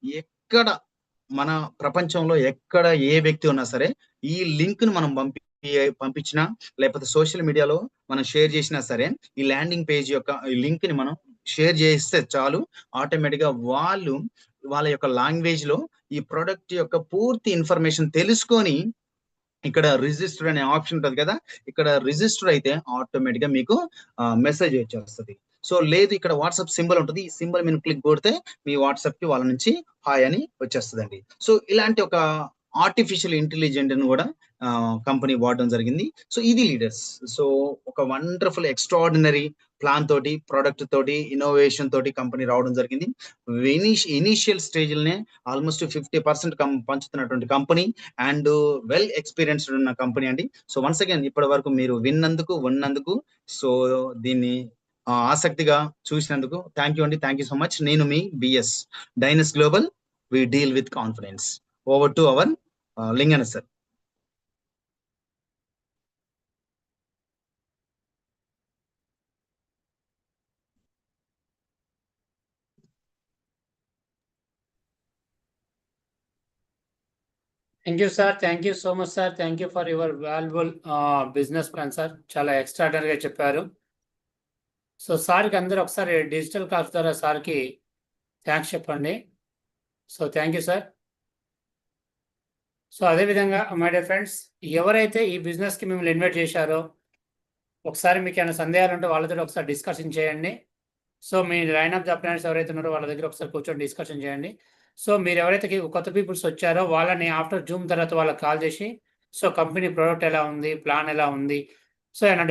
ఎక్కడ మన ప్రపంచంలో ఎక్కడ ఏ వ్యక్తి ఉన్నా సరే ఈ లింక్‌ని మనం పంపించినా లేకపోతే సోషల్ మీడియాలో మనం షేర్ చేసినా సరే ఈ ల్యాండింగ్ పేజ్ యొక్క ఈ లింక్‌ని మనం షేర్ చేస్తే చాలు ఆటోమేటిక్‌గా వాళ్ళ యొక్క లాంగ్వేజ్‌లో ఈ ప్రొడక్ట్ యొక్క పూర్తి ఇన్ఫర్మేషన్ తెలుసుకొని ఇక్కడ రిజిస్టర్ అనే ఆప్షన్ ఉంటది కదా! ఇక్కడ రిజిస్టర్ అయితే ఆటోమేటిక్‌గా మీకు మెసేజ్ వచ్చేస్తది. సో లేదు ఇక్కడ వాట్సాప్ సింబల్ ఉంటది. ఈ సింబల్ మీద క్లిక్ కొడితే మీ వాట్సాప్‌కి వాళ్ళ నుంచి హాయ్ అని వచ్చేస్తదండి. సో ఇలాంటి ఒక ఆర్టిఫిషియల్ ఇంటెలిజెంట్‌ని కూడా కంపెనీ వాడడం జరిగింది. సో ఇది లీడర్స్. సో ఒక వండర్‌ఫుల్ ఎక్స్ట్రార్డినరీ ప్లాన్ తోటి, ప్రొడక్ట్ తోటి, ఇన్నోవేషన్ తోటి కంపెనీ రావడం జరిగింది. ఇనీషియల్ స్టేజ్‌లనే ఆల్మోస్ట్ 50% పంచుతున్నటువంటి కంపెనీ అండ్ వెల్ ఎక్స్‌పీరియన్స్‌డ్ ఉన్న కంపెనీ అండి. సో వన్స్ అగైన్ ఇప్పటి వరకు మీరు ఉన్నందుకు సో దీన్ని ఆసక్తిగా చూసినందుకు థ్యాంక్ యూ అండి. Thank you so much. నేను మీ BS Dynas global we deal with confidence. Over to our Linganna sir. Thank you sir. Thank you so much sir. Thank you for your valuable business plan sir. చాలా ఎక్స్ట్రాడనరీగా చెప్పారు. So సార్కి అందరూ ఒకసారి digital class ద్వారా సార్కి thanks చెప్పండి. So thank you sir. So అదేవిధంగా my dear friends, ఎవరైతే ఈ బిజినెస్కి మిమ్మల్ని ఇన్వైట్ చేశారో ఒకసారి మీకు ఏమైనా సందేహాలు ఉంటే వాళ్ళతో ఒకసారి డిస్కషన్ చేయండి. So me line of the planners ఎవరైతే ఉన్నారో వాళ్ళ దగ్గర ఒకసారి కూర్చొని డిస్కషన్ చేయండి. సో మీరు ఎవరైతే కొత్త పీపుల్స్ వచ్చారో వాళ్ళని ఆఫ్టర్ జూమ్ తర్వాత వాళ్ళకి కాల్ చేసి సో కంపెనీ ప్రోడక్ట్ ఎలా ఉంది, ప్లాన్ ఎలా ఉంది, సో ఏమైనా